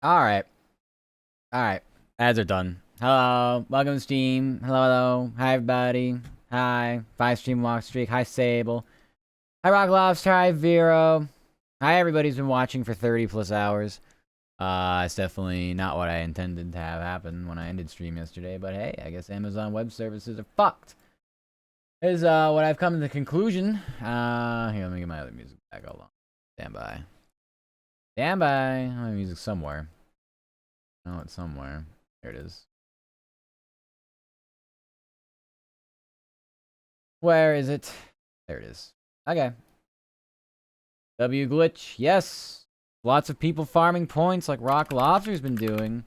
Alright. Alright. Ads are done. Hello. Welcome to Steam. Hello, hello. Hi, everybody. Hi. 5 stream walk streak. Hi, Sable. Hi, Rock Lobster. Hi, Vero. Hi, everybody who's been watching for 30 plus hours. It's definitely not what I intended to have happen when I ended stream yesterday, but hey, I guess Amazon Web Services are fucked. Is what I've come to the conclusion. Here, let me get my other music back. Hold on. Stand by. Stand by. My music somewhere. Oh, it's somewhere. There it is. Where is it? There it is. Okay. W glitch. Yes. Lots of people farming points like Rock Lobster's been doing.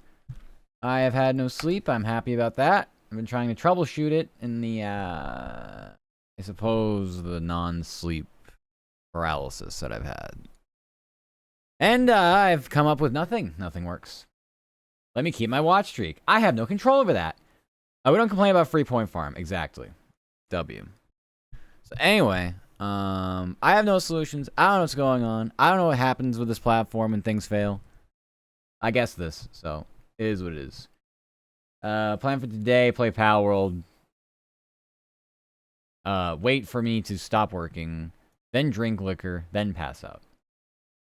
I have had no sleep. I'm happy about that. I've been trying to troubleshoot it in the, I suppose, the non-sleep paralysis that I've had. And I've come up with nothing. Nothing works. Let me keep my watch streak. I have no control over that. We don't complain about free point farm. Exactly. W. So anyway, I have no solutions. I don't know what's going on. I don't know what happens with this platform when things fail. I guess this. So it is what it is. Plan for today, play Palworld. Wait for me to stop working. Then drink liquor. Then pass out.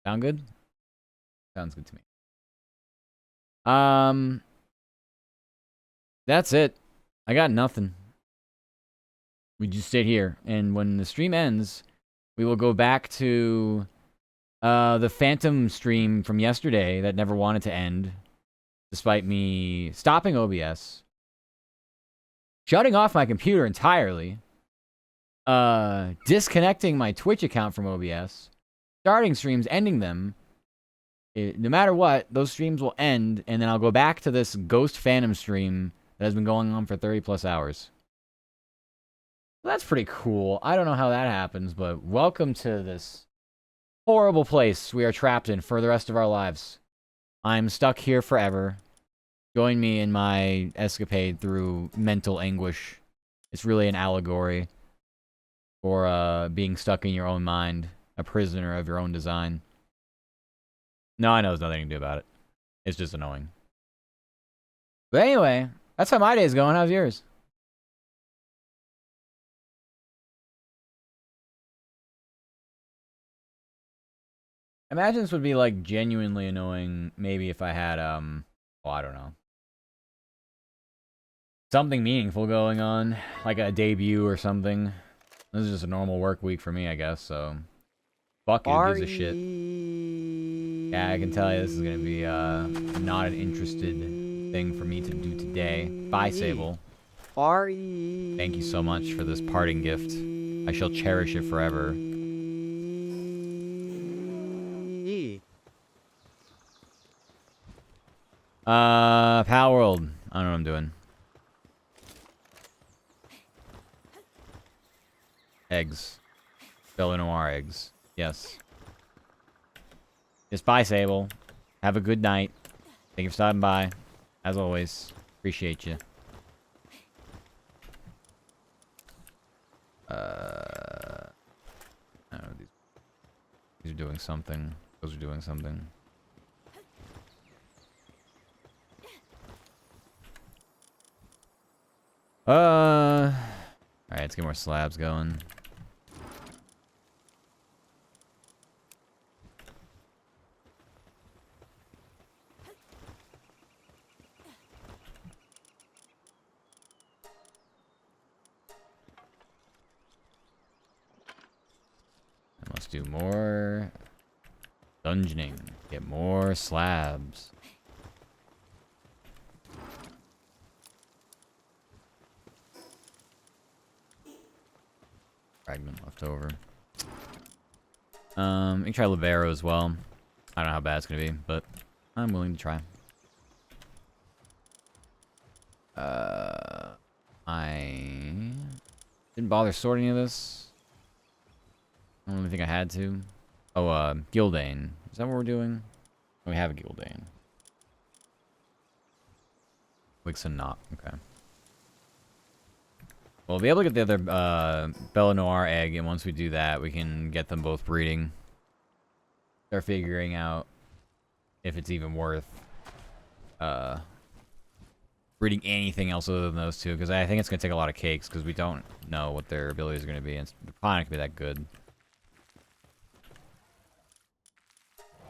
Sound good? Sounds good to me. That's it. I got nothing. We just sit here, and when the stream ends, we will go back to the Phantom stream from yesterday that never wanted to end, despite me stopping OBS, shutting off my computer entirely, disconnecting my Twitch account from OBS, starting streams, ending them. No matter what, those streams will end, and then I'll go back to this Ghost Phantom stream that has been going on for 30 plus hours. Well, that's pretty cool. I don't know how that happens, but welcome to this horrible place we are trapped in for the rest of our lives. I'm stuck here forever. Join me in my escapade through mental anguish. It's really an allegory for being stuck in your own mind, a prisoner of your own design. No, I know there's nothing to do about it. It's just annoying. But anyway, that's how my day's going. How's yours? Imagine this would be like genuinely annoying maybe if I had well, I don't know, something meaningful going on, like a debut or something. This is just a normal work week for me, I guess, so fuck who gives a shit. Yeah, I can tell you this is gonna be not an interested thing for me to do today. Bye, Sable. Thank you so much for this parting gift. I shall cherish it forever. Palworld. I don't know what I'm doing. Eggs. Bella Noir eggs. Yes. Just bye, Sable. Have a good night. Thank you for stopping by. As always. Appreciate you. I don't know. These are doing something. Those are doing something. Alright, let's get more slabs going. I must do more dungeoning. Get more slabs. Fragment left over. You can try Libero as well. I don't know how bad it's gonna be, but I'm willing to try. I didn't bother sorting any of this. I don't really think I had to. Oh, Gildane. Is that what we're doing? Oh, we have a Gildane. Wixen not. Okay. We'll be able to get the other Bella Noir egg, and once we do that, we can get them both breeding. Start figuring out if it's even worth breeding anything else other than those two, because I think it's going to take a lot of cakes, because we don't know what their abilities are going to be, and they're probably not going to be that good.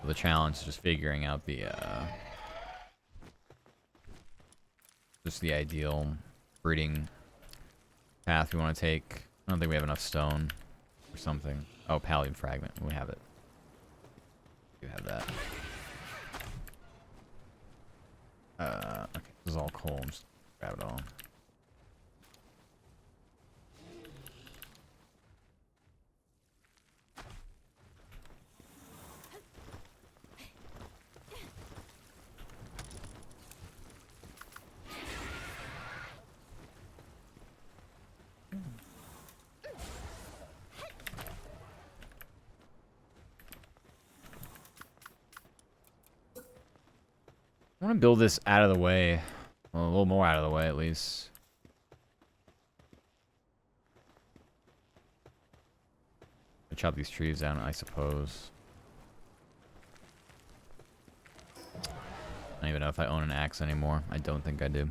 So the challenge is just figuring out the, just the ideal breeding path we want to take. I don't think we have enough stone or something. Oh, Pallium fragment. We have it. You have that. Okay, this is all coal. Just grab it all. I want to build this out of the way. Well, a little more out of the way, at least. I'll chop these trees down, I suppose. I don't even know if I own an axe anymore. I don't think I do.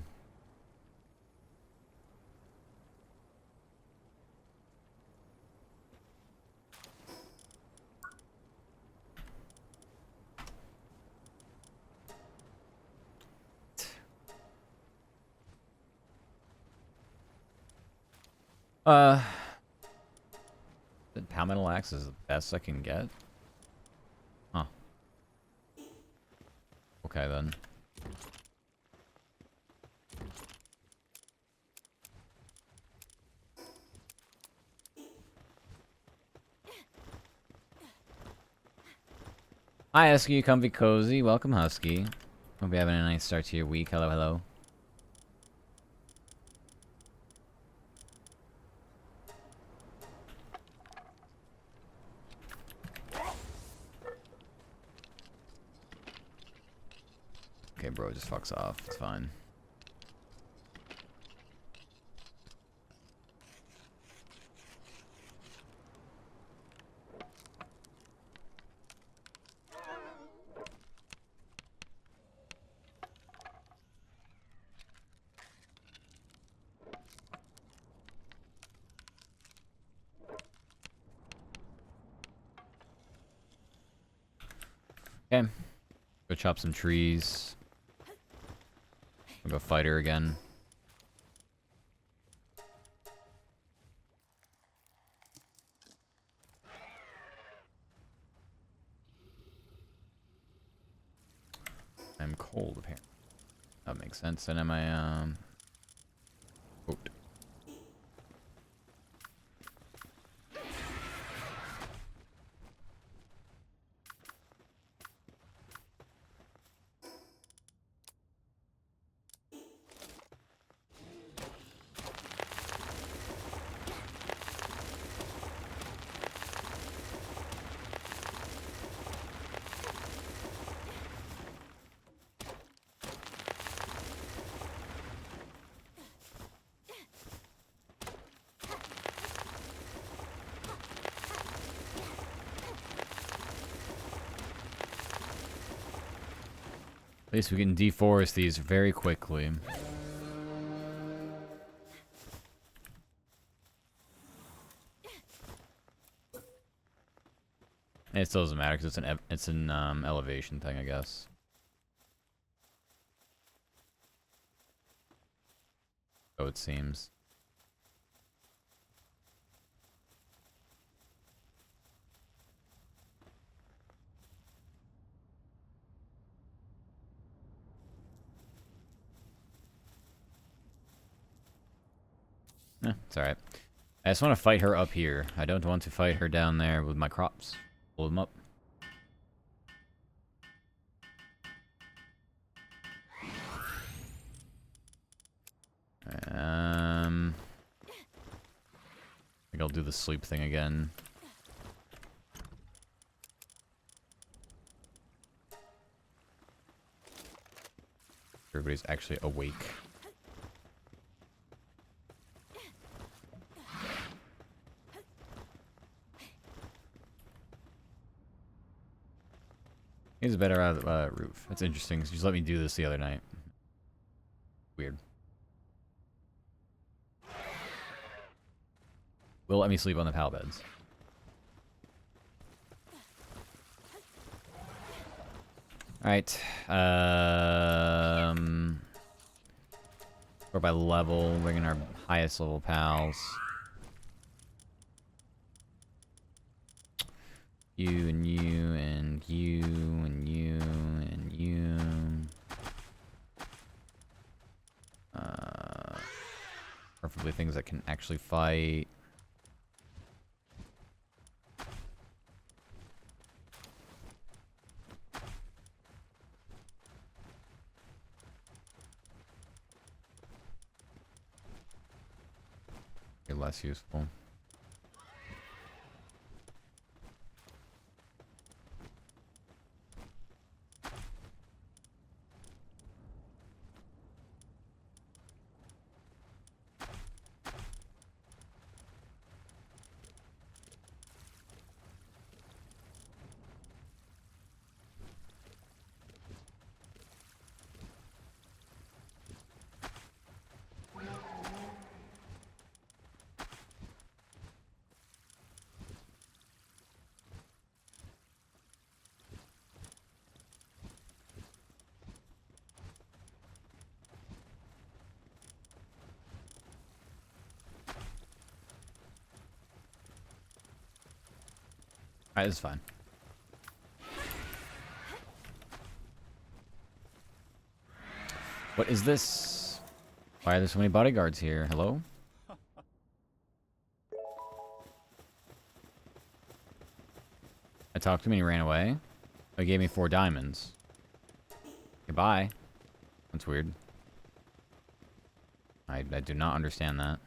The palmetto axe is the best I can get? Huh. Okay, then. Hi, Husky, comfy cozy. Welcome, Husky. Hope you're having a nice start to your week. Hello, hello. Okay, bro, just fucks off. It's fine. Okay. Go chop some trees. We'll go fight her again. I'm cold, apparently. That makes sense. And am I, quote. At least we can deforest these very quickly. And it still doesn't matter because it's an elevation thing, I guess. So it seems. It's alright. I just want to fight her up here. I don't want to fight her down there with my crops. Pull them up. I think I'll do the sleep thing again. Everybody's actually awake. He's better at roof. That's interesting. You just let me do this the other night. Weird. Will let me sleep on the pal beds. Alright. We're by level. We're in our highest level pals. You and you and you and you and you. Preferably things that can actually fight. You're less useful. Alright, this is fine. What is this? Why are there so many bodyguards here? Hello? I talked to him and he ran away. He gave me 4 diamonds. Goodbye. That's weird. I do not understand that.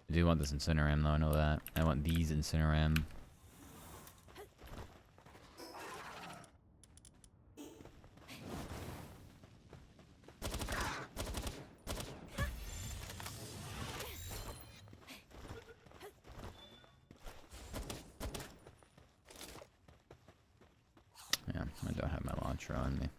I do want this Incineram though, I know that. I want these Incineram. Yeah, I don't have my launcher on me.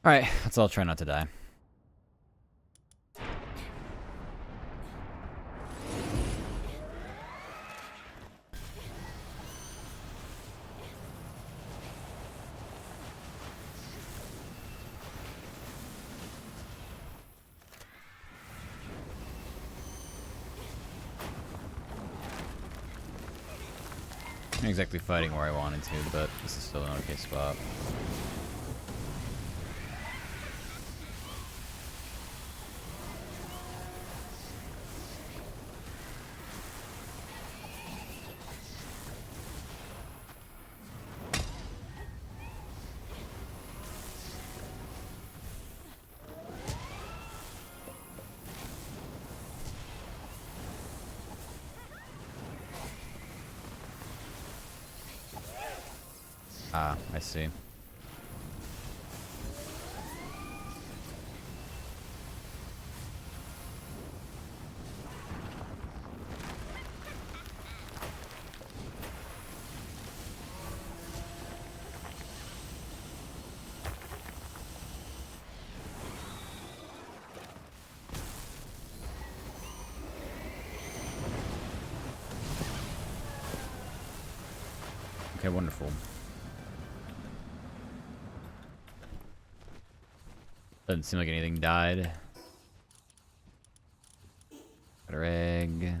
Alright, let's all try not to die. Not exactly fighting where I wanted to, but this is still an okay spot. Ah, I see. Okay, wonderful. Doesn't seem like anything died. Got our egg.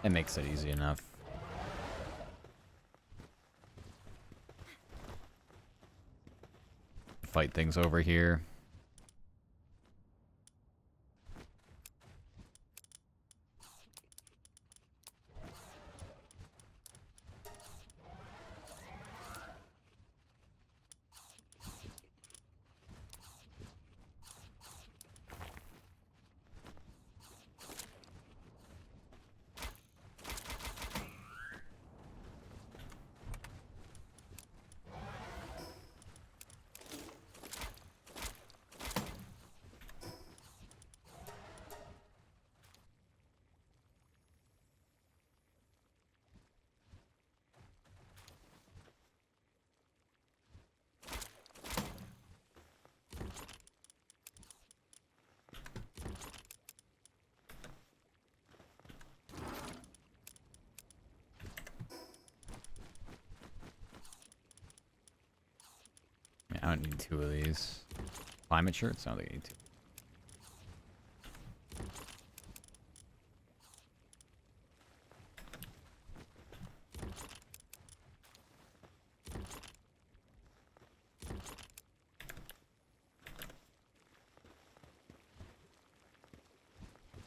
It makes it easy enough. Fight things over here. I don't need 2 of these. Climate shirts? I don't think I need 2.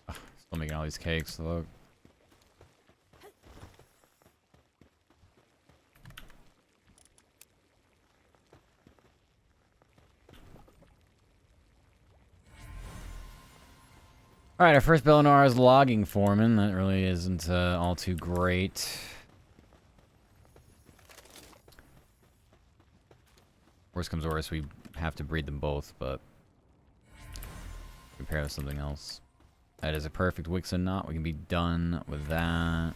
Ugh, still making all these cakes, look. Alright, our first Bellinar is logging foreman. That really isn't all too great. Worst comes to worst, we have to breed them both, but compare with something else. That is a perfect Wixen knot. We can be done with that.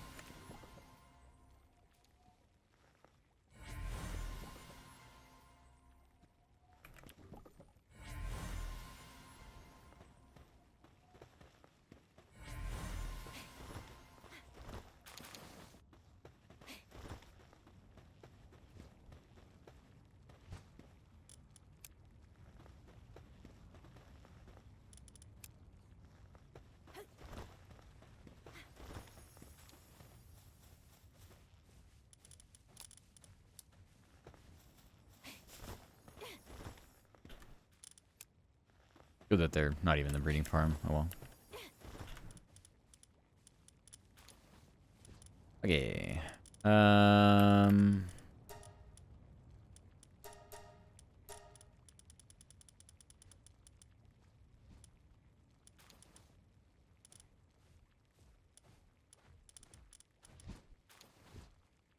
Good that they're not even the breeding farm. Oh well. Okay.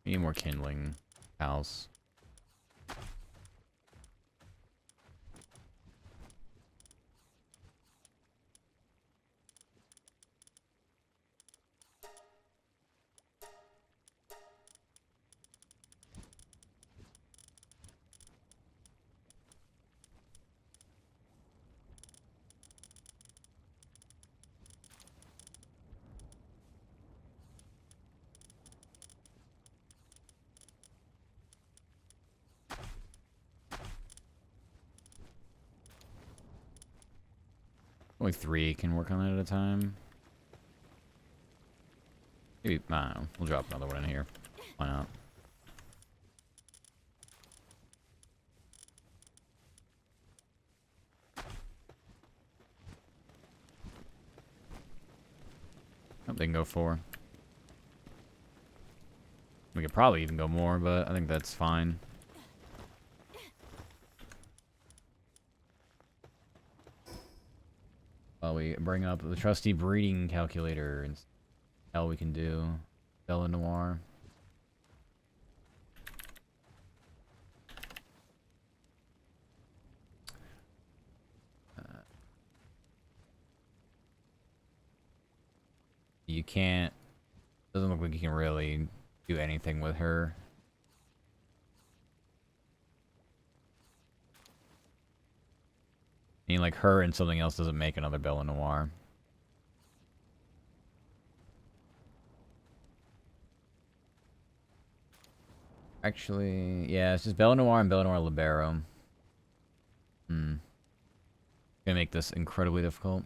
We need more kindling house. Only 3 can work on it at a time. Maybe, I don't know. We'll drop another one in here. Why not? Oh, they can go 4. We could probably even go more, but I think that's fine. While we bring up the trusty breeding calculator and hell we can do. Bella Noir. You can't... Doesn't look like you can really do anything with her. I mean, like, her and something else doesn't make another Bella Noir. Actually, yeah, it's just Bella Noir and Bella Noir Libero. Gonna make this incredibly difficult.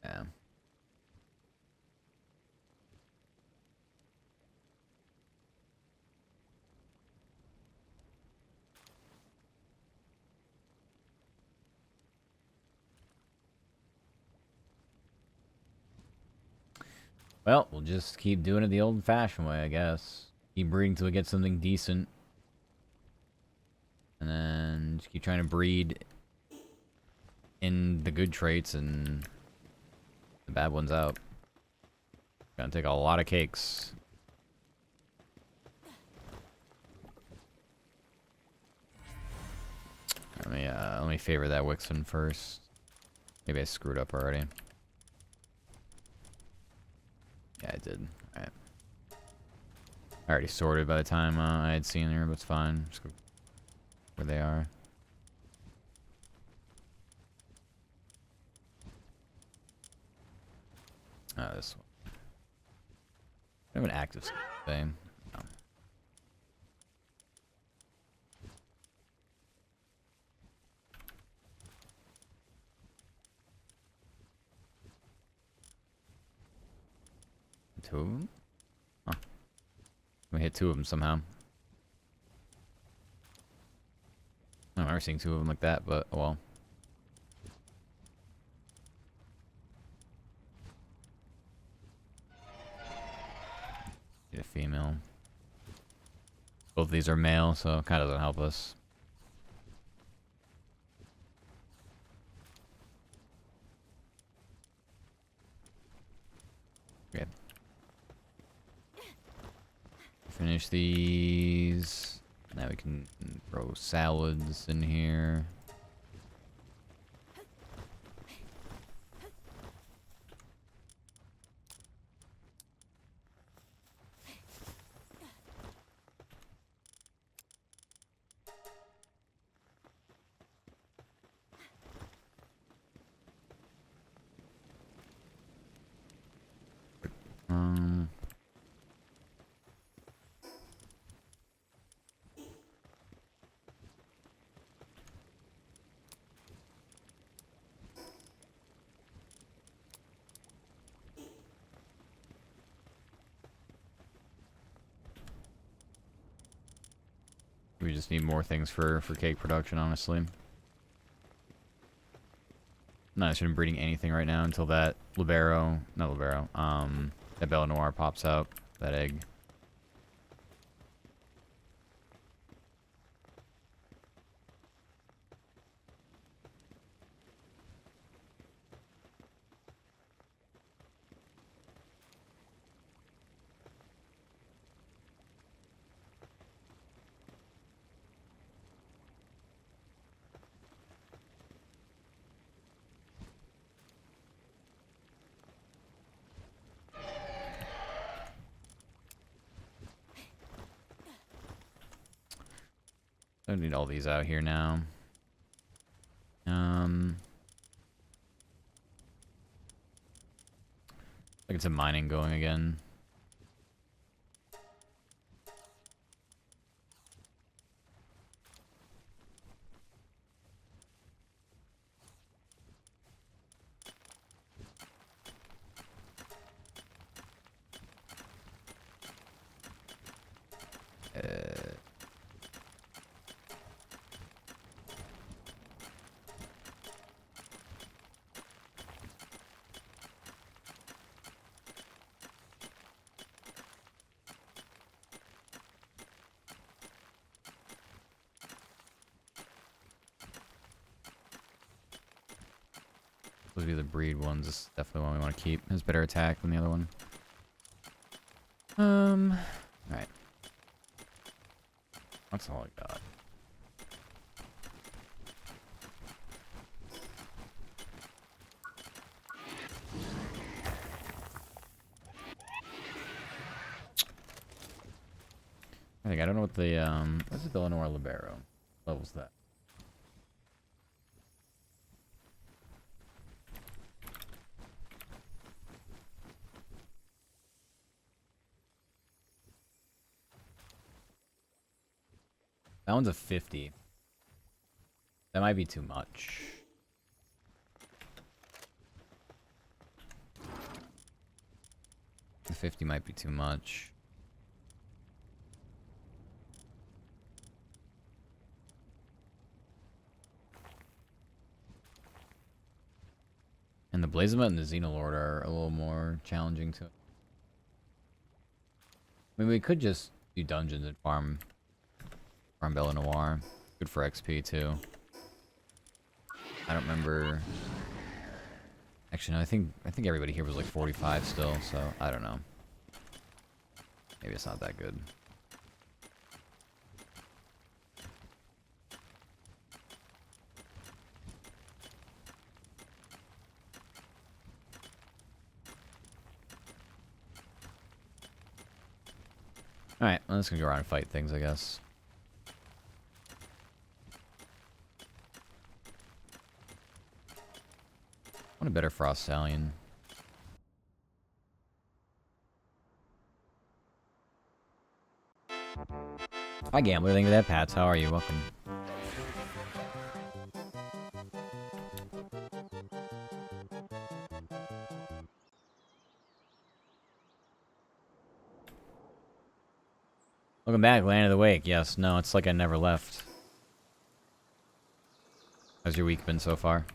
Yeah. Well, we'll just keep doing it the old-fashioned way, I guess. Keep breeding till we get something decent. And then just keep trying to breed in the good traits and the bad ones out. Gonna take a lot of cakes. Let me favor that Wixen first. Maybe I screwed up already. Yeah, I did. Alright. I already sorted by the time I had seen her, but it's fine. Just go where they are. Oh, this one. I have an active thing. No. Two of them? Huh. We hit two of them somehow. I don't remember seeing two of them like that, but oh well. Get a female. Both of these are male, so it kind of doesn't help us. Okay. Finish these. Now we can throw salads in here. We just need more things for cake production, honestly. I'm not interested in breeding anything right now until that that Bella Noir pops out, that egg. I need all these out here now. Like it's a mining going again. supposed to be the breed ones. This is definitely one we want to keep. Has better attack than the other one. Alright. That's all I got. I don't know what the, what's the Villanor Libero? Level's that? That one's a 50. That might be too much. The 50 might be too much. And the Blazemut and the Xenolord are a little more challenging to... I mean, we could just do dungeons and farm Bella Noir. Good for XP, too. I don't remember... Actually, no, I think everybody here was like 45 still, so I don't know. Maybe it's not that good. Alright, well, let's go around and fight things, I guess. I want a better Frost Stallion. Hi, Gambler. Thank you for that, Pats. How are you? Welcome. Welcome back, Land of the Wake. Yes, no, it's like I never left. How's your week been so far?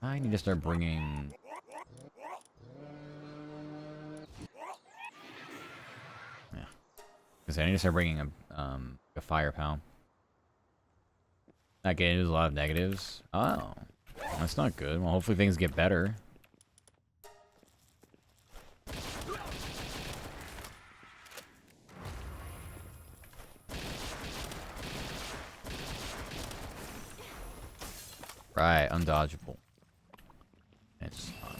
I need to start bringing... Yeah. Because I need to start bringing a fire pal. That game has a lot of negatives. Oh. That's not good. Well, hopefully things get better. Right, undodgeable. It's not.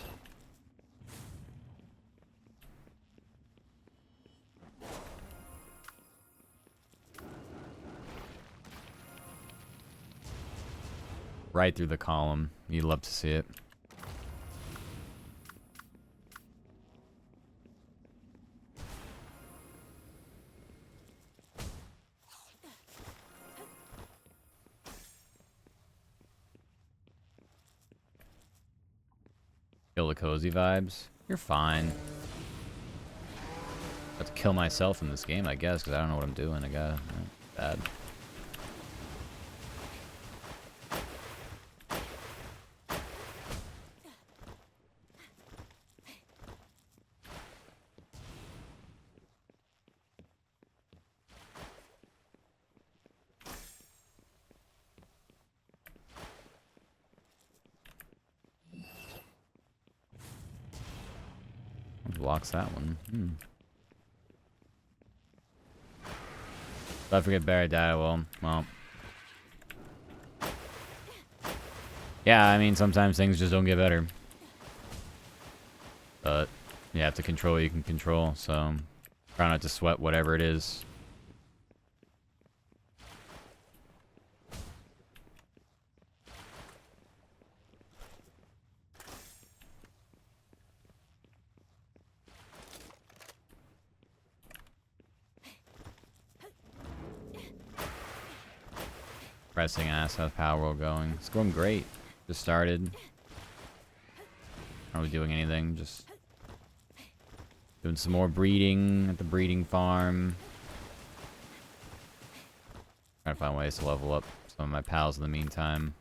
Right through the column. You'd love to see it. Kill the cozy vibes. You're fine. I have to kill myself in this game, I guess, because I don't know what I'm doing. I got bad. Blocks that one. If I forget Barry died, well. Yeah, I mean, sometimes things just don't get better. But you have to control what you can control, so try not to sweat whatever it is. Pressing ass, how's Palworld going? It's going great. Just started. Not really doing anything, just Doing some more breeding at the breeding farm. Trying to find ways to level up some of my pals in the meantime.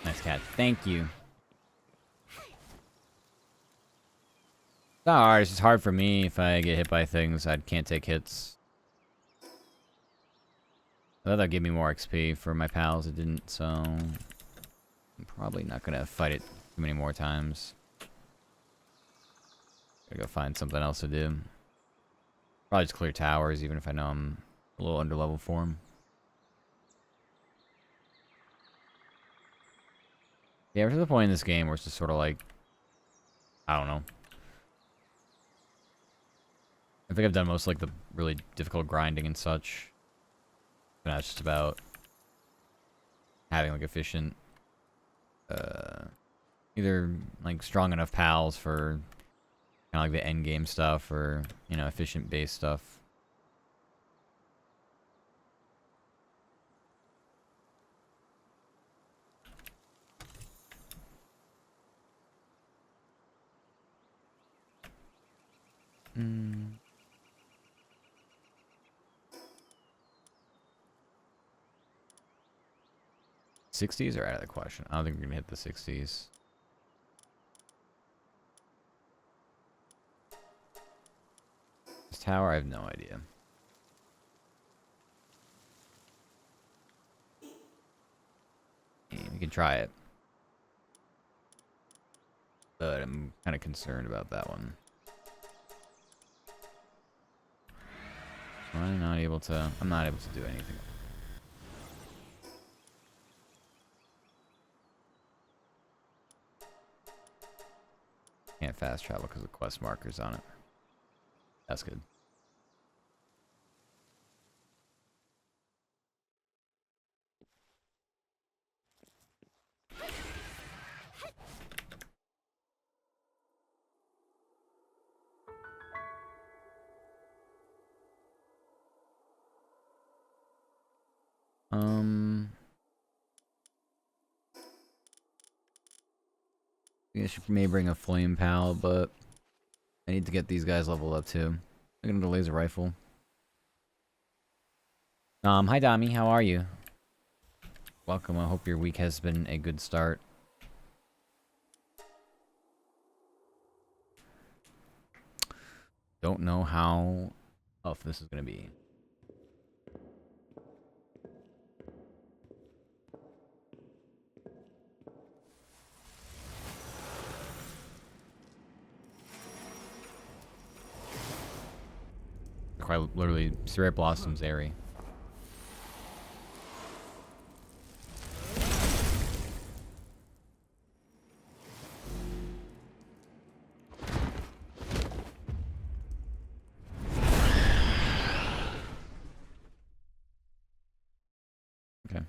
Nice catch. Thank you. It's not hard. It's just hard for me. If I get hit by things, I can't take hits. I thought that'd give me more XP for my pals. It didn't, so... I'm probably not gonna fight it too many more times. Gotta go find something else to do. Probably just clear towers, even if I know I'm a little under level for them. Yeah, we're to the point in this game where it's just sort of like... I don't know. I think I've done most like the really difficult grinding and such. But now it's just about having like efficient, either like strong enough pals for kind of like the end game stuff, or you know, efficient base stuff. Hmm. 60s are out of the question. I don't think we're gonna hit the 60s. This tower, I have no idea. We can try it. But I'm kind of concerned about that one. I'm not able to do anything. Can't fast travel because of quest markers on it. That's good. I guess you may bring a flame pal, but I need to get these guys leveled up too. I'm gonna laser rifle. Hi Dami, how are you? Welcome. I hope your week has been a good start. Don't know how tough this is gonna be. Quite literally, Spirit Blossom's airy. Okay.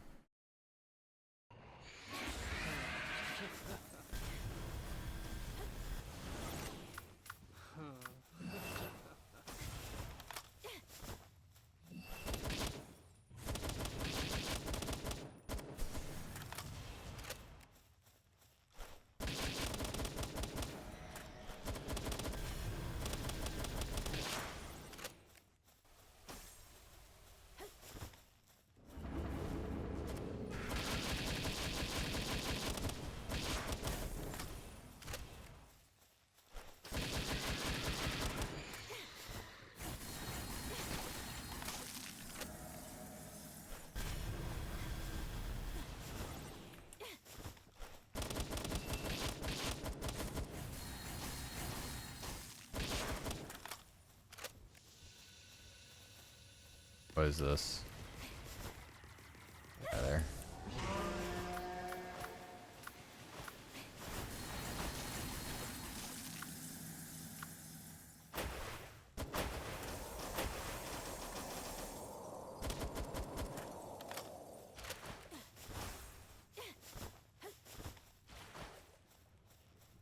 What is this? There.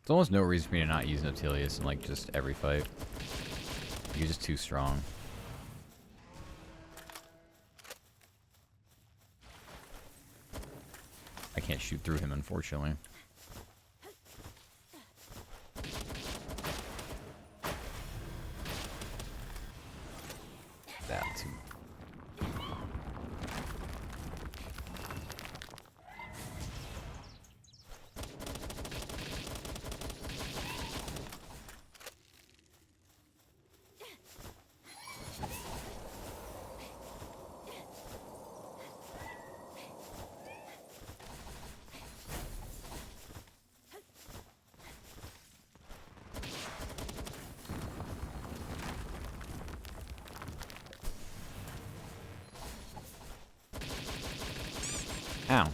There's almost no reason for me to not use Nautilius in like just every fight. He's just too strong. I can't shoot through him, unfortunately. That too. Ow. Is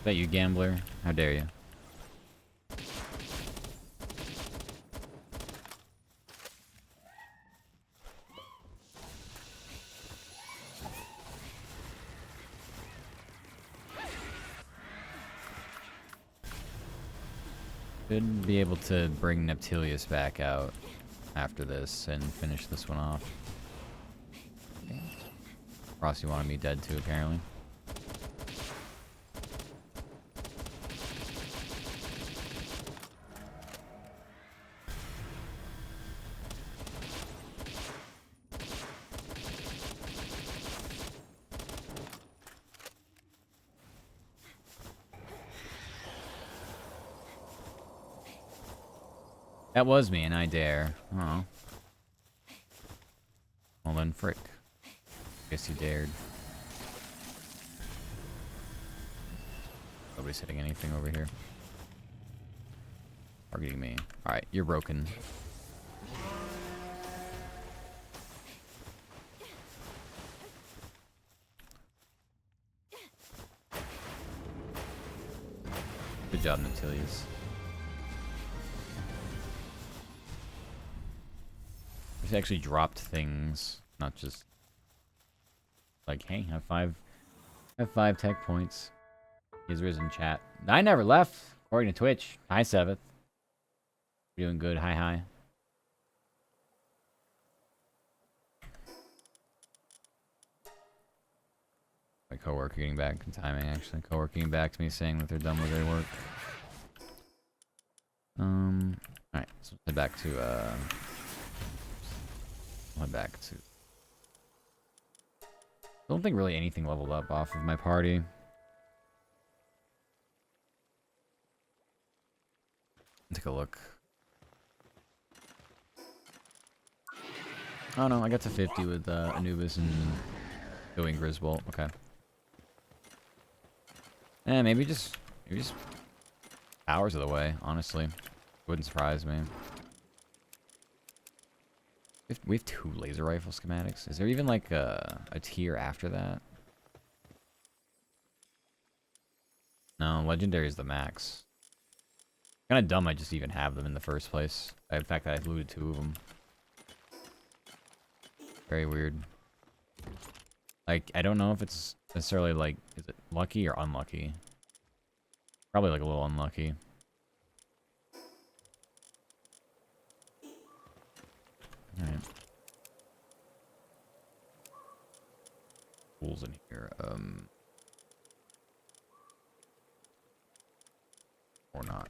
that you, gambler? How dare you? Should be able to bring Neptilius back out after this and finish this one off. Rossi wanted me dead too, apparently. That was me, and I dare. Oh. Well then, frick. Guess you dared. Nobody's hitting anything over here. Targeting me. Alright, you're broken. Good job, Nautilius. He's actually dropped things, not just like, hey, have five tech points. He's risen chat. I never left, according to Twitch. Hi, Seventh. You're doing good. Hi, hi. My coworker getting back in timing, actually. Coworker getting back to me saying that they're done with their work. Alright, so head back to, head back to... I don't think really anything leveled up off of my party. Take a look. Oh no, I got to 50 with Anubis and doing Griswold. Okay. Maybe just hours of the way, honestly. Wouldn't surprise me. We have 2 laser rifle schematics. Is there even like a tier after that? No, legendary is the max. Kind of dumb I just even have them in the first place. In fact, I looted 2 of them. Very weird. Like, I don't know if it's necessarily like, is it lucky or unlucky? Probably like a little unlucky. Alright. Tools in here. Or not.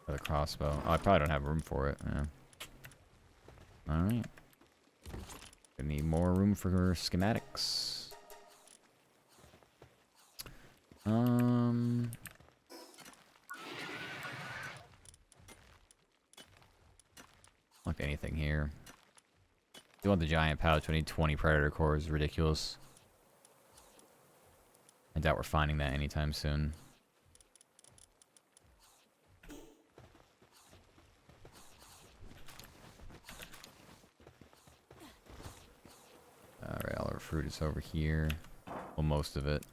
The crossbow. Oh, I probably don't have room for it. Yeah. Alright. Gonna need more room for schematics. Like anything here. If you want the giant pouch, we need 20 predator cores. Ridiculous. I doubt we're finding that anytime soon. Alright, all our fruit is over here. Well, most of it.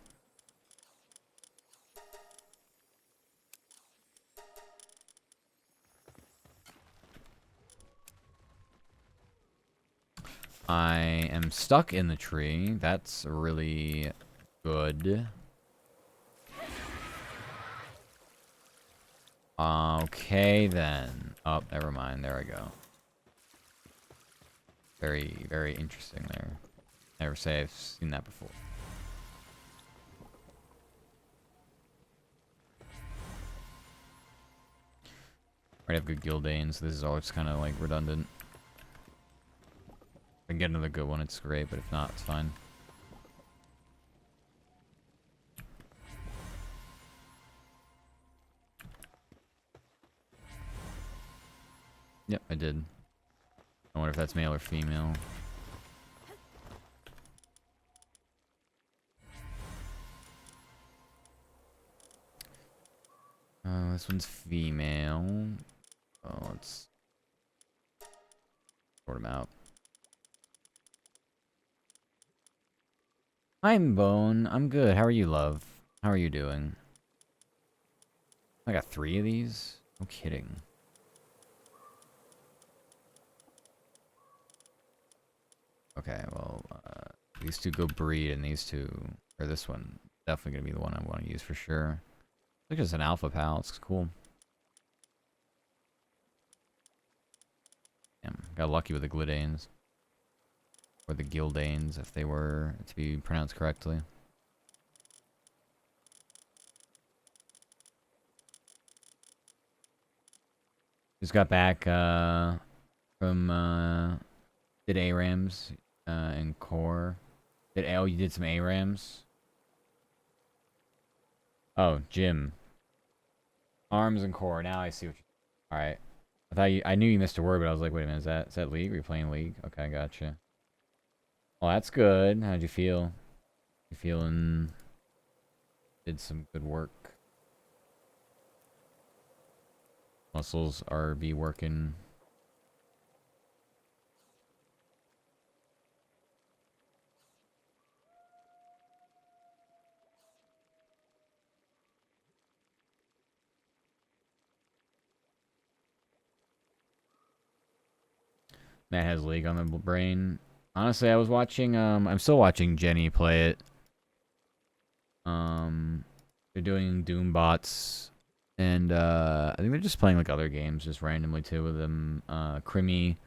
I am stuck in the tree. That's really good. Okay, then. Oh, never mind. There I go. Very, very interesting there. Never say I've seen that before. I have good Gildane, so this is all just kind of like redundant. If I can get another good one, it's great, but if not, it's fine. Yep, I did. I wonder if that's male or female. This one's female. Oh, let's sort them out. I'm Bone. I'm good. How are you, love? How are you doing? I got 3 of these? No kidding. Okay, well, these 2 go breed, and these 2, or this one, definitely gonna be the one I want to use for sure. Look, it's an alpha pal. It's cool. Damn, got lucky with the Glidanes. Or the Gildanes, if they were to be pronounced correctly. Just got back from did ARAMs and core. Oh, you did some ARAMs? Oh, gym. Arms and core. Now I see what you... Alright. I knew you missed a word, but I was like, wait a minute, is that League? Are you playing League? Okay, gotcha. Well, that's good. How'd you feel? You feeling... Did some good work. Muscles are be working. Matt has League on the brain. Honestly, I was watching, I'm still watching Jenny play it. They're doing Doom bots, and, I think they're just playing, like, other games, just randomly, too, with them. Crimmy,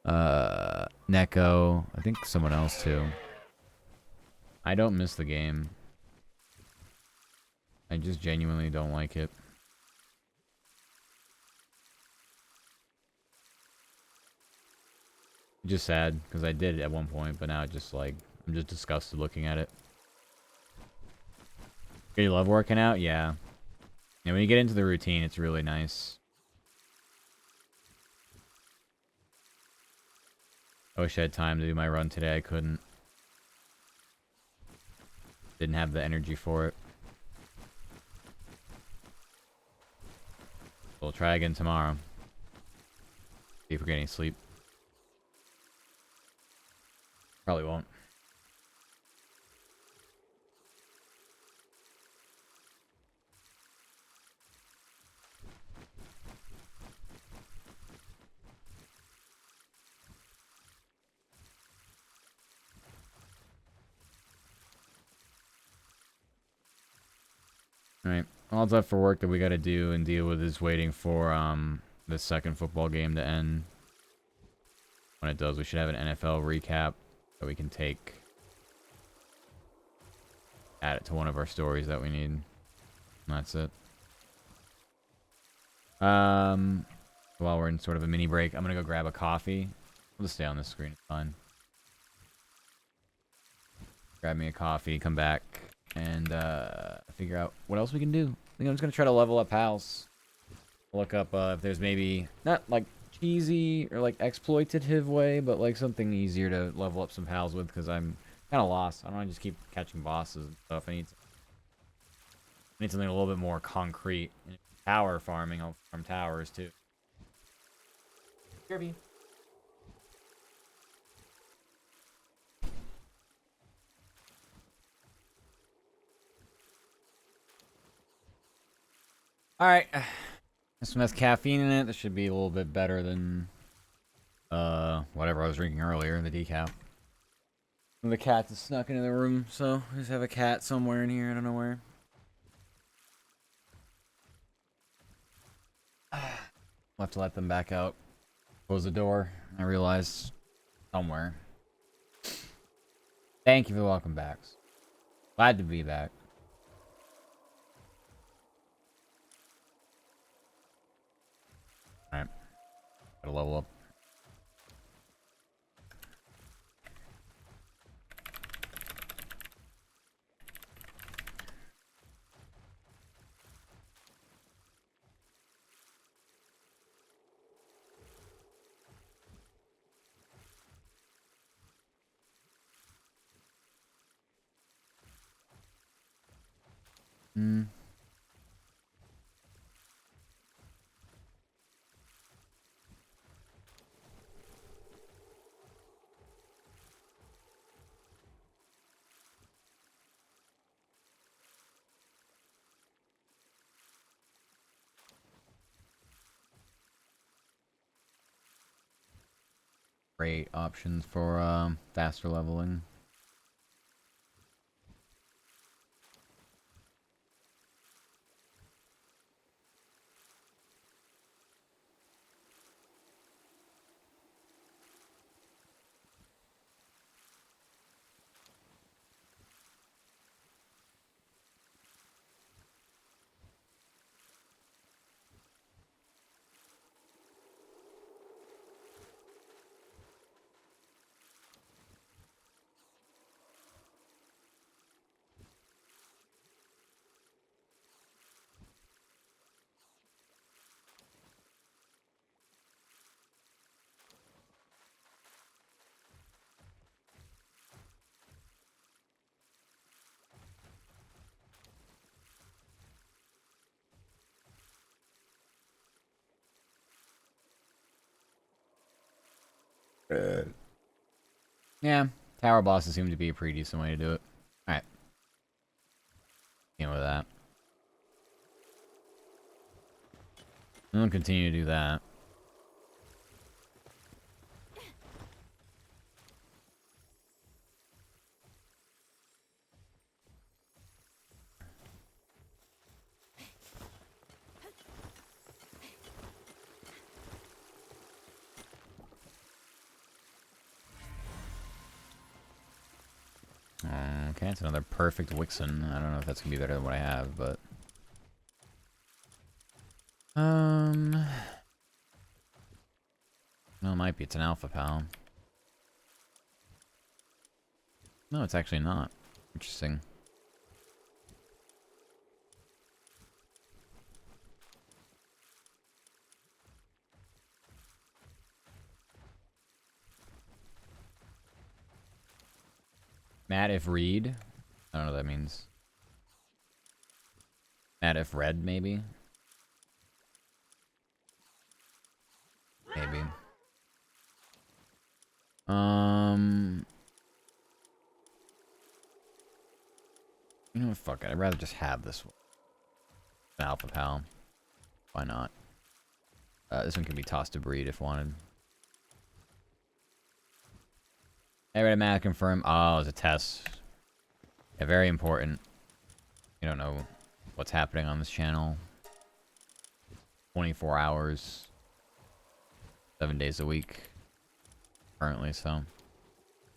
Neko, I think someone else, too. I don't miss the game. I just genuinely don't like it. Just sad, because I did it at one point, but now it just, like, I'm just disgusted looking at it. You love working out? Yeah. And when you get into the routine, it's really nice. I wish I had time to do my run today. I couldn't. Didn't have the energy for it. We'll try again tomorrow. See if we're getting sleep. Probably won't. Alright. All that's left for work that we gotta do and deal with is waiting for the second football game to end. When it does, we should have an NFL recap that we can add it to one of our stories that we need. And that's it. While we're in sort of a mini break, I'm gonna go grab a coffee. I'll just stay on this screen, it's fine. Grab me a coffee, come back, and figure out what else we can do. I think I'm just gonna try to level up pals. Look up if there's maybe not like cheesy or like exploitative way, but like something easier to level up some pals with because I'm kind of lost. I don't want to just keep catching bosses and stuff. I need something a little bit more concrete. Tower farming, I'll farm towers too. Kirby. Alright. This one has caffeine in it. This should be a little bit better than whatever I was drinking earlier, the decaf. One of the cats has snuck into the room, so I just have a cat somewhere in here, I don't know where. I'll have to let them back out. Close the door. I realized somewhere. Thank you for the welcome backs. Glad to be back. Alright. Gotta level up. Great options for faster leveling. Yeah, tower bosses seem to be a pretty decent way to do it. Alright. Deal with that. I'll continue to do that. Okay, it's another perfect Wixen. I don't know if that's gonna be better than what I have, but no, it might be. It's an alpha pal. No, it's actually not. Interesting. Matt if read? I don't know what that means. Matt if red, maybe? Maybe. You know what? Fuck it. I'd rather just have this one. An alpha pal. Why not? This one can be tossed to breed if wanted. Hey, Matt, confirm. Oh, it's a test. Yeah, very important. You don't know what's happening on this channel. 24 hours. 7 days a week. Currently, so.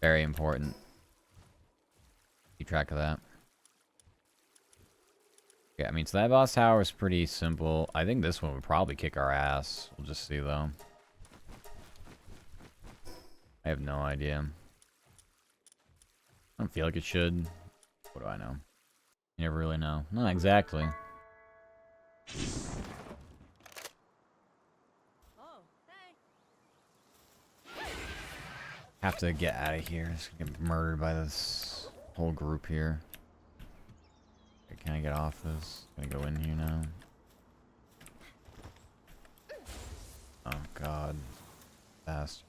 Very important. Keep track of that. Yeah, I mean, so that boss tower is pretty simple. I think this one would probably kick our ass. We'll just see, though. I have no idea. I don't feel like it should. What do I know? You never really know. Not exactly. Have to get out of here. Just get murdered by this whole group here. Okay, can I get off this? Can I go in here now? Oh god. Fast.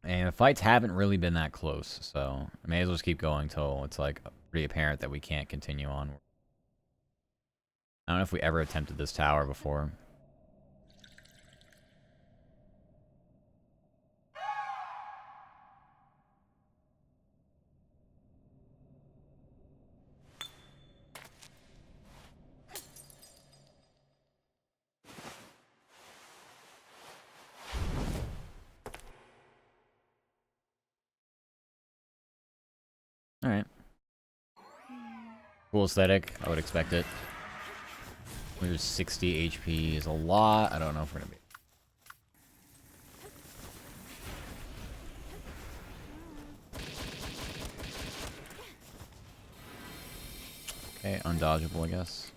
And the fights haven't really been that close, so I may as well just keep going till it's like pretty apparent that we can't continue on. I don't know if we ever attempted this tower before. Alright. Cool aesthetic. I would expect it. 160 HP is a lot. I don't know if we're gonna be... Okay, undodgeable, I guess.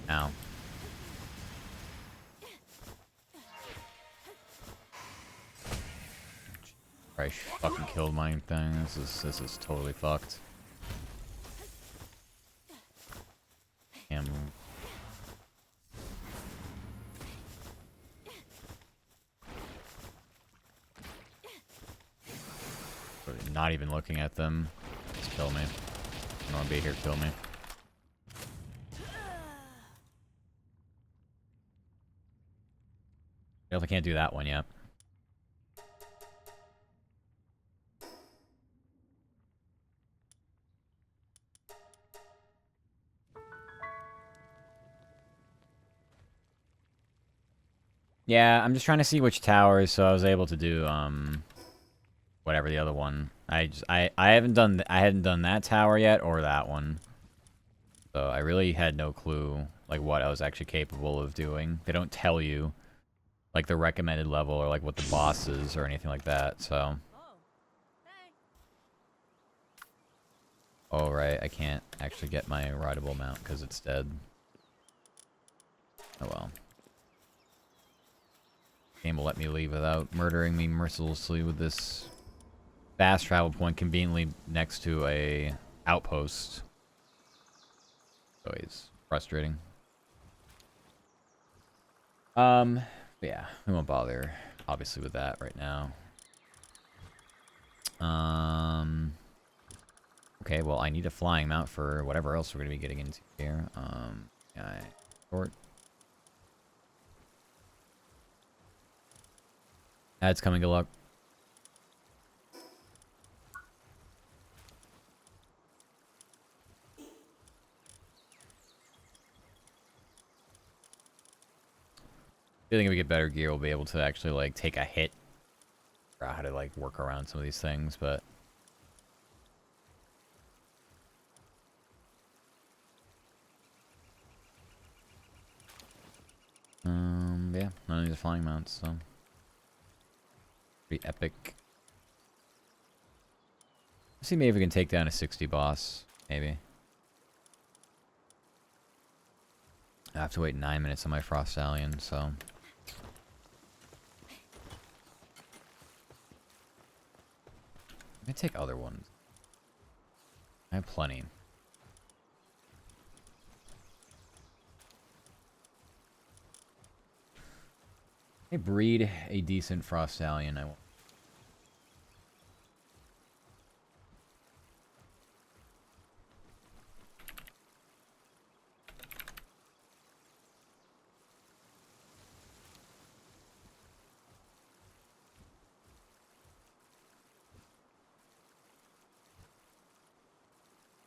Ow. I fucking killed my thing. This is totally fucked. Can't move. Not even looking at them. Just kill me. I don't want to be here. Kill me. Definitely can't do that one yet. Yeah, I'm just trying to see which towers, so I was able to do whatever the other one. I hadn't done that tower yet or that one. So I really had no clue like what I was actually capable of doing. They don't tell you like the recommended level or like what the boss is or anything like that, so. Oh right, I can't actually get my rideable mount because it's dead. Oh well. Game will let me leave without murdering me mercilessly with this fast travel point conveniently next to a outpost. Always frustrating. Yeah, we won't bother obviously with that right now. Okay, well I need a flying mount for whatever else we're gonna be getting into here. Yeah, short. Ads coming, good luck. Feeling if we get better gear, we'll be able to actually like take a hit. Figure out how to like work around some of these things, but yeah, none of these are flying mounts, so pretty epic. Let's see maybe if we can take down a 60 boss, maybe. I have to wait 9 minutes on my Frost Stallion, so. I'm gonna take other ones. I have plenty. I breed a decent Frost Stallion. I won't.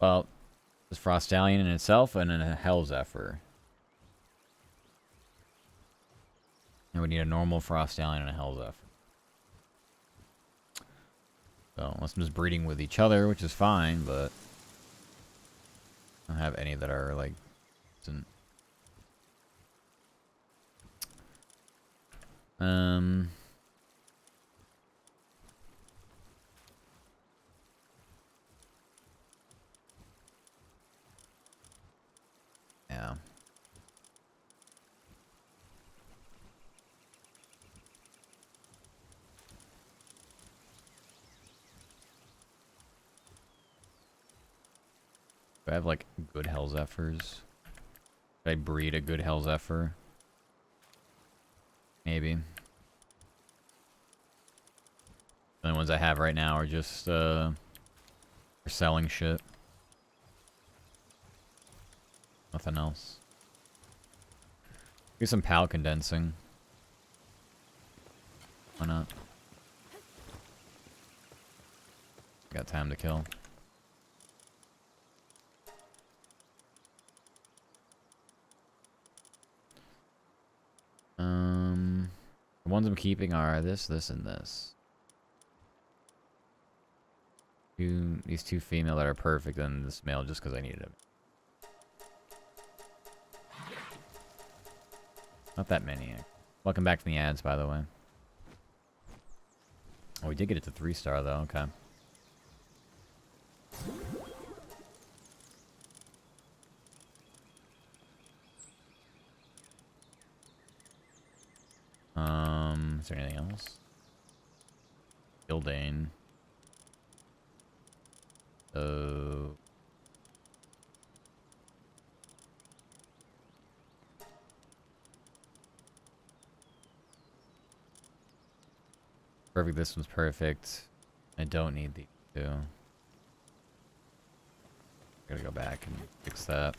Well, there's Frost Stallion in itself and then a Hell Zephyr. And we need a normal Frost Stallion and a Hell Zephyr. So, unless I'm just breeding with each other, which is fine, but I don't have any that are, like, decent. I have like good Hell Zephyrs? Should I breed a good Hell Zephyr? Maybe. The ones I have right now are just for selling shit. Nothing else. Do some PAL condensing. Why not? Got time to kill. The ones I'm keeping are this, and this. These two female that are perfect, and this male just because I needed him. Not that many. Welcome back from the ads, by the way. Oh, we did get it to 3-star though. Okay. Is there anything else? Gildane. So... Perfect, this one's perfect. I don't need these two. Gotta go back and fix that.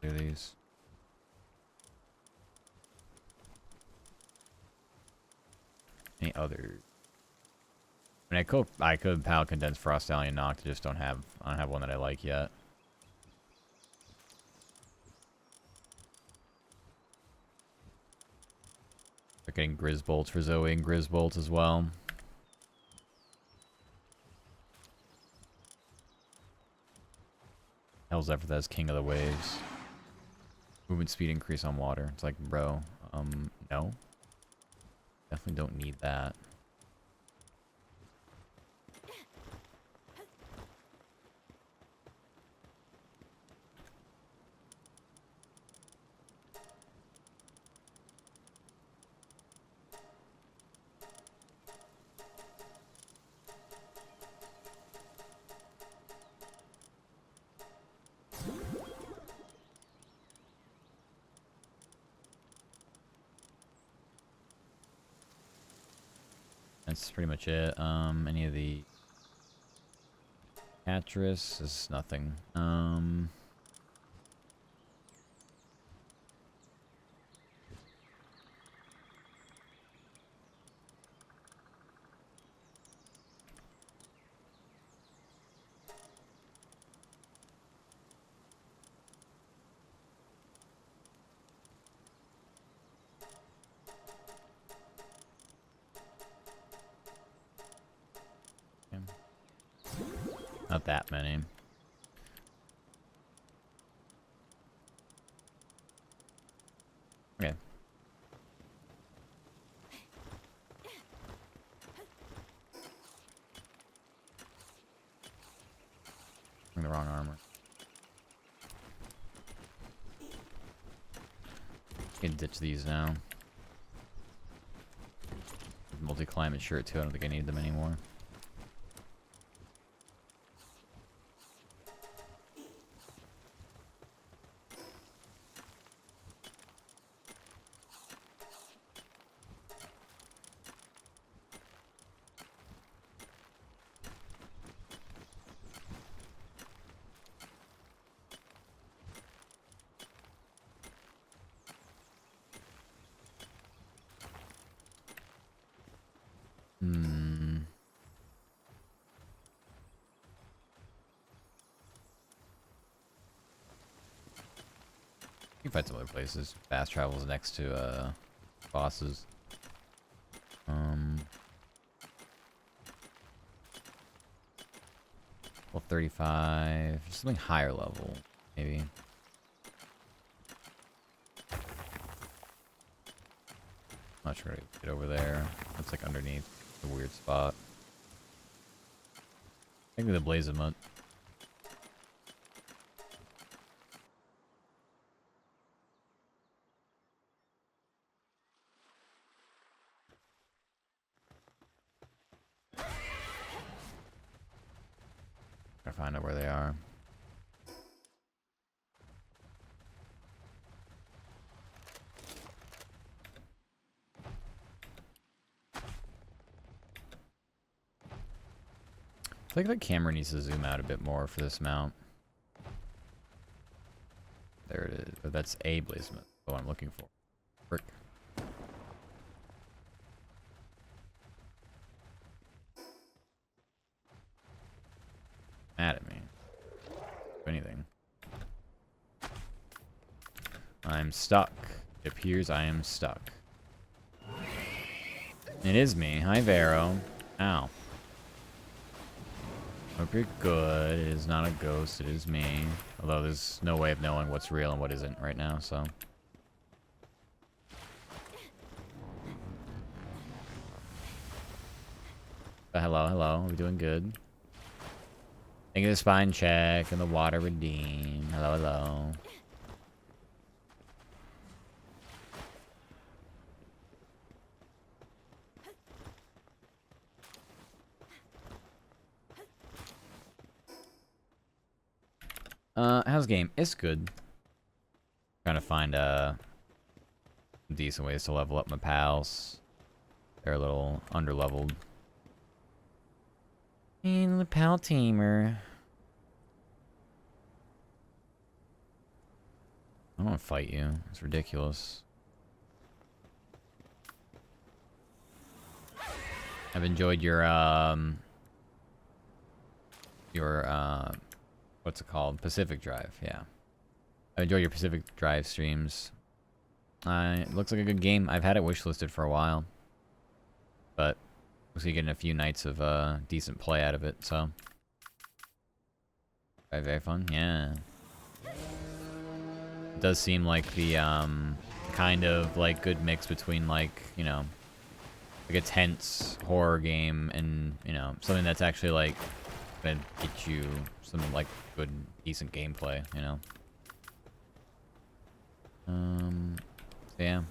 Do these. Any others? I mean, I could PAL condense Frost Stallion Noct. I just don't have one that I like yet. They're getting Grizzbolts for Zoe and Grizzbolt as well. Hell's Zephyr, that's King of the Waves. Movement speed increase on water. It's like, bro, no. Definitely don't need that. That's pretty much it. Any of the Catris is nothing. Not that many. Okay. I'm the wrong armor. You can ditch these now. Multi-climate shirt too. I don't think I need them anymore. You can find some other places. Fast travel is next to bosses. Well, 35. Something higher level, maybe. Not sure how to get over there. It's like underneath the weird spot. Maybe the Blaze of Mud. find out where they are. I think the camera needs to zoom out a bit more for this mount. There it is. Oh, that's a blazement. What I'm looking for. Frick. Mad at me. Do anything. I'm stuck. It appears I am stuck. It is me. Hi, Vero. Ow. Hope you're good. It is not a ghost. It is me. Although there's no way of knowing what's real and what isn't right now, so. But hello, hello. Are we doing good? Thank you for the spine check and the water redeem. Hello, hello. How's the game? It's good. Trying to find decent ways to level up my pals. They're a little underleveled. And the pal teamer. I don't want to fight you. It's ridiculous. I've enjoyed your what's it called? Pacific Drive, yeah. I enjoy your Pacific Drive streams. It looks like a good game. I've had it wishlisted for a while. But looks like you're getting a few nights of decent play out of it, so. Very, very fun, yeah. It does seem like the kind of like good mix between like, you know, like a tense horror game and, you know, something that's actually like gonna get you some like good decent gameplay, you know. So yeah.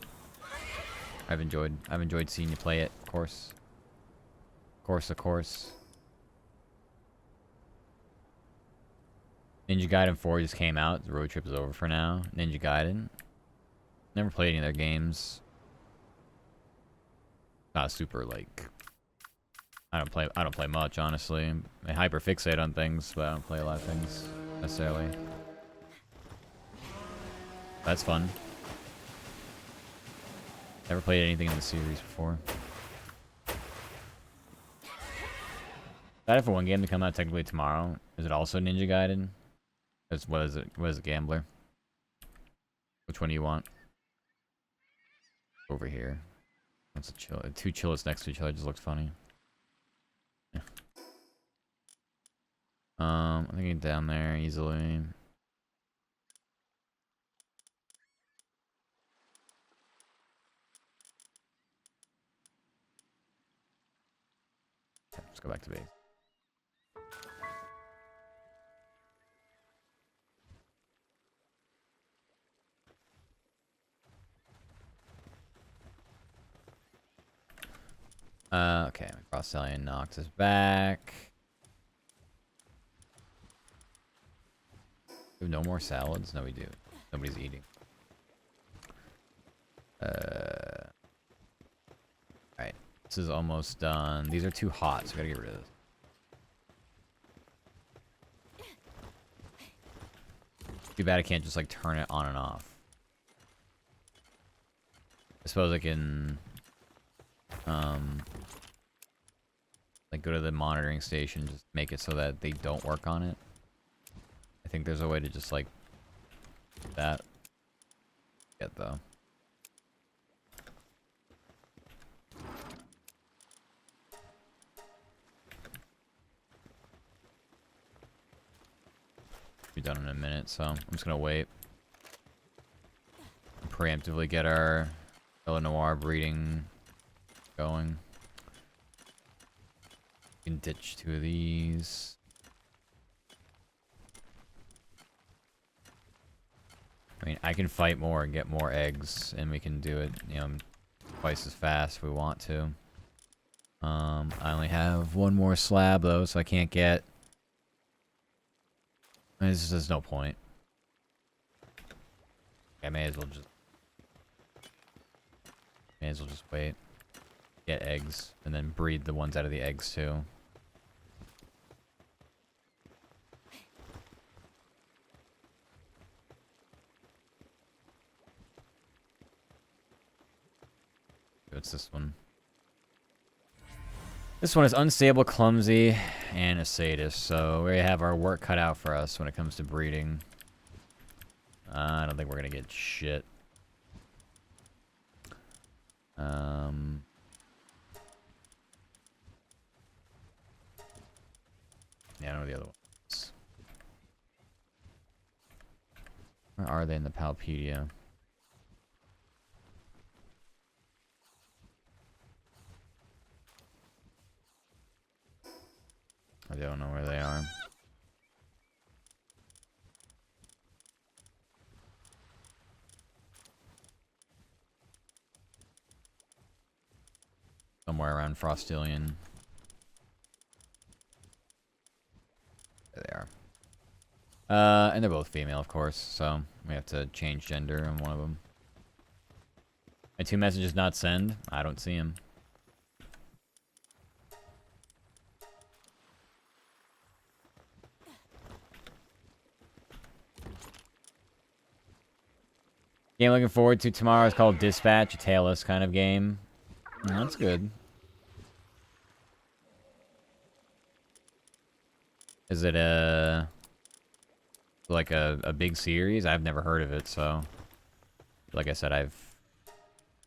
I've enjoyed seeing you play it, of course. Of course. Ninja Gaiden 4 just came out. The road trip is over for now. Ninja Gaiden. Never played any of their games. Not super like I don't play much, honestly. I hyper fixate on things, but I don't play a lot of things necessarily. That's fun. Never played anything in the series before. Excited for one game to come out technically tomorrow. Is it also Ninja Gaiden? What is it? What is it, Gambler? Which one do you want? Over here. That's a chill. Two chillets next to each other just looks funny. Yeah. I think it's down there easily. Okay, let's go back to base. Okay, cross-selling knocked us back. We have no more salads? No, we do. Nobody's eating. Alright. This is almost done. These are too hot, so we gotta get rid of this. Too bad I can't just like turn it on and off. I suppose I can like go to the monitoring station, just make it so that they don't work on it. I think there's a way to just like do that. Get though. Be done in a minute, so I'm just gonna wait. Preemptively get our Noir breeding going. We can ditch two of these. I mean, I can fight more and get more eggs, and we can do it, you know, twice as fast if we want to. I only have one more slab though, so I can't get There's no point. I may as well just wait. Get eggs, and then breed the ones out of the eggs too. What's this one? This one is unstable, clumsy, and a sadist, so we have our work cut out for us when it comes to breeding. I don't think we're gonna get shit. Yeah, I don't know the other ones. Where are they in the Palpedia? I don't know where they are. Somewhere around Frostillion. There they are. And they're both female, of course, so we have to change gender on one of them. My 2 messages not send? I don't see them. Game looking forward to tomorrow is called Dispatch, a tailless kind of game. That's good. Is it like a big series? I've never heard of it, so like I said, I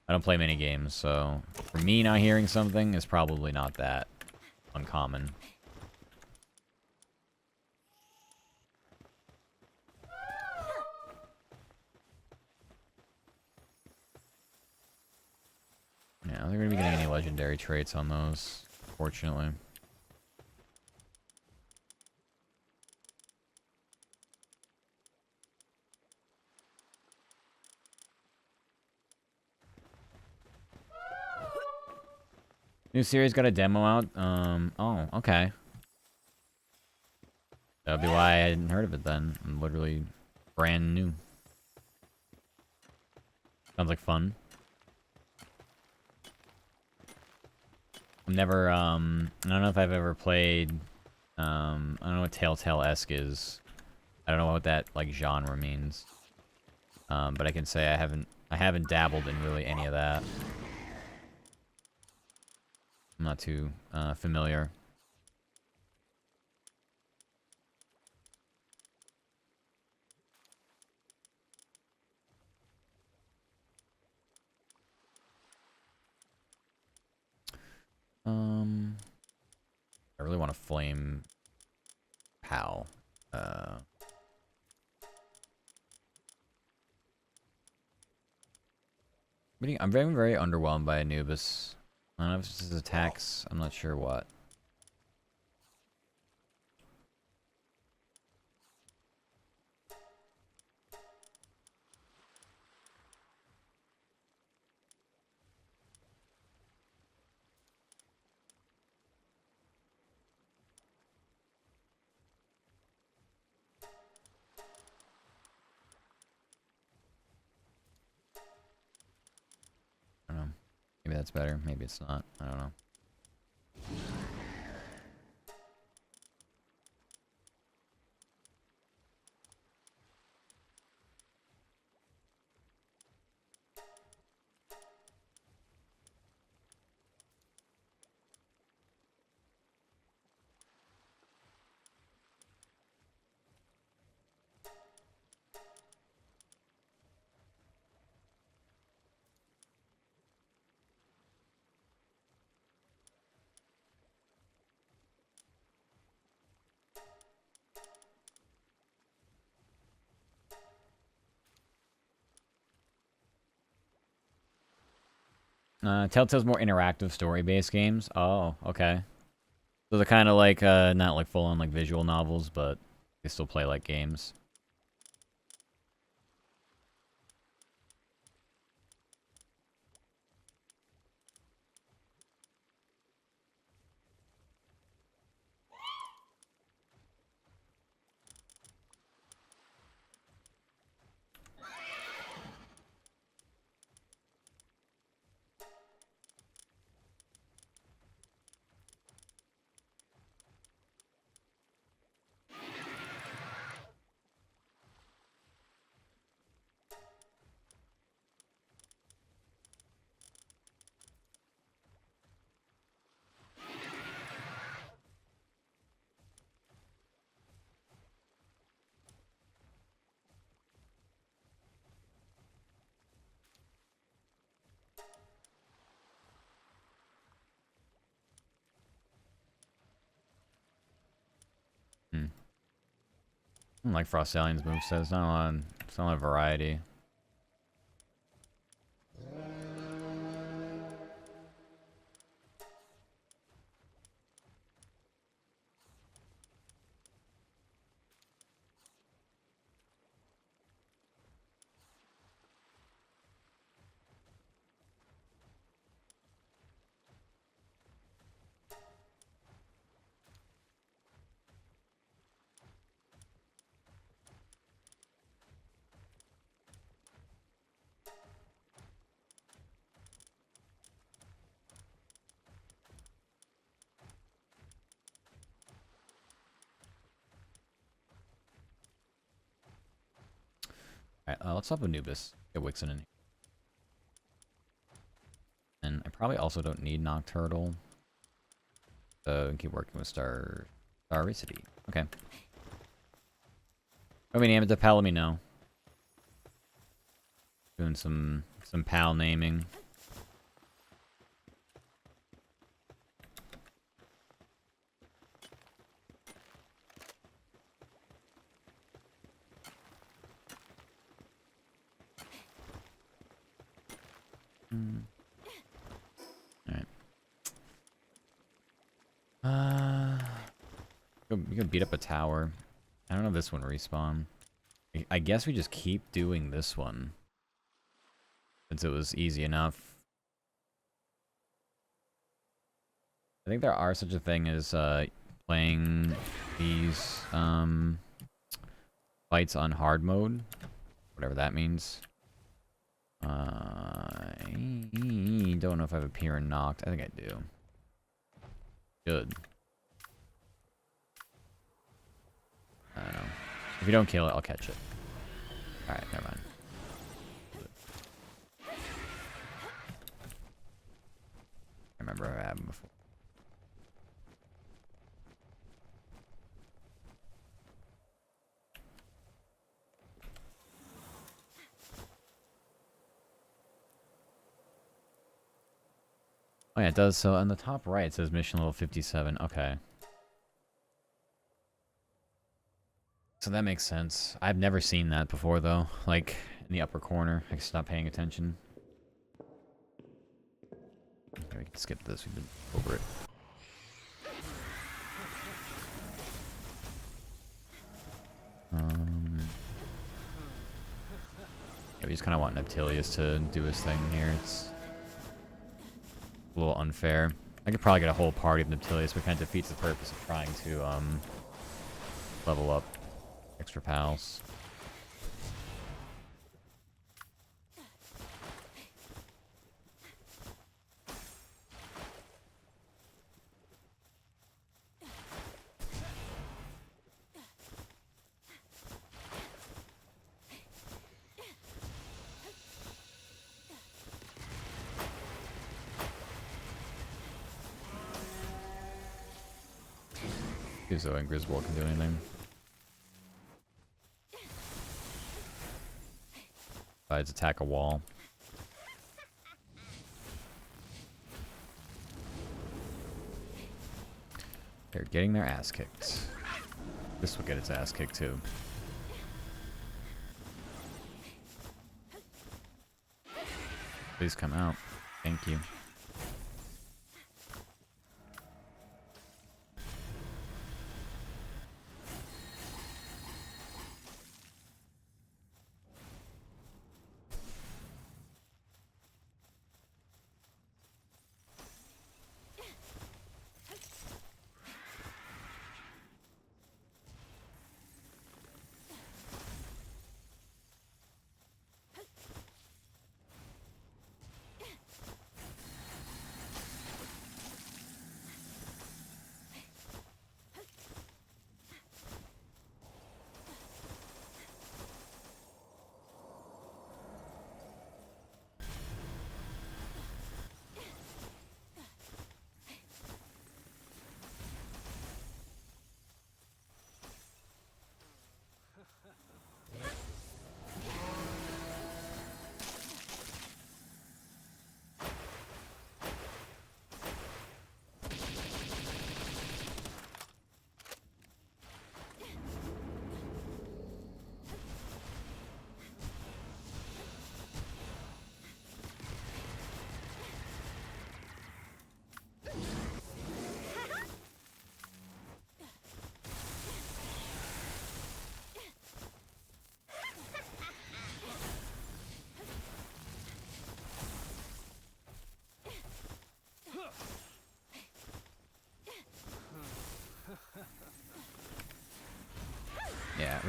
don't play many games, so for me not hearing something is probably not that uncommon. Yeah, I don't think we're gonna be getting any legendary traits on those, fortunately. New series got a demo out. Oh, okay. That would be why I hadn't heard of it then. I'm literally brand new. Sounds like fun. I've never, I don't know if I've ever played, I don't know what Telltale-esque is. I don't know what that, like, genre means. But I can say I haven't dabbled in really any of that. I'm not too, familiar. I really want to flame Pal. I'm very, very underwhelmed by Anubis. I don't know if it's his attacks. I'm not sure what. I don't know. Maybe that's better. Maybe it's not. I don't know. Telltale's more interactive story-based games. Oh, okay. So they're kind of like, not like full-on like visual novels, but they still play like games. I don't like Frost Alien's moveset. It's not a lot of variety. Alright, let's up Anubis. Get Wixen in here. And I probably also don't need Nocturtle. So keep working with Staricity. Okay. I mean, aim it to Pal, let me know. Doing some pal naming. Alright. We can beat up a tower. I don't know if this one respawn. I guess we just keep doing this one. Since it was easy enough. I think there are such a thing as playing these fights on hard mode. Whatever that means. I don't know if I have a Pier and Knocked. I think I do. Good. I don't know. If you don't kill it, I'll catch it. Alright, never mind. I remember I had him before. Oh yeah, it does. So on the top right, it says mission level 57. Okay. So that makes sense. I've never seen that before, though. Like, in the upper corner. I stopped paying attention. Okay, we can skip this. We've been over it. Yeah, we just kind of want Neptilius to do his thing here. It's a little unfair. I could probably get a whole party of Neptilius, but kind of defeats the purpose of trying to level up extra pals. See if Zoe and Griswold can do anything. Besides attack a wall. They're getting their ass kicked. This will get its ass kicked too. Please come out. Thank you.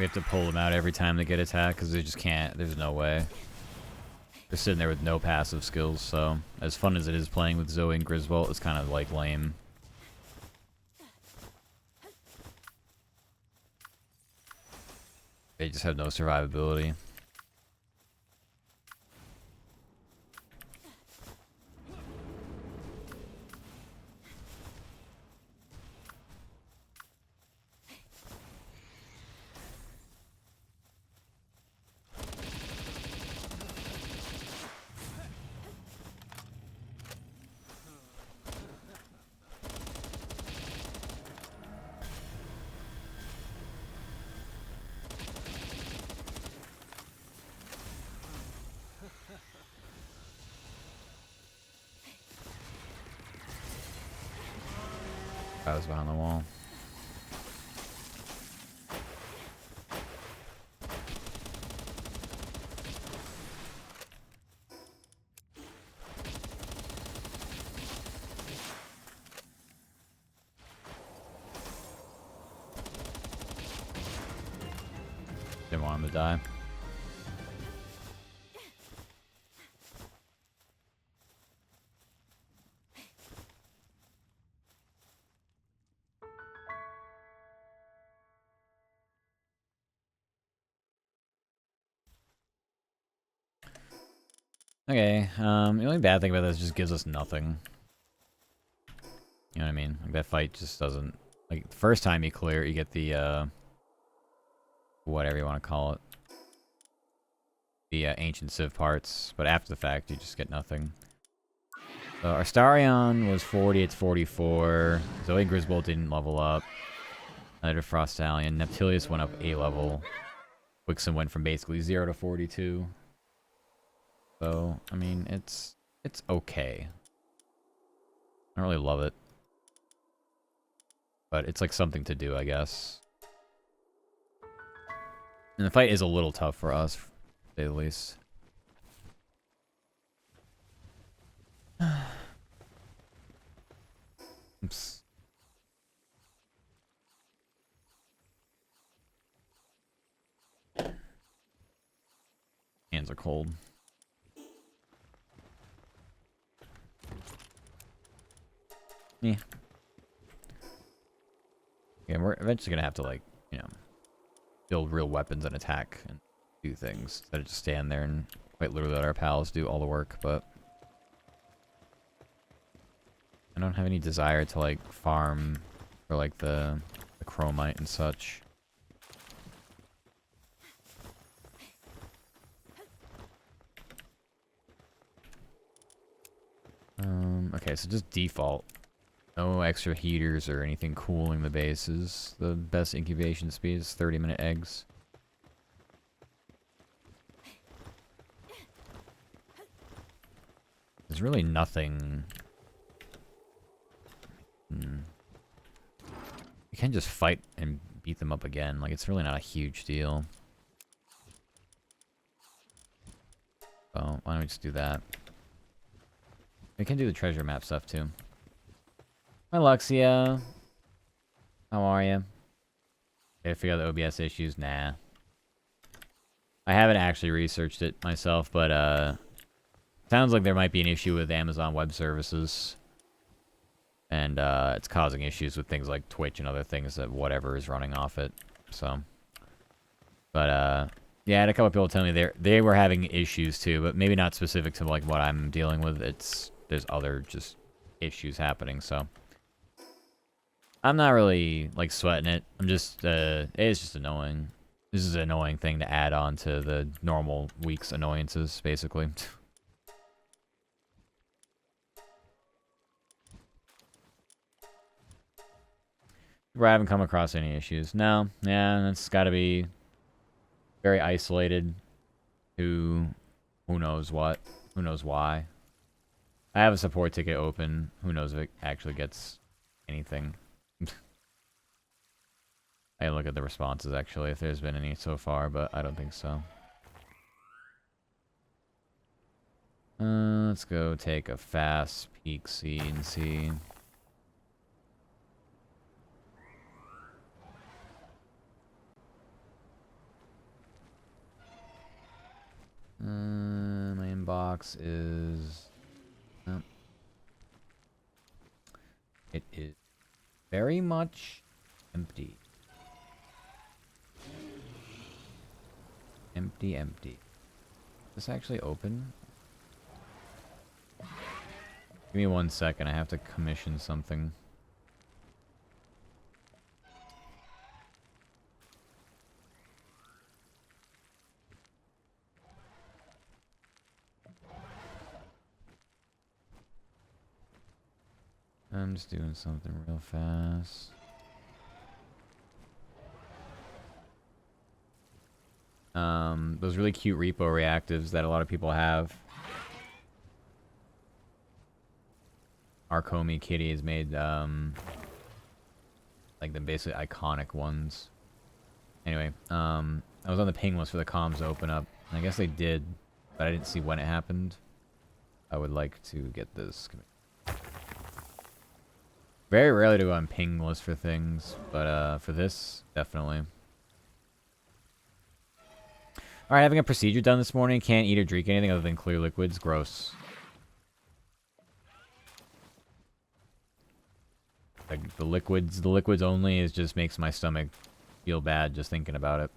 We have to pull them out every time they get attacked because they just can't. There's no way. They're sitting there with no passive skills, so as fun as it is playing with Zoe and Griswold, it's kind of like lame. They just have no survivability. I was behind the wall. Didn't want him to die. Okay, the only bad thing about this just gives us nothing. You know what I mean? Like, that fight just doesn't... Like, the first time you clear, you get the, whatever you want to call it. The, Ancient Civ parts. But after the fact, you just get nothing. So, Astarion was 40, it's 44. Zoe Griswold didn't level up. Neither Frost Stallion. Neptilius went up a level. Wixen went from basically 0 to 42. So, I mean, it's okay. I don't really love it. But it's like something to do, I guess. And the fight is a little tough for us, to say the least. Oops. Hands are cold. Yeah. Yeah, we're eventually gonna have to, like, you know, build real weapons and attack and do things instead of just stand there and quite literally let our pals do all the work, but I don't have any desire to, like, farm for, like, the chromite and such. Okay, so just default. No extra heaters or anything cooling the bases. The best incubation speed is 30-minute eggs. There's really nothing... You can just fight and beat them up again. Like, it's really not a huge deal. So, why don't we just do that? We can do the treasure map stuff, too. Hi, Luxia. How are you? Did I figure out the OBS issues? Nah. I haven't actually researched it myself, but, sounds like there might be an issue with Amazon Web Services. And, it's causing issues with things like Twitch and other things that whatever is running off it. So. But, yeah, I had a couple people tell me they were having issues, too. But maybe not specific to, like, what I'm dealing with. There's other just issues happening, so. I'm not really, like, sweating it. I'm just, it's just annoying. This is an annoying thing to add on to the normal week's annoyances, basically. I haven't come across any issues. No, yeah, it's gotta be very isolated. Who knows what? Who knows why? I have a support ticket open. Who knows if it actually gets anything. I look at the responses, actually, if there's been any so far, but I don't think so. Let's go take a fast peek, see, and see. My inbox is... it is very much empty. Empty, empty. Is this actually open? Give me 1 second, I have to commission something. I'm just doing something real fast. Those really cute repo reactives that a lot of people have. Arcomi Kitty has made, like the basically iconic ones. Anyway, I was on the ping list for the comms to open up. I guess they did, but I didn't see when it happened. I would like to get this. Very rarely do I go on ping list for things, but for this, definitely. Alright, having a procedure done this morning. Can't eat or drink anything other than clear liquids. Gross. Like, the liquids only is just makes my stomach feel bad just thinking about it.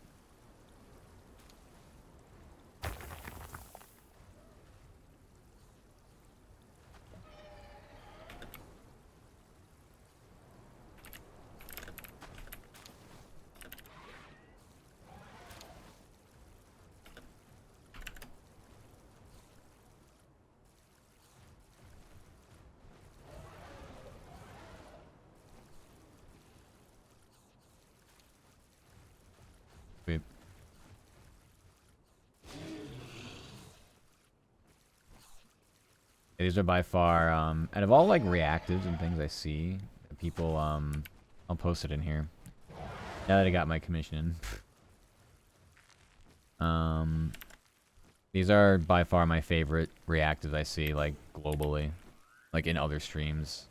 These are by far, out of all, like, reactives and things I see, people, I'll post it in here. Now that I got my commission in. These are by far my favorite reactives I see, like, globally. Like, in other streams.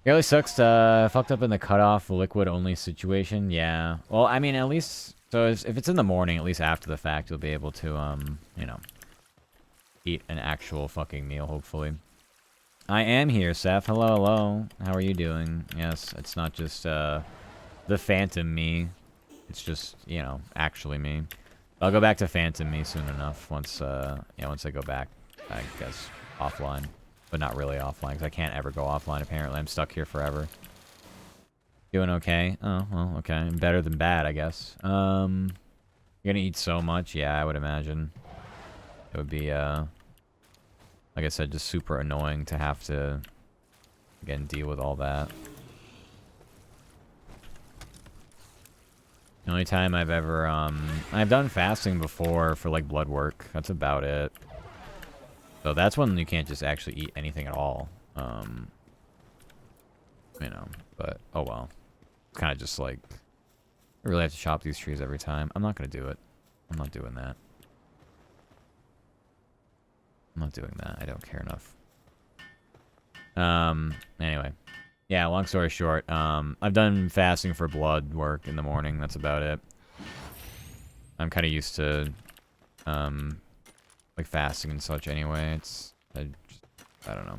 It really sucks, fucked up in the cutoff liquid-only situation, yeah. Well, I mean, at least, so if it's in the morning, at least after the fact, you'll be able to, you know, eat an actual fucking meal, hopefully. I am here, Seth. Hello, hello. How are you doing? Yes, it's not just, the phantom me. It's just, you know, actually me. I'll go back to phantom me soon enough, once, yeah, once I go back, I guess, offline. But not really offline, because I can't ever go offline, apparently. I'm stuck here forever. Doing okay? Oh, well, okay. Better than bad, I guess. You're gonna eat so much? Yeah, I would imagine. It would be, like I said, just super annoying to have to, again, deal with all that. The only time I've ever, I've done fasting before for, like, blood work. That's about it. So that's when you can't just actually eat anything at all. You know, but, oh well. It's kind of just like, I really have to chop these trees every time. I'm not going to do it. I'm not doing that. I'm not doing that. I don't care enough. Anyway. Yeah, long story short, I've done fasting for blood work in the morning. That's about it. I'm kind of used to, like, fasting and such anyway. I don't know.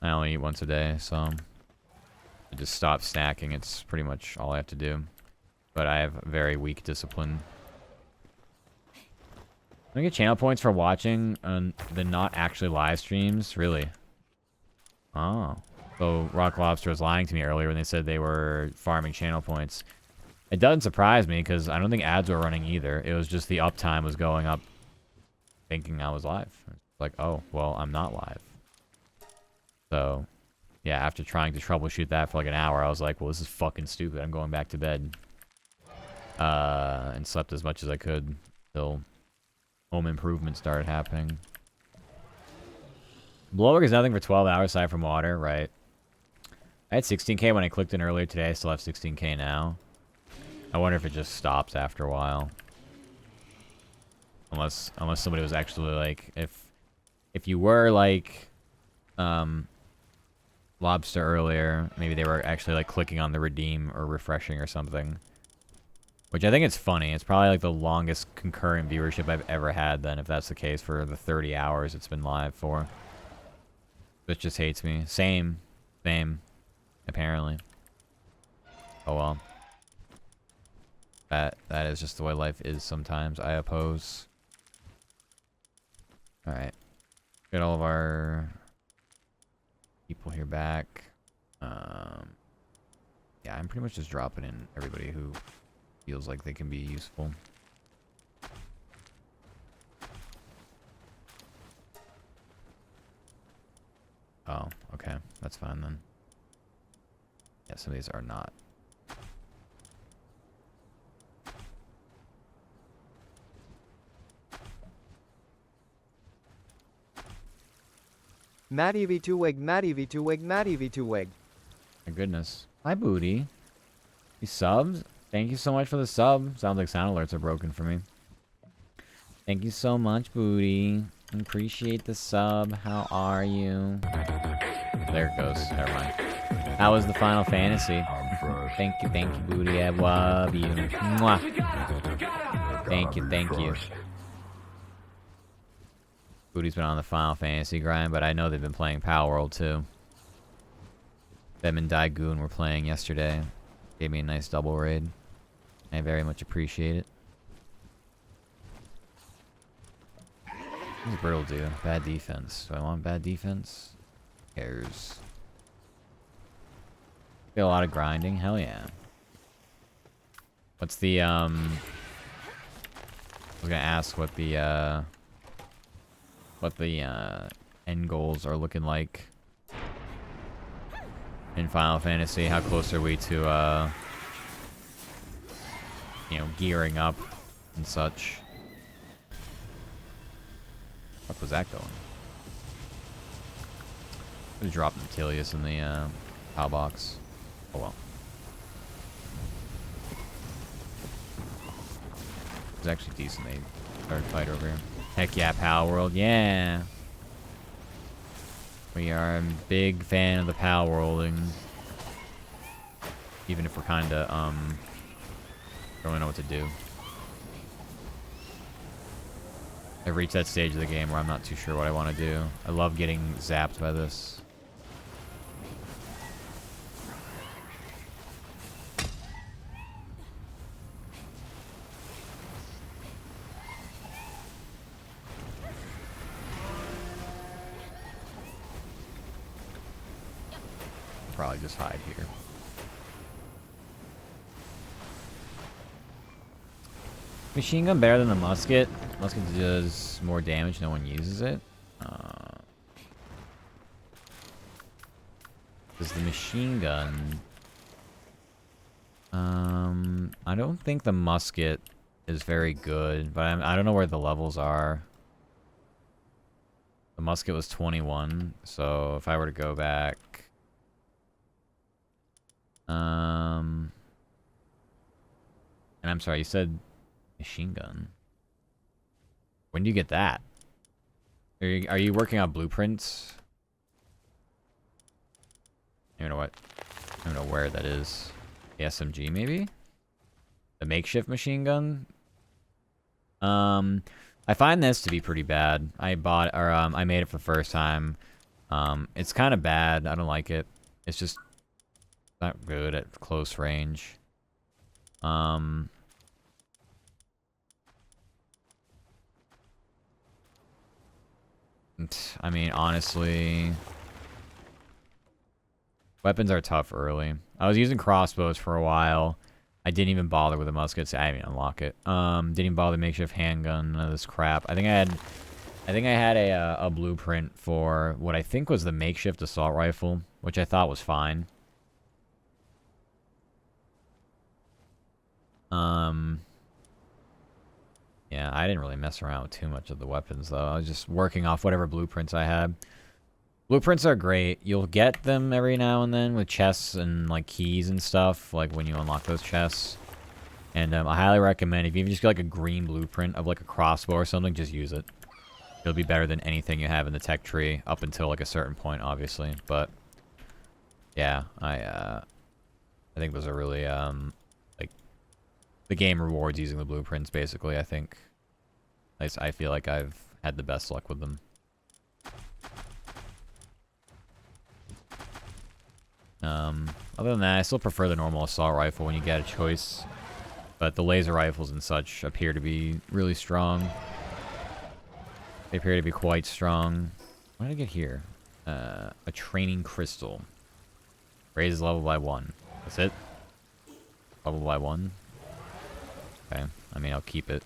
I only eat once a day, so I just stop snacking. It's pretty much all I have to do. But I have very weak discipline. I get channel points for watching the not actually live streams? Really? Oh. So Rock Lobster was lying to me earlier when they said they were farming channel points. It doesn't surprise me, because I don't think ads were running either. It was just the uptime was going up thinking I was live. It's like, oh, well, I'm not live. So, yeah, after trying to troubleshoot that for like an hour, I was like, well, this is fucking stupid. I'm going back to bed. And slept as much as I could till home improvement started happening. Blower is nothing for 12 hours aside from water, right? I had 16k when I clicked in earlier today. I still have 16k now. I wonder if it just stops after a while. Unless somebody was actually like, if you were like, Lobster earlier, maybe they were actually like clicking on the redeem or refreshing or something. Which I think it's funny. It's probably like the longest concurrent viewership I've ever had then, if that's the case, for the 30 hours it's been live for. Which just hates me. Same. Same. Apparently. Oh well. That is just the way life is sometimes, I oppose. Alright. Get all of our people here back. Yeah, I'm pretty much just dropping in everybody who feels like they can be useful. Oh, okay. That's fine then. Yeah, some of these are not. Matty V2 Matty V2 Matty V2 My goodness. Hi, Booty. You subs? Thank you so much for the sub. Sounds like sound alerts are broken for me. Thank you so much, Booty. Appreciate the sub. How are you? There it goes. Never mind. How was the Final Fantasy? Thank you, Booty. I love you. Mwah. Thank you. Booty's been on the Final Fantasy grind, but I know they've been playing Palworld too. Them and Daigoon were playing yesterday. Gave me a nice double raid. I very much appreciate it. What does Brittle do? Bad defense. Do I want bad defense? Who cares? Get a lot of grinding? Hell yeah. What's the, I was gonna ask what the end goals are looking like in Final Fantasy. How close are we to, you know, gearing up and such? What was that going? I'm gonna drop Natilius in the POW box. Oh well. It's actually decent. They started fight over here. Heck yeah, Palworld. Yeah. We are a big fan of the Palworlding. Even if we're kinda, don't really know what to do. I've reached that stage of the game where I'm not too sure what I want to do. I love getting zapped by this. Probably just hide here. Machine gun better than the musket. Musket does more damage, no one uses it. Does the machine gun... I don't think the musket is very good, but I don't know where the levels are. The musket was 21, so if I were to go back... And I'm sorry, you said machine gun. When do you get that? Are you working on blueprints? I don't know what. I don't know where that is. The SMG maybe? The makeshift machine gun? I find this to be pretty bad. I made it for the first time. It's kind of bad. I don't like it. It's just not good at close range. I mean, honestly, weapons are tough early. I was using crossbows for a while. I didn't even bother with the muskets. I didn't unlock it. Didn't even bother makeshift handgun. None of this crap. I think I had a blueprint for what I think was the makeshift assault rifle, which I thought was fine. Yeah, I didn't really mess around with too much of the weapons, though. I was just working off whatever blueprints I had. Blueprints are great. You'll get them every now and then with chests and, like, keys and stuff, like, when you unlock those chests. And I highly recommend, if you just get, like, a green blueprint of, like, a crossbow or something, just use it. It'll be better than anything you have in the tech tree, up until, like, a certain point, obviously. But, yeah, I think those are really, like, the game rewards using the blueprints, basically, I think. At least I feel like I've had the best luck with them. Other than that, I still prefer the normal assault rifle when you get a choice. But the laser rifles and such appear to be really strong. They appear to be quite strong. What did I get here? A training crystal. Raises level by 1. That's it? Level by 1? Okay. I mean, I'll keep it.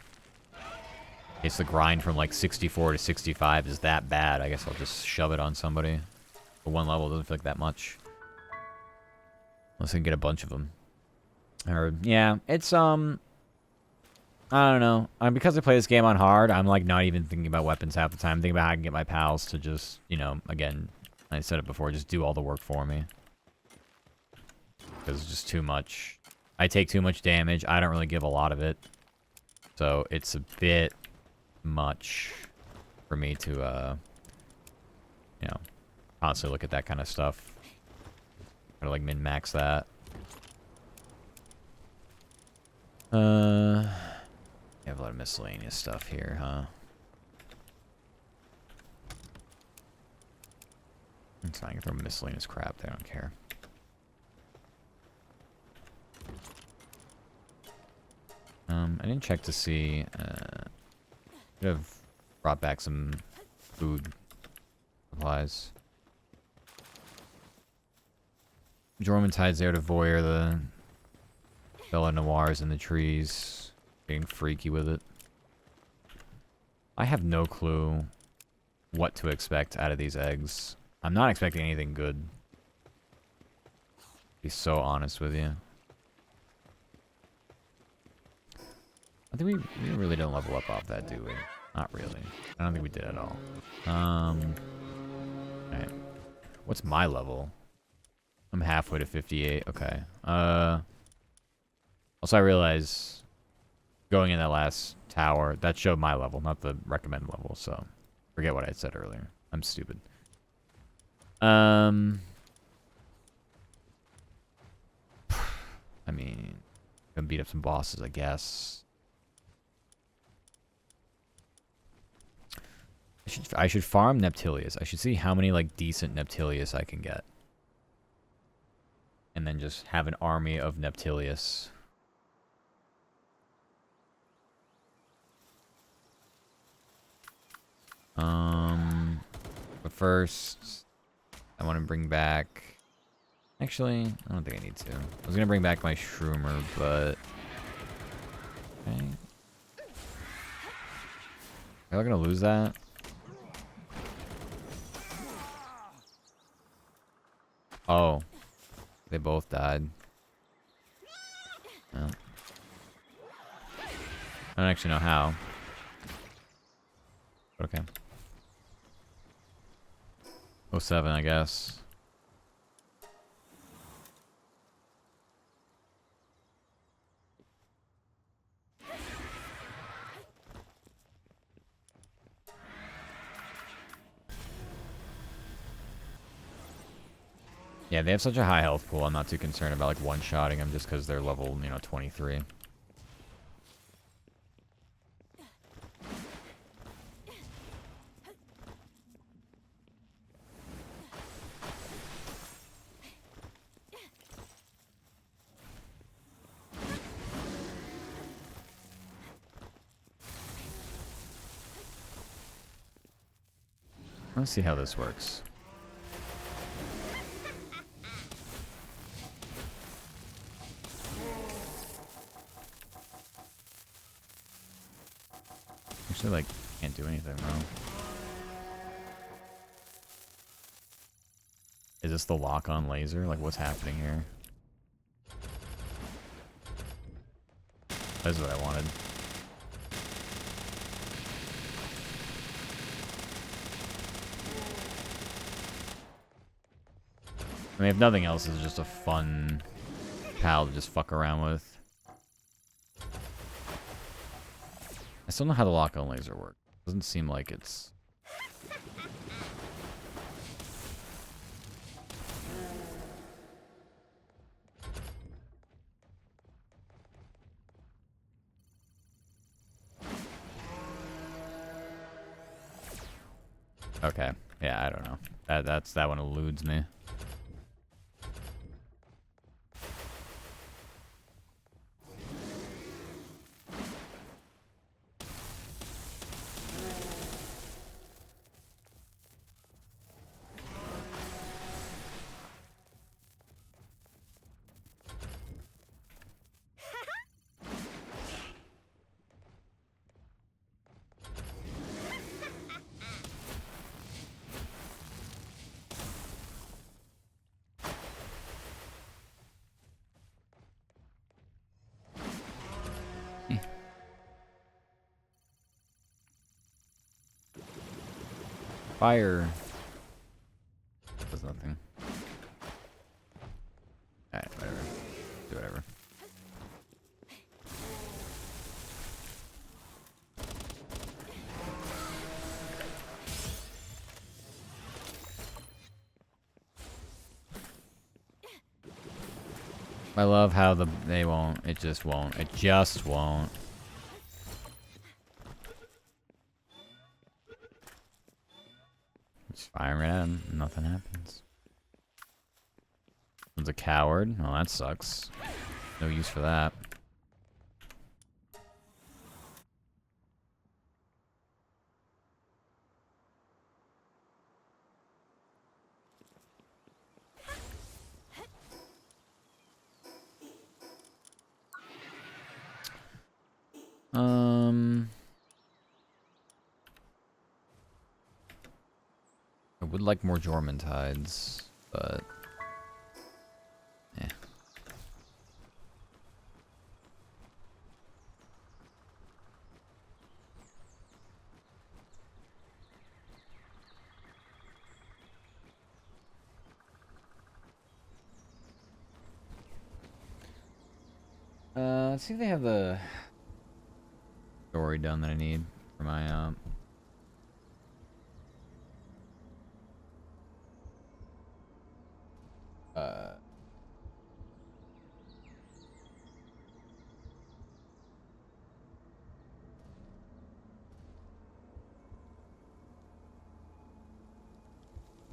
In case the grind from like 64 to 65 is that bad, I guess I'll just shove it on somebody. But 1 level doesn't feel like that much. Unless I can get a bunch of them. Or, yeah, it's, I don't know. Because I play this game on hard, I'm, like, not even thinking about weapons half the time. I'm thinking about how I can get my pals to just, you know, again, I said it before, just do all the work for me. Because it's just too much. I take too much damage. I don't really give a lot of it. So, it's a bit much for me to, you know, constantly look at that kind of stuff. Try to, like, min-max that. You have a lot of miscellaneous stuff here, huh? It's fine, I can throw miscellaneous crap there, I don't care. I didn't check to see, could have brought back some food supplies. Jormuntide's there to voyeur the Bella Noirs in the trees. Getting freaky with it. I have no clue what to expect out of these eggs. I'm not expecting anything good. To be so honest with you. I think we really didn't level up off that, do we? Not really. I don't think we did at all. Alright. What's my level? I'm halfway to 58. Okay. Also, I realize going in that last tower, that showed my level, not the recommended level, so forget what I said earlier. I'm stupid. I mean, gonna beat up some bosses, I guess. I should farm Neptilius. I should see how many, like, decent Neptilius I can get. And then just have an army of Neptilius. But first, I want to bring back... Actually, I don't think I need to. I was going to bring back my Shroomer, but... Okay. Am I going to lose that? Oh. They both died. Well. I don't actually know how. But okay. 07, I guess. Yeah, they have such a high health pool. I'm not too concerned about like one-shotting them just because they're level, 23. Let's see how this works. Actually, like, can't do anything wrong. Is this the lock-on laser? Like, what's happening here? That's what I wanted. I mean, if nothing else, it's just a fun pal to just fuck around with. I still don't know how the lock-on laser works. Doesn't seem like it's... Okay. Yeah, I don't know. That one eludes me. Fire. Does nothing. Alright, whatever. Do whatever. I love how they won't. It just won't. It just won't. Just firing at him. Nothing happens. One's a coward. Oh, that sucks. No use for that. I would like more Jormuntides, but yeah. Let's see if they have the story done that I need for my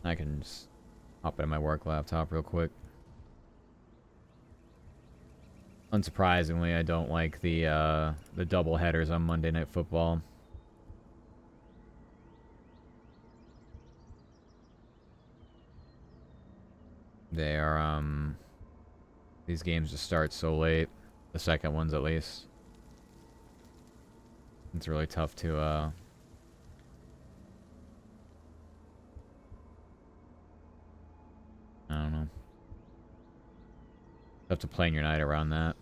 I can just hop in my work laptop real quick. Unsurprisingly, I don't like the double headers on Monday Night Football. They are these games just start so late. The second ones, at least. It's really tough to I don't know. Tough to plan your night around that.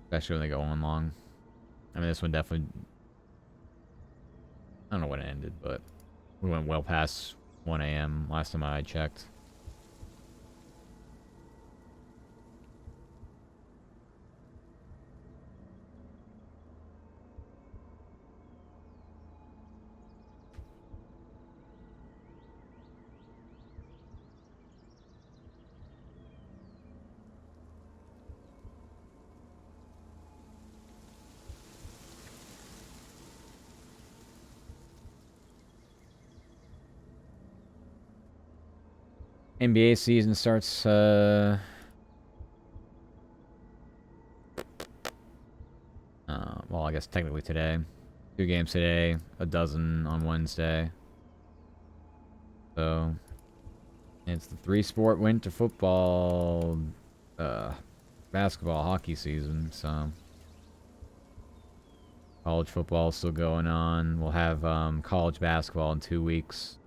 Especially when they go on long. I mean, this one definitely... I don't know when it ended, but we went well past 1 a.m. last time I checked. NBA season starts, well, I guess technically today. 2 games today, a dozen on Wednesday. So, it's the 3-sport winter football, basketball, hockey season, so. College football is still going on. We'll have, college basketball in 2 weeks.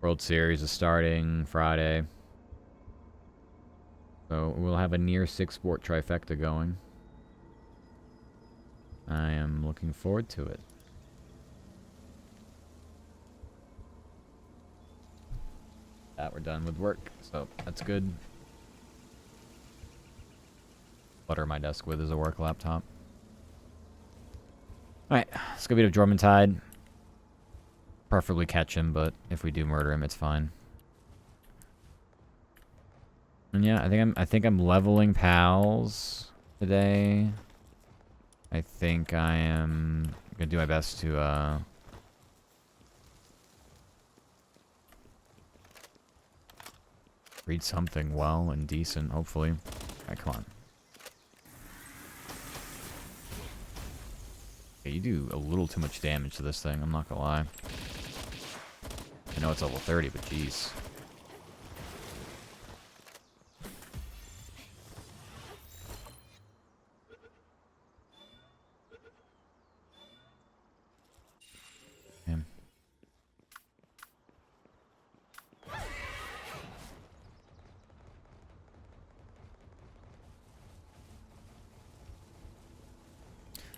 World Series is starting Friday. So we'll have a near 6-sport trifecta going. I am looking forward to it. That we're done with work, so that's good. Butter my desk with is a work laptop. Alright, let's go beat up Jormuntide. Preferably catch him, but if we do murder him, it's fine. And yeah, I think I'm leveling pals today. I think I am gonna do my best to read something well and decent, hopefully. Alright, come on. Okay, you do a little too much damage to this thing, I'm not gonna lie. I know it's level 30, but jeez. Damn.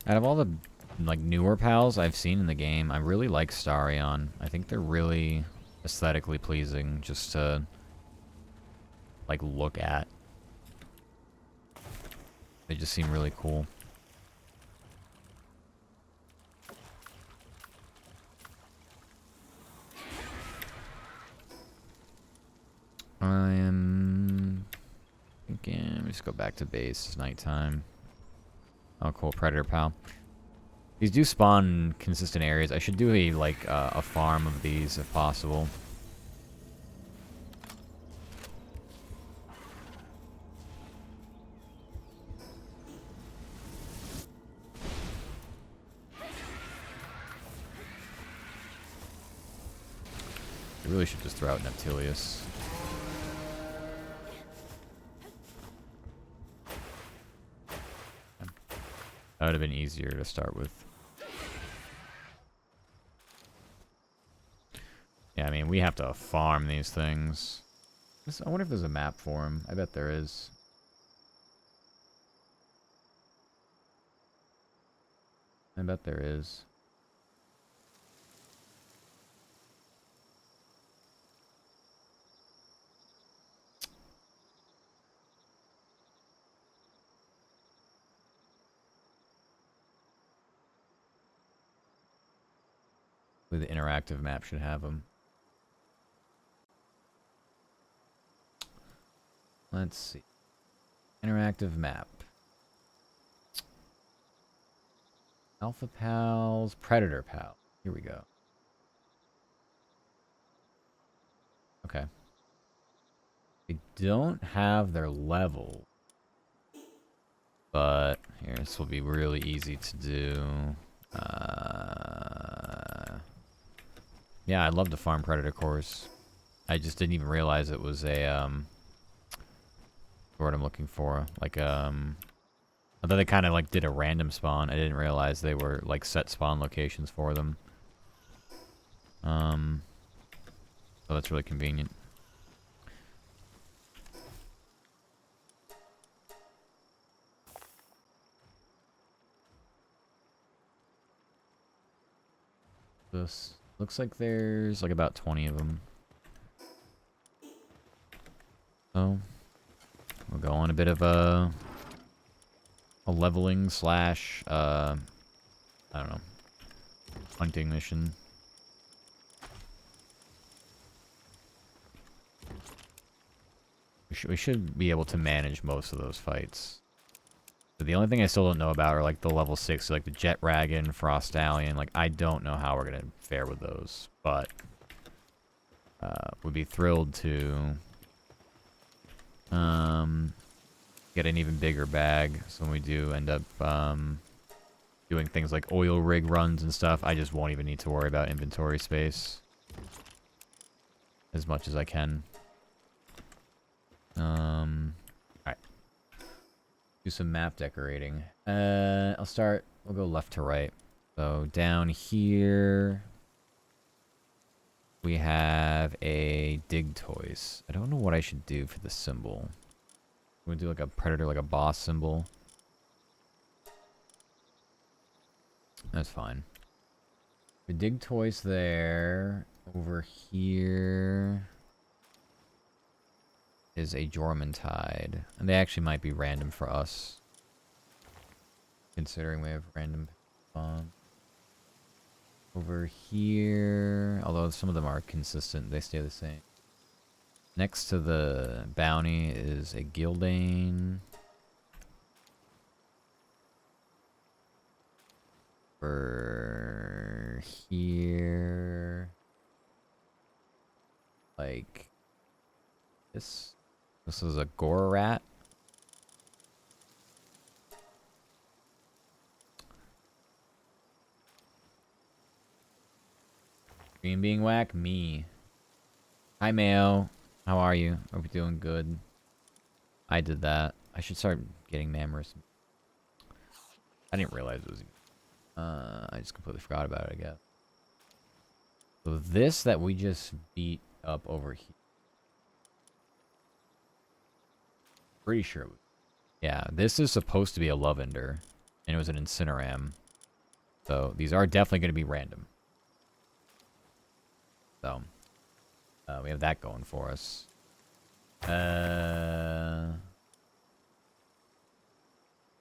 Out of all the like newer pals I've seen in the game, I really like Starion. I think they're really aesthetically pleasing just to like look at. They just seem really cool. I am thinking, let me just go back to base. It's nighttime. Oh, cool, predator pal. These do spawn in consistent areas. I should do a farm of these if possible. I really should just throw out Neptilius. That would have been easier to start with. Yeah, I mean, we have to farm these things. I wonder if there's a map for them. I bet there is. I bet there is. The interactive map should have them. Let's see. Interactive map. Alpha Pals, Predator Pal. Here we go. Okay. They don't have their level. But here, this will be really easy to do. Yeah, I'd love to farm Predator cores. I just didn't even realize it was a word I'm looking for. Like I thought they kind of like did a random spawn. I didn't realize they were like set spawn locations for them. So that's really convenient. This looks like there's like about 20 of them. So we'll go on a bit of a leveling slash I don't know, hunting mission. We should be able to manage most of those fights. But the only thing I still don't know about are like the level 6, like the Jet Dragon, Frost Stallion. Like I don't know how we're gonna fare with those, but would be thrilled to get an even bigger bag. So when we do end up doing things like oil rig runs and stuff, I just won't even need to worry about inventory space as much as I can. Alright. Do some map decorating. We'll go left to right. So down here we have a dig toys. I don't know what I should do for the symbol. We'll do like a predator, like a boss symbol. That's fine. The dig toys there. Over here is a Jormuntide. And they actually might be random for us, considering we have random spawn. Over here, although some of them are consistent, they stay the same. Next to the bounty is a Gildane. For here, like this. This is a Gore Rat. Dream being whack? Me. Hi, Mayo. How are you? Hope you're doing good. I did that. I should start getting Mammoths. I didn't realize it was... I just completely forgot about it, I guess. So this that we just beat up over here. Pretty sure it was... Yeah, this is supposed to be a Lavender. And it was an Incineram. So these are definitely going to be random. So... we have that going for us.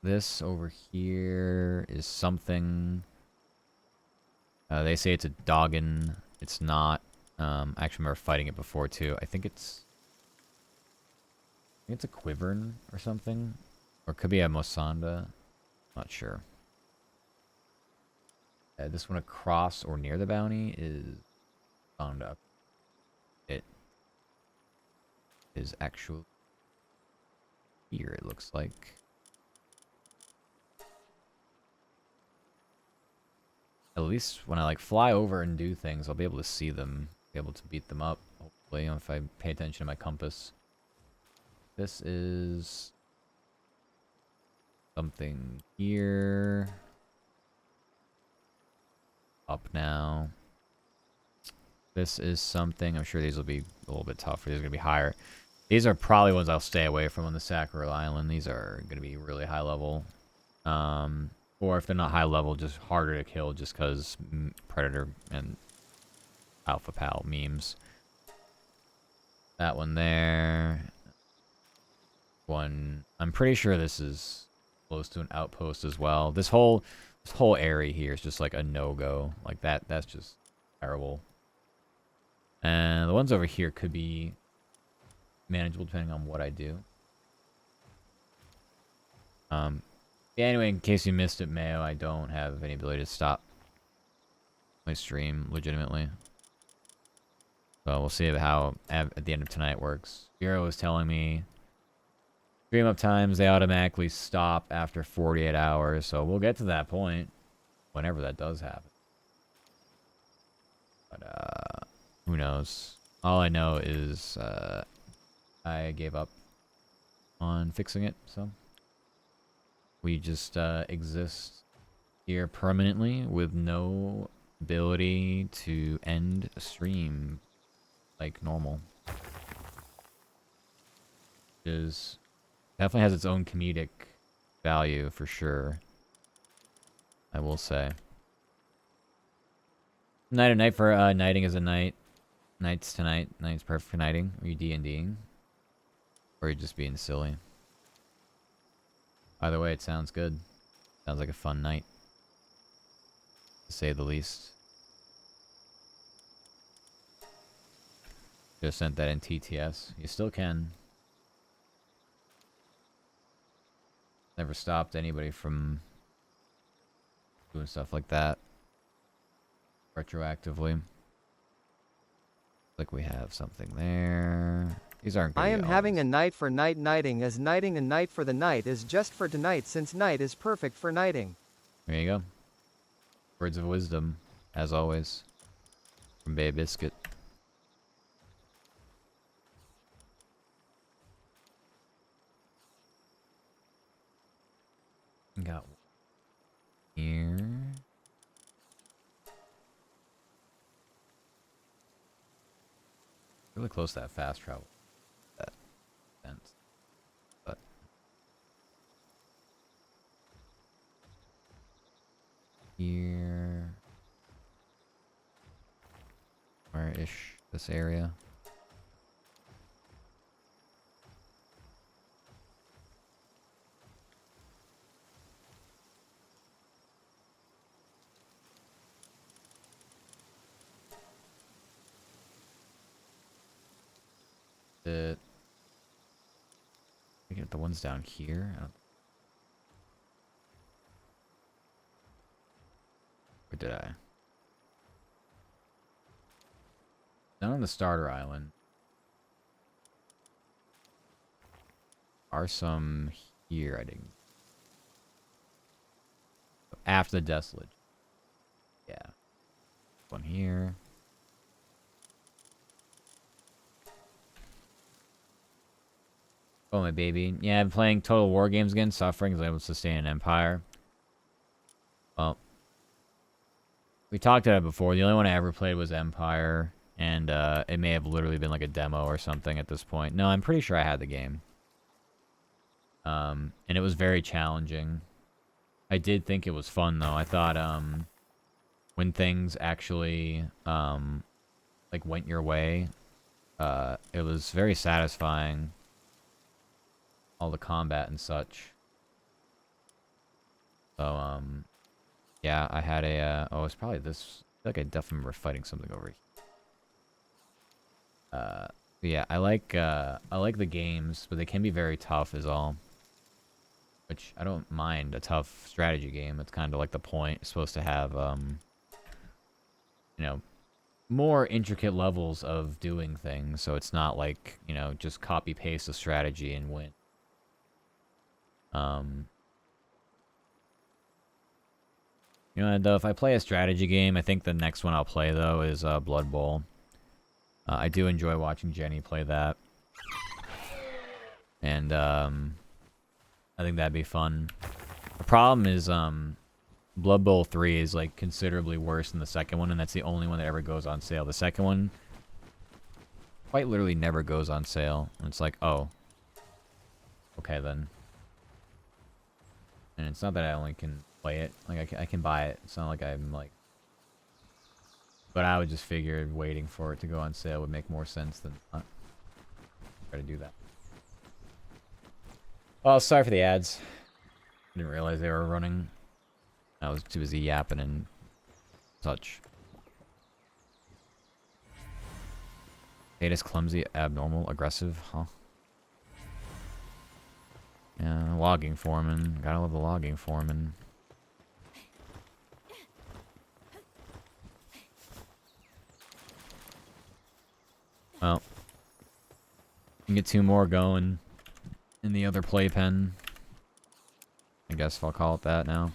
This over here is something. They say it's a Doggin. It's not. I actually remember fighting it before too. I think it's a Quivern or something. Or it could be a Mosanda. Not sure. This one across or near the bounty is Sonda. It is actually here, it looks like. At least when I like fly over and do things, I'll be able to see them, be able to beat them up, hopefully, if I pay attention to my compass. This is something here. Up now. This is something, I'm sure these will be a little bit tougher. These are going to be higher. These are probably ones I'll stay away from on the Sakura Island. These are going to be really high level. Or if they're not high level, just harder to kill just because Predator and Alpha Pal memes. That one there. One, I'm pretty sure this is close to an outpost as well. This whole area here is just like a no-go. Like that's just terrible. And the ones over here could be manageable depending on what I do. Yeah, anyway, in case you missed it, Mayo, I don't have any ability to stop my stream legitimately. So we'll see how at the end of tonight works. Hero was telling me stream up times, they automatically stop after 48 hours. So we'll get to that point whenever that does happen. But who knows? All I know is I gave up on fixing it, so we just exist here permanently with no ability to end a stream like normal. Is definitely has its own comedic value for sure, I will say. Night of night for nighting is a night. Night's tonight. Night's perfect for nighting. Are you D&Ding? Or are you just being silly? Either way, it sounds good. Sounds like a fun night, to say the least. Just sent that in TTS. You still can. Never stopped anybody from doing stuff like that retroactively. Like we have something there. These aren't good. I am having a night for night nighting, as nighting a night for the night is just for tonight, since night is perfect for nighting. There you go. Words of wisdom, as always, from Bay Biscuit. Got one here. Really close to that fast travel. That fence. But here, where-ish, this area. it. We get the ones down here. Or did I? None on the starter island. Are some here, I think. After the desolate. Yeah. One here. Oh, my baby. Yeah, I'm playing Total War games again. Suffering is able to sustain an empire. Well, we talked about it before. The only one I ever played was Empire. And it may have literally been like a demo or something at this point. No, I'm pretty sure I had the game. And it was very challenging. I did think it was fun, though. I thought when things actually like went your way, it was very satisfying. All the combat and such. So, yeah, I had a, oh, it's probably this. I feel like I definitely remember fighting something over here. Yeah, I like the games, but they can be very tough is all. Which, I don't mind a tough strategy game. It's kind of like the point. It's supposed to have, you know, more intricate levels of doing things, so it's not like, you know, just copy-paste a strategy and win. You know, though, if I play a strategy game, I think the next one I'll play, though, is Blood Bowl. I do enjoy watching Jenny play that. And, I think that'd be fun. The problem is, Blood Bowl 3 is, like, considerably worse than the second one, and that's the only one that ever goes on sale. The second one quite literally never goes on sale. And it's like, oh. Okay, then. And it's not that I only can play it. Like, I can buy it. It's not like I'm, like... But I would just figure waiting for it to go on sale would make more sense than not. Try to do that. Well, sorry for the ads. I didn't realize they were running. I was too busy yapping and such. Data's clumsy, abnormal, aggressive, huh? Yeah, logging foreman. Gotta love the logging foreman. Well, you can get 2 more going in the other playpen. I guess if I'll call it that now.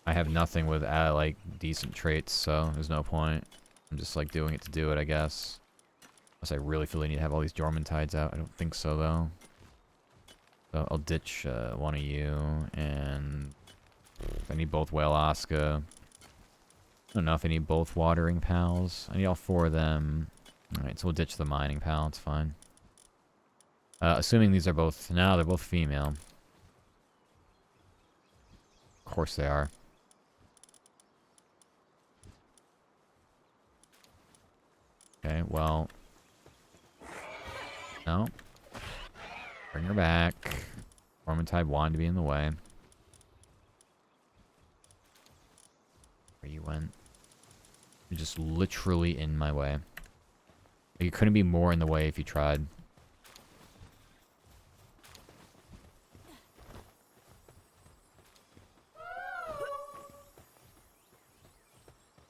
I have nothing with like decent traits, so there's no point. I'm just like doing it to do it, I guess. Unless I really feel I need to have all these Jormuntides out. I don't think so, though. So I'll ditch one of you, and I need both Whale Oscar. I don't know if I need both Watering Pals. I need all 4 of them. Alright, so we'll ditch the Mining Pal. It's fine. Assuming these are both... No, they're both female. Of course they are. Okay, well... No. Bring her back. Jormuntide wanted to be in the way. Where you went. You're just literally in my way. You couldn't be more in the way if you tried.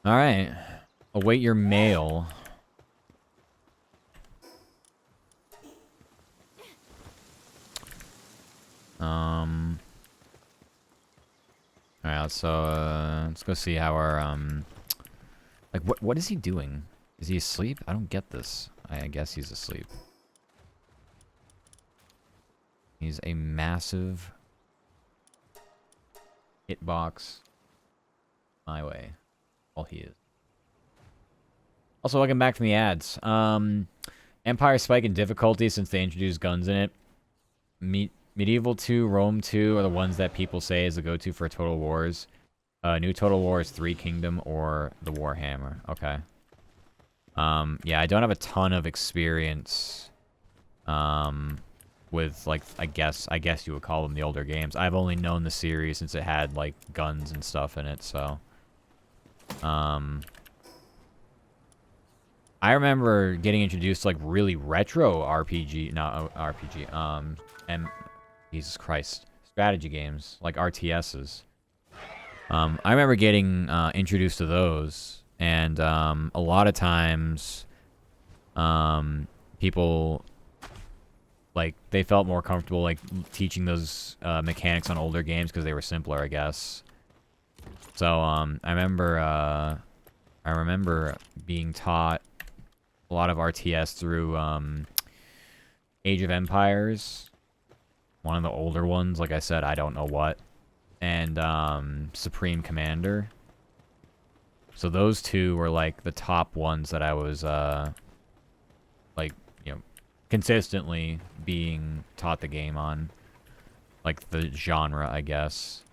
Alright. Await your mail. Alright, so let's go see how our like what is he doing? Is he asleep? I don't get this. I guess he's asleep. He's a massive hitbox my way. All he is. Also, welcome back from the ads. Empire spike in difficulty since they introduced guns in it. Medieval 2, Rome 2 are the ones that people say is the go-to for Total Wars. New Total War is 3 Kingdom or the Warhammer. Okay. Yeah, I don't have a ton of experience with, like, I guess you would call them the older games. I've only known the series since it had, like, guns and stuff in it, so... I remember getting introduced to like really retro RPG, not RPG, and Jesus Christ, strategy games like RTSs. I remember getting introduced to those, and a lot of times, people like they felt more comfortable like teaching those mechanics on older games because they were simpler, I guess. So I remember being taught a lot of RTS through Age of Empires, one of the older ones. Like I said, I don't know what, and Supreme Commander. So those two were like the top ones that I was like, you know, consistently being taught the game on, like the genre, I guess.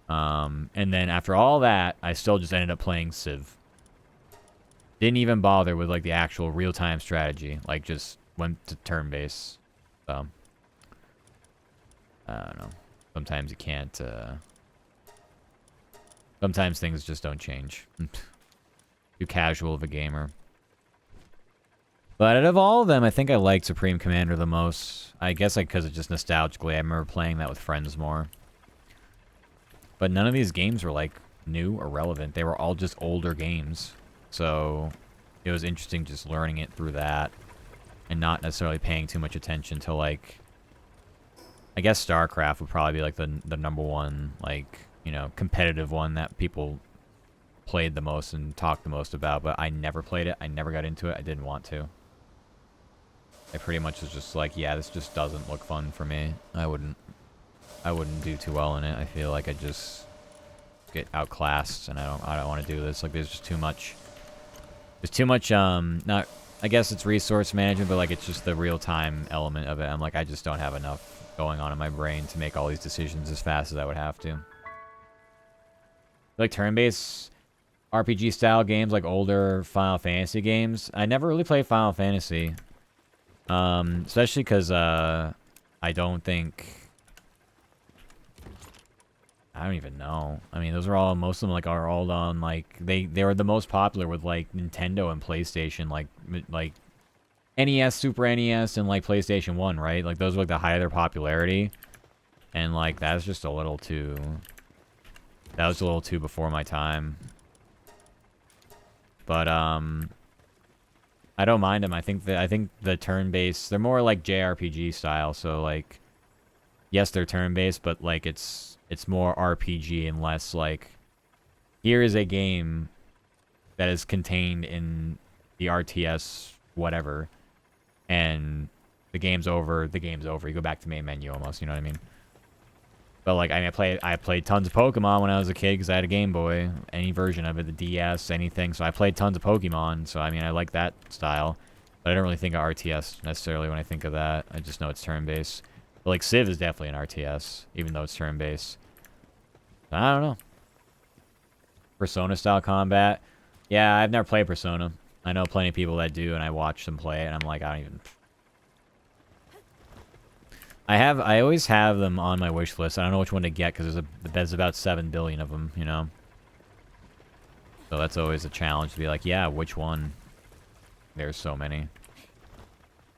And then after all that, I still just ended up playing Civ. Didn't even bother with like the actual real-time strategy. Like just went to turn-based. So I don't know. Sometimes you can't. Sometimes things just don't change. Too casual of a gamer. But out of all of them, I think I liked Supreme Commander the most. I guess because it's just nostalgically, I remember playing that with friends more. But none of these games were like new or relevant. They were all just older games. So it was interesting just learning it through that and not necessarily paying too much attention to like, I guess StarCraft would probably be like the number one, like, you know, competitive one that people played the most and talked the most about, but I never played it. I never got into it. I didn't want to. I pretty much was just like, yeah, this just doesn't look fun for me. I wouldn't do too well in it. I feel like I just get outclassed and I don't want to do this. Like there's just too much. There's too much not, I guess it's resource management, but like it's just the real-time element of it. I'm like, I just don't have enough going on in my brain to make all these decisions as fast as I would have to. Like turn-based RPG style games, like older Final Fantasy games. I never really played Final Fantasy. Especially because I don't think, I don't even know. I mean, those are all, most of them like are all on like, they were the most popular with like Nintendo and PlayStation, like NES, Super NES, and like PlayStation 1, right? Like those were like the height of their popularity. And like that's just a little too, that was a little too before my time. But I don't mind them. I think the turn-based, they're more like JRPG style, so like yes, they're turn-based, but like it's more RPG and less like here is a game that is contained in the RTS whatever, and the game's over, You go back to main menu almost, you know what I mean? But like I played tons of Pokemon when I was a kid because I had a Game Boy, any version of it, the DS, anything. So I played tons of Pokemon. So I mean, I like that style, but I don't really think of RTS necessarily when I think of that. I just know it's turn-based. But like Civ is definitely an RTS, even though it's turn-based. I don't know. Persona-style combat. Yeah, I've never played Persona. I know plenty of people that do, and I watch them play it, and I'm like, I don't even. I always have them on my wish list. I don't know which one to get because there's about 7 billion of them, you know? So that's always a challenge to be like, yeah, which one? There's so many.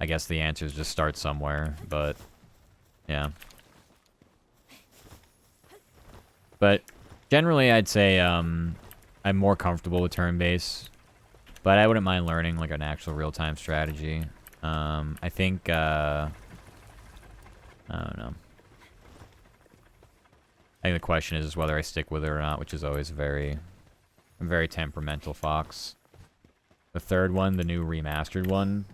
I guess the answer is just start somewhere, but yeah. But generally I'd say I'm more comfortable with turn-based, but I wouldn't mind learning like an actual real-time strategy. I think I don't know. I think the question is whether I stick with it or not, which is always a very temperamental fox. The third one, the new remastered one,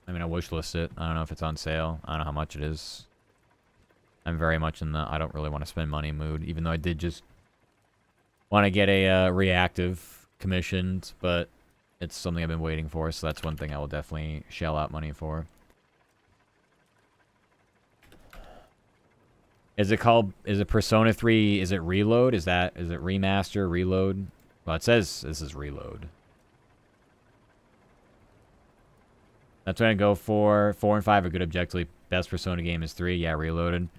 I mean, I wishlist it. I don't know if it's on sale. I don't know how much it is. I'm very much in the I don't really want to spend money mood, even though I did just want to get a reactive commissioned, but it's something I've been waiting for, so that's one thing I will definitely shell out money for. Is it Persona 3, is it Reload? Is it Remaster, Reload? Well, it says this is Reload. That's what I go for. 4 and 5 are good objectively. Best Persona game is 3. Yeah, Reloaded.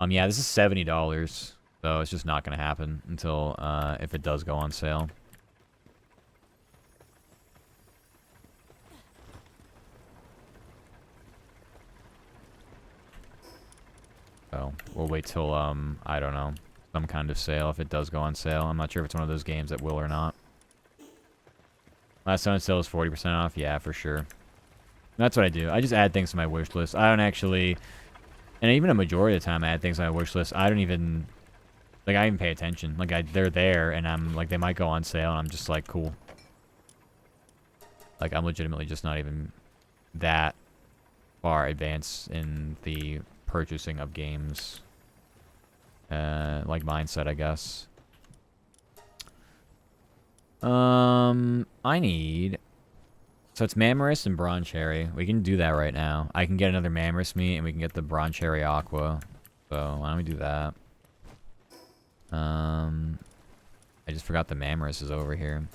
Yeah, this is $70. So it's just not going to happen until if it does go on sale. So we'll wait till, I don't know, some kind of sale if it does go on sale. I'm not sure if it's one of those games that will or not. Last time it sale was 40% off. Yeah, for sure. That's what I do. I just add things to my wish list. I don't actually... And even a majority of the time I add things to my wish list. I don't even... Like, I even pay attention. Like, they're there, and I'm... Like, they might go on sale, and I'm just like, cool. Like, I'm legitimately just not even that far advanced in the purchasing of games. Like, mindset, I guess. I need... So it's Mammoris and Bronze Cherry. We can do that right now. I can get another Mammoris meat, and we can get the Bronze Cherry Aqua. So, why don't we do that? I just forgot the Mammoris is over here.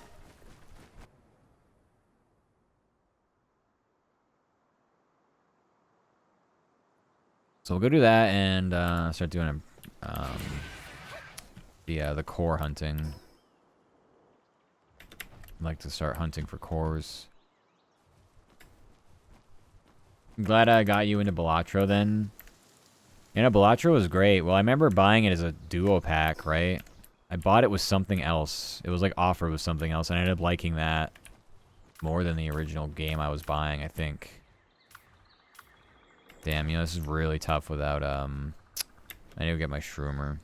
So we'll go do that and start doing the core hunting. I'd like to start hunting for cores. I'm glad I got you into Balatro then. You know, Balatro was great. Well, I remember buying it as a duo pack, right? I bought it with something else. It was like offered with something else, and I ended up liking that more than the original game I was buying, I think. Damn, you know, this is really tough without, I need to get my Shroomer.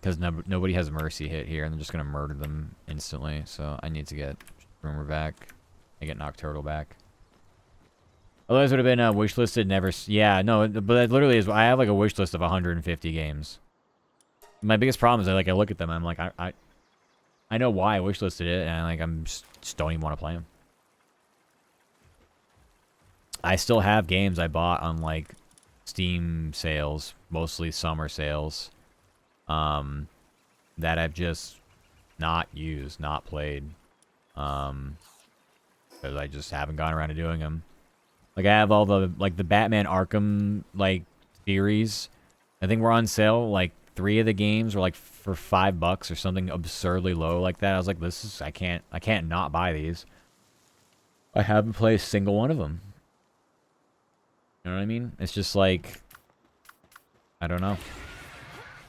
Because nobody has Mercy hit here, and they're just going to murder them instantly. So I need to get Shroomer back. I get Nocturtle back. Otherwise, it would have been wish listed. Never. Yeah, no, but it literally is. I have like a wish list of 150 games. My biggest problem is I look at them. I'm like, I know why I wish listed it, and I'm just don't even want to play them. I still have games I bought on like Steam sales, mostly summer sales, that I've just not used, not played, because I just haven't gone around to doing them. Like, I have all the, like, the Batman Arkham, like, series. I think we're on sale. Like, 3 of the games were, like, for $5 or something absurdly low like that. I was like, this is, I can't not buy these. I haven't played a single one of them. You know what I mean? It's just, like, I don't know.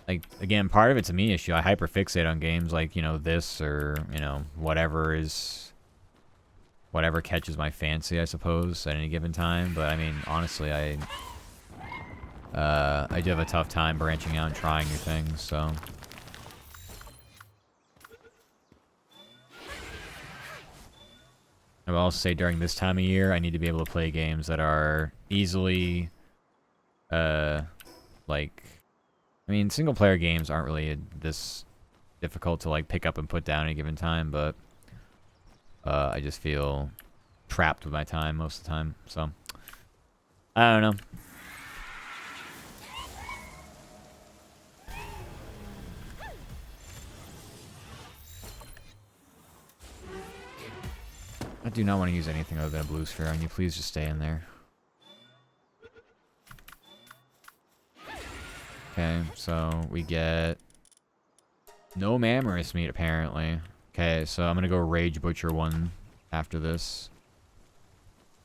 Like, again, part of it's a me issue. I hyperfixate on games like, you know, this or, you know, whatever catches my fancy, I suppose, at any given time. But I mean, honestly, I do have a tough time branching out and trying new things, so. I will also say during this time of year, I need to be able to play games that are easily, like, I mean, single player games aren't really this difficult to like pick up and put down at a given time, but I just feel trapped with my time most of the time, so I don't know. I do not want to use anything other than a blue sphere on you. Please just stay in there. Okay, so we get no Mammoris meat apparently. Okay, so I'm gonna go Rage Butcher one after this.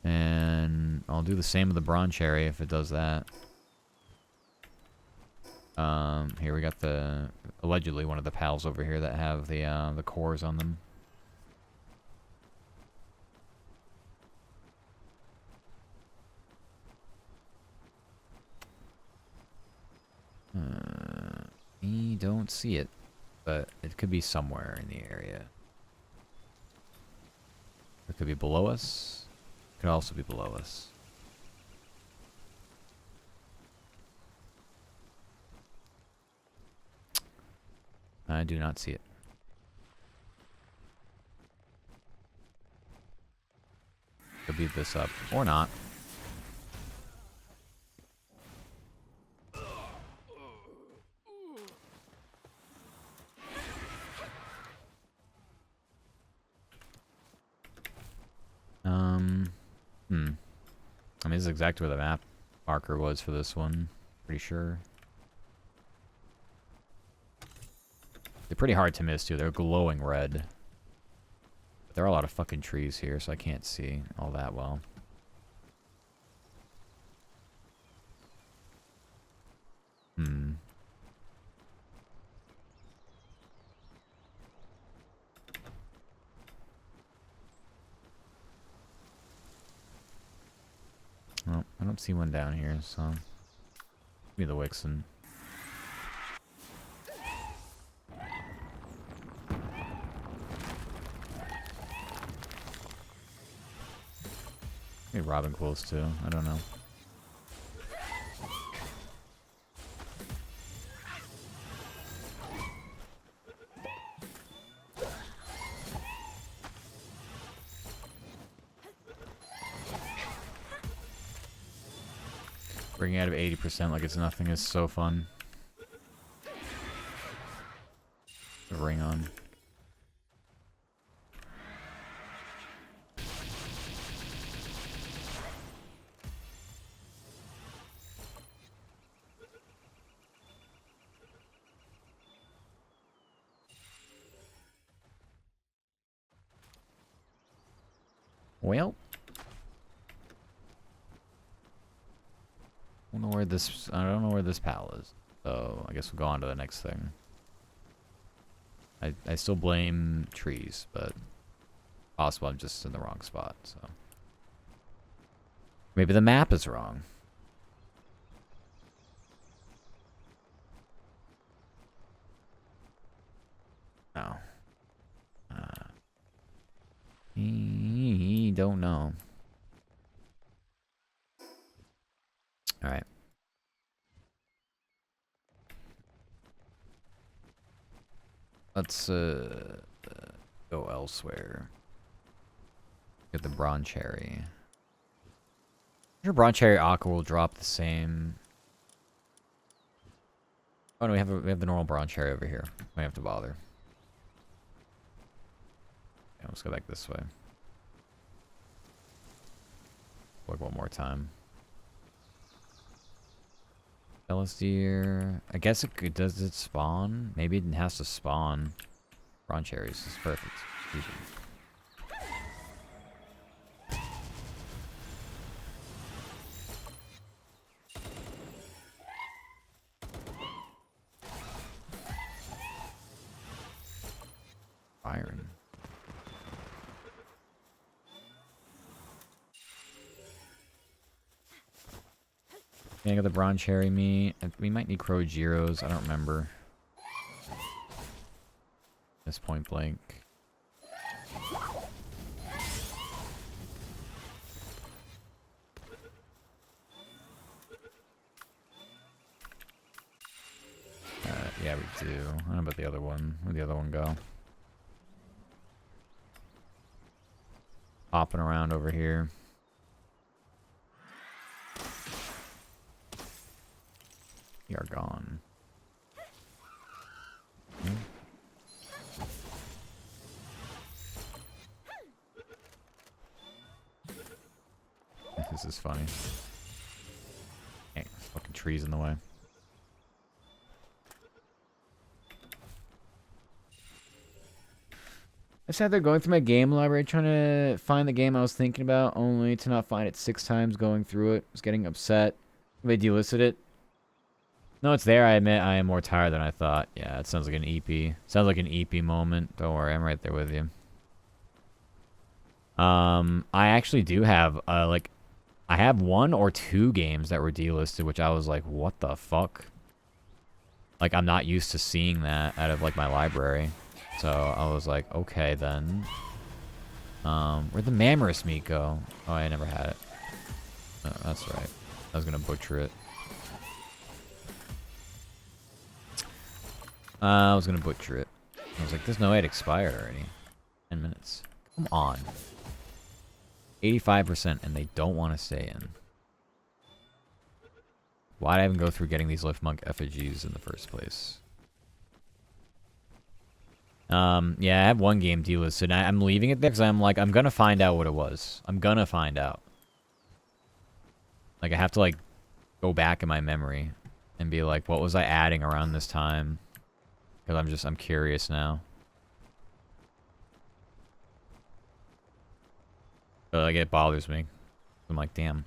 And I'll do the same with the Bronze Cherry if it does that. Here we got the allegedly one of the pals over here that have the cores on them. I don't see it, but it could be somewhere in the area. It could be below us. It could also be below us. I do not see it. Could be this up or not. I mean, this is exactly where the map marker was for this one. Pretty sure. pretty hard to miss, too. They're glowing red. But there are a lot of fucking trees here, so I can't see all that well. Hmm. Well, I don't see one down here, so... Give me the Wixen. Maybe Robin close too. I don't know. Bringing out of 80% like it's nothing is so fun. The ring on. Well, I don't know where this pal is. So I guess we'll go on to the next thing. I still blame trees, but possible I'm just in the wrong spot, so maybe the map is wrong. No. Don't know. All right. Let's go elsewhere. Get the Bronze Cherry. Sure, Bronze Cherry Aqua will drop the same. Oh no, we have the normal Bronze Cherry over here. We don't have to bother. Yeah, let's go back this way. Look one more time. Ellis deer. I guess does it spawn? Maybe it has to spawn. Bronze cherries is perfect. Easy. Firing. Can I get the Bronze Cherry meat? We might need Crow Gyros. I don't remember. This point blank. Yeah, we do. I don't know about the other one. Where'd the other one go? Hopping around over here. We are gone. This is funny. Hey, fucking trees in the way. I sat there going through my game library trying to find the game I was thinking about, only to not find it 6 times going through it. I was getting upset. They delisted it. No, it's there. I admit I am more tired than I thought. Yeah, it sounds like an EP. Sounds like an EP moment. Don't worry, I'm right there with you. I actually do have, I have 1 or 2 games that were delisted, which I was like, what the fuck? Like, I'm not used to seeing that out of, like, my library. So, I was like, okay, then. Where'd the Mammoris meat go? Oh, I never had it. Oh, that's right. I was gonna butcher it. I was gonna butcher it. I was like, there's no way it expired already. 10 minutes. Come on. 85% and they don't want to stay in. Why'd I even go through getting these Lift Monk effigies in the first place? Yeah, I have 1 game delisted. I'm leaving it there because I'm like, I'm gonna find out what it was. I'm gonna find out. Like, I have to, like, go back in my memory and be like, what was I adding around this time? Because I'm curious now. But like, it bothers me. I'm like, damn.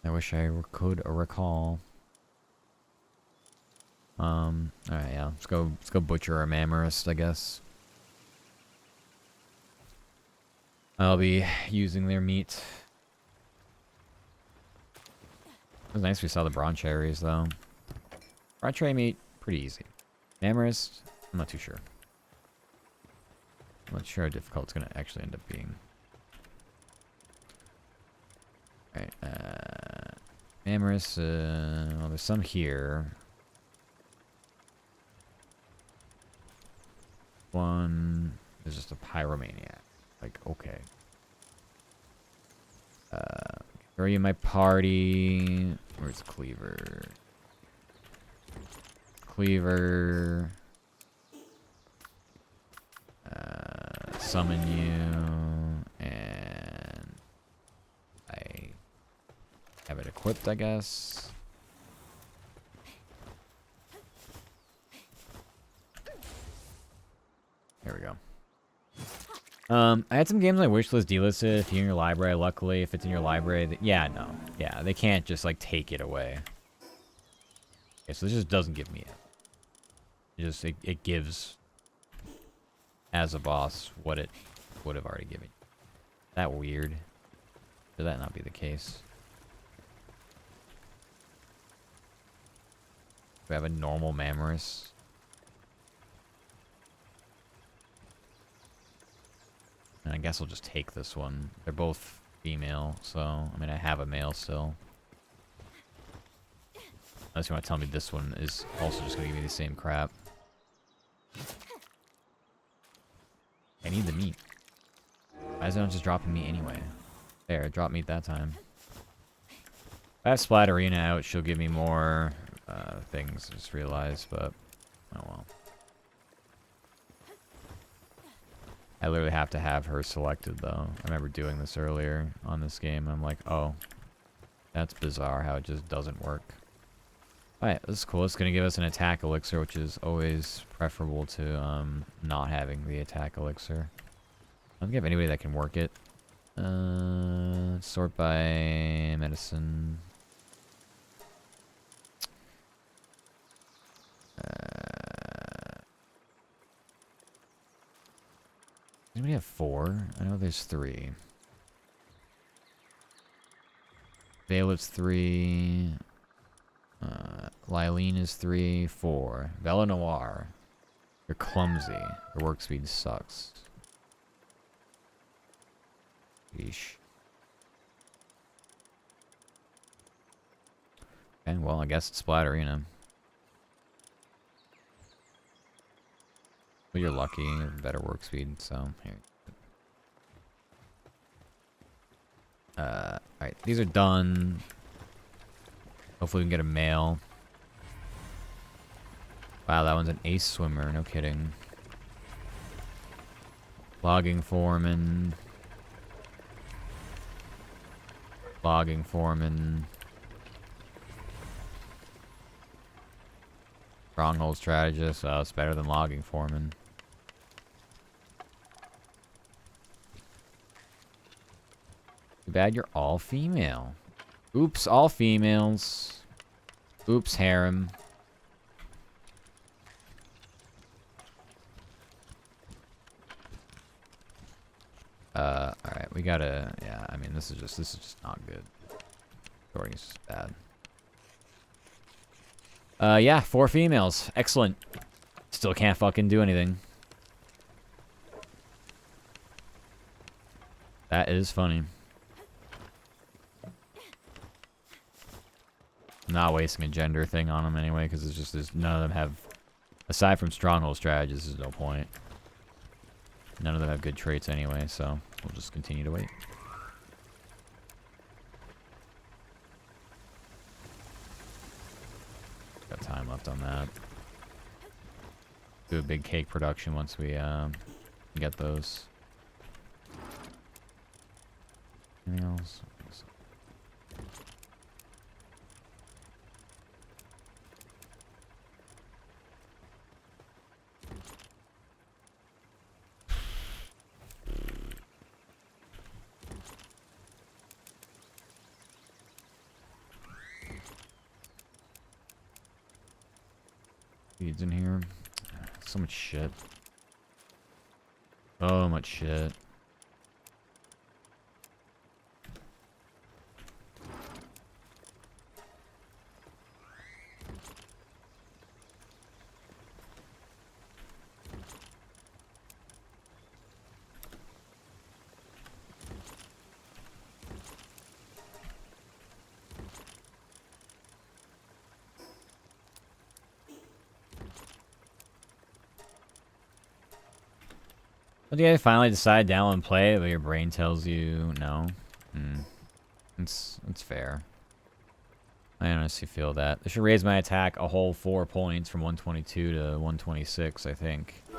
I wish I could recall. Alright, yeah. Let's go butcher our Mammarist, I guess. I'll be using their meat. It was nice we saw the bronze cherries, though. Bronze cherry meat, pretty easy. Mammarist, I'm not too sure. I'm not sure how difficult it's going to actually end up being. Alright, Mammarist, well, there's some here. One is just a pyromaniac. Like, okay. Are you in my party? Where's Cleaver? Cleaver. Summon you. And I have it equipped, I guess. There we go. I had some games on my wishlist delisted. If you're in your library, luckily, if it's in your library, yeah, no. Yeah, they can't just, like, take it away. Okay, so this just doesn't give me it. It gives, as a boss, what it would have already given. That weird. Should that not be the case? Do I have a normal Mammarist? And I guess I'll just take this one. They're both female, so... I mean, I have a male still. Unless you want to tell me this one is also just going to give me the same crap. I need the meat. Why is it not just dropping me anyway? There, it dropped meat that time. If I have Splatterina out, she'll give me more things, I just realized, but... Oh well. I literally have to have her selected, though. I remember doing this earlier on this game. I'm like, oh, that's bizarre how it just doesn't work. Alright, this is cool. It's going to give us an attack elixir, which is always preferable to not having the attack elixir. I don't think I have anybody that can work it. Sort by medicine. Does anybody have 4? I know there's 3. Bailiff's 3. Lylene is 3, 4. Vela Noir. You're clumsy. Your work speed sucks. Yeesh. Okay, well, I guess it's Splatterina. But you're lucky, you have better work speed, so here. Alright, these are done. Hopefully we can get a male. Wow, that one's an ace swimmer, no kidding. Logging foreman. Logging foreman. Stronghold strategist, so it's better than logging foreman. Too bad you're all female. Oops, all females. Oops, harem. Alright, we gotta, yeah, I mean, this is just not good. Sorting is just bad. Yeah, 4 females. Excellent. Still can't fucking do anything. That is funny. I'm not wasting a gender thing on them anyway, because it's just, none of them have, aside from stronghold strategies, there's no point. None of them have good traits anyway, so we'll just continue to wait. Got time left on that. Do a big cake production once we get those. Anything else? Feeds in here. So much shit. So much shit. But you guys finally decide down and play, but your brain tells you no. It's fair. I honestly feel that. They should raise my attack a whole 4 points from 122 to 126, I think. It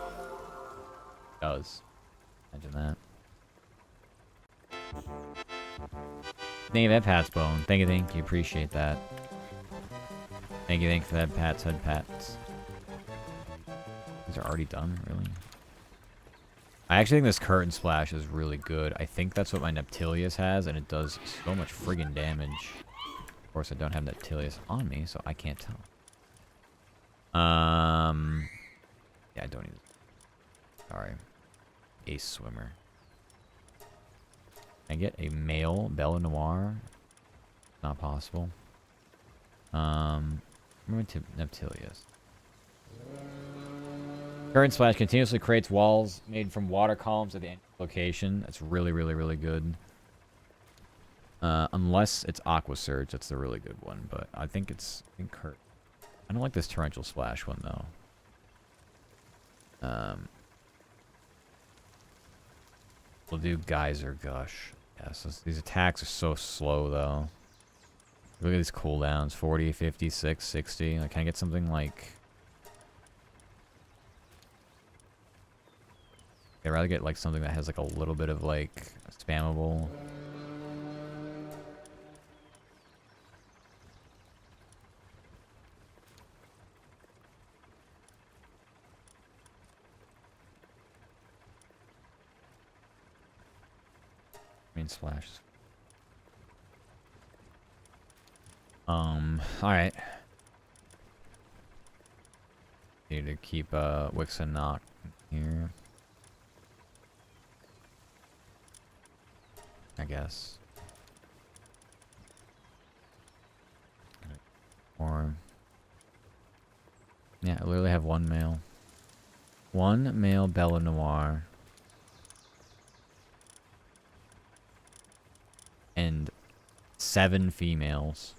does. Imagine that. Thank you for that Pat's bone. Thank you. Appreciate that. Thank you for that Pat's head pats. These are already done, really? I actually think this curtain splash is really good. I think that's what my Neptilius has, and it does so much friggin' damage. Of course, I don't have Neptilius on me, so I can't tell. Yeah, I don't need it. Sorry. Ace swimmer. Can I get a male Bella Noir? Not possible. I'm going to Neptilius. Current Splash continuously creates walls made from water columns at the end location. That's really, really, really good. Unless it's Aqua Surge, that's the really good one. But I think it's Kurt. I don't like this Torrential Splash one though. We'll do Geyser Gush. Yes, these attacks are so slow though. Look at these cooldowns: 40, 56, 60. Like, can I get something like? I'd rather get like something that has like a little bit of like spammable. Splashes. Alright. Need to keep Wixen knocked here. I guess. Or yeah, I literally have one male. One male Bella Noir. And 7 females.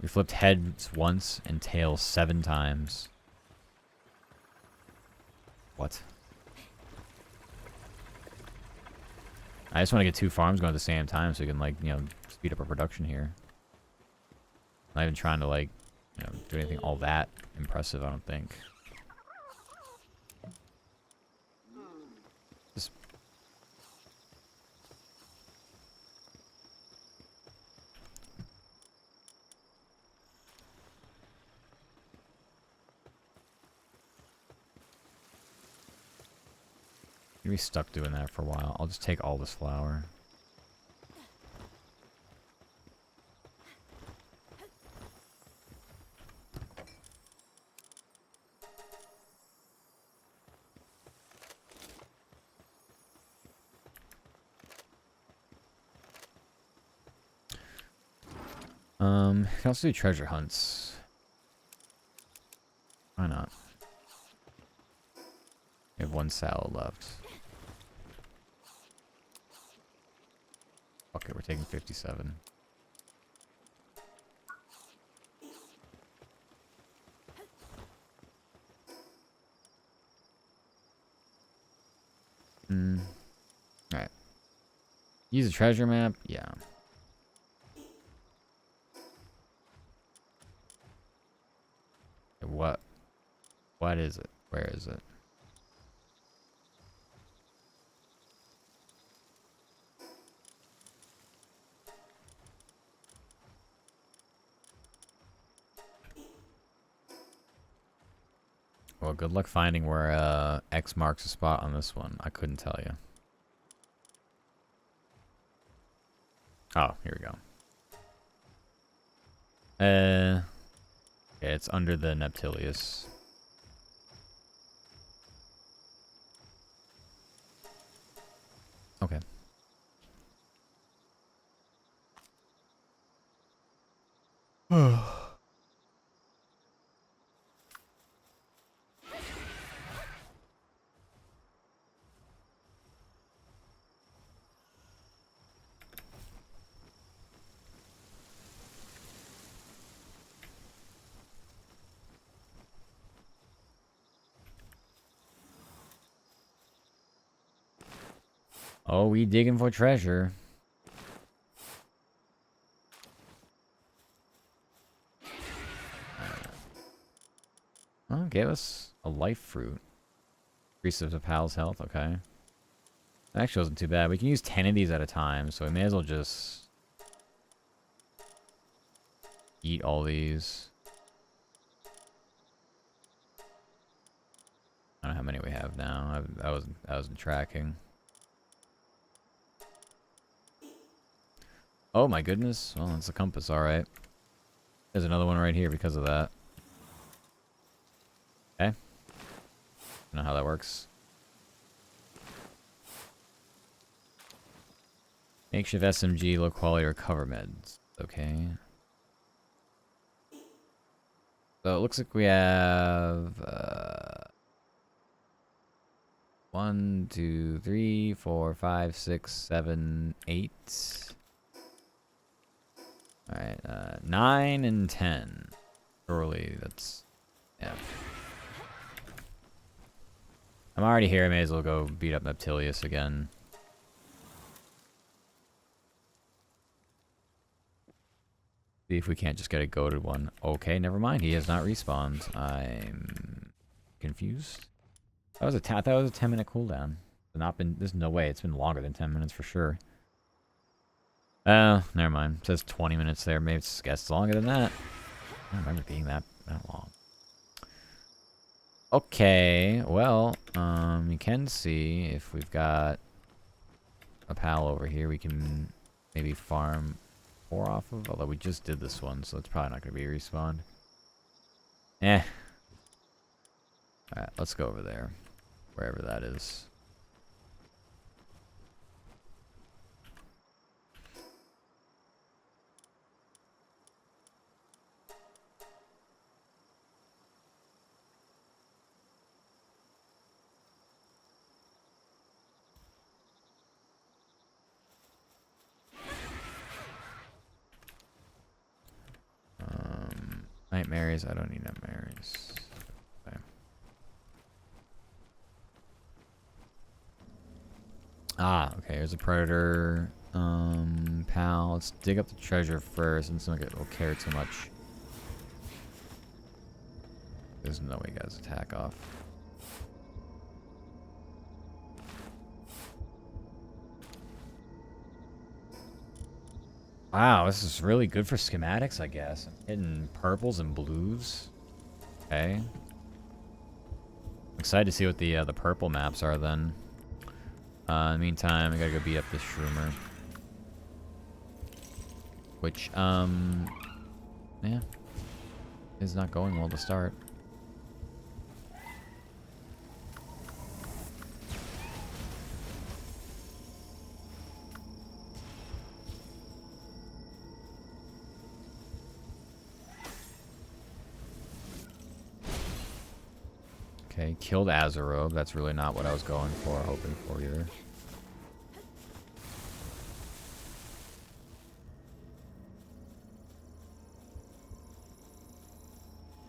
We flipped heads once and tails 7 times. What? I just want to get 2 farms going at the same time so we can, like, you know, speed up our production here. Not even trying to, like, you know, do anything all that impressive, I don't think. Just... You'll be stuck doing that for a while. I'll just take all this flour. You can also do treasure hunts. Why not? We have 1 salad left. Okay, we're taking 57. Alright. Use a treasure map? Yeah. What? What is it? Where is it? Well, good luck finding where X marks a spot on this one. I couldn't tell you. Oh, here we go. Yeah, it's under the Neptilius. Okay. Oh, we digging for treasure. Oh, gave us a life fruit. Increases the pal's health, okay. That actually wasn't too bad. We can use 10 of these at a time, so we may as well just eat all these. I don't know how many we have now. I wasn't tracking. Oh my goodness. Well, it's a compass, alright. There's another one right here because of that. Okay. I don't know how that works. Makeshift SMG, low quality recover meds. Okay. So it looks like we have 1, 2, 3, 4, 5, 6, 7, 8. Alright, 9 and 10. Surely that's, yeah. I'm already here, I may as well go beat up Neptilius again. See if we can't just get a goated one. Okay, never mind, he has not respawned. I'm confused. I thought it was a 10-minute cooldown. There's no way, it's been longer than 10 minutes for sure. Oh, never mind. It says 20 minutes there. Maybe it's longer than that. I don't remember being that long. Okay, well, you can see if we've got a pal over here, we can maybe farm 4 off of. Although we just did this one, so it's probably not going to be respawned. Eh. Alright, let's go over there. Wherever that is. Nightmares. I don't need nightmares. Okay. Ah, okay. Here's a predator. Pal. Let's dig up the treasure first, and so we'll care too much. There's no way, guys. Attack off. Wow, this is really good for schematics, I guess. I'm hitting purples and blues. Okay. I'm excited to see what the purple maps are then. In the meantime, I gotta go beat up this shroomer. Which, yeah, is not going well to start. Okay, killed Azeroth. That's really not what I was going for, hoping for either.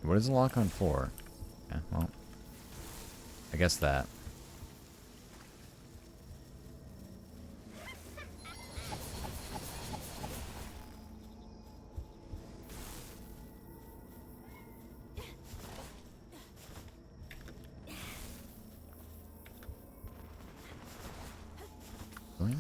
What is the lock on for? Yeah, well, I guess that. Boing.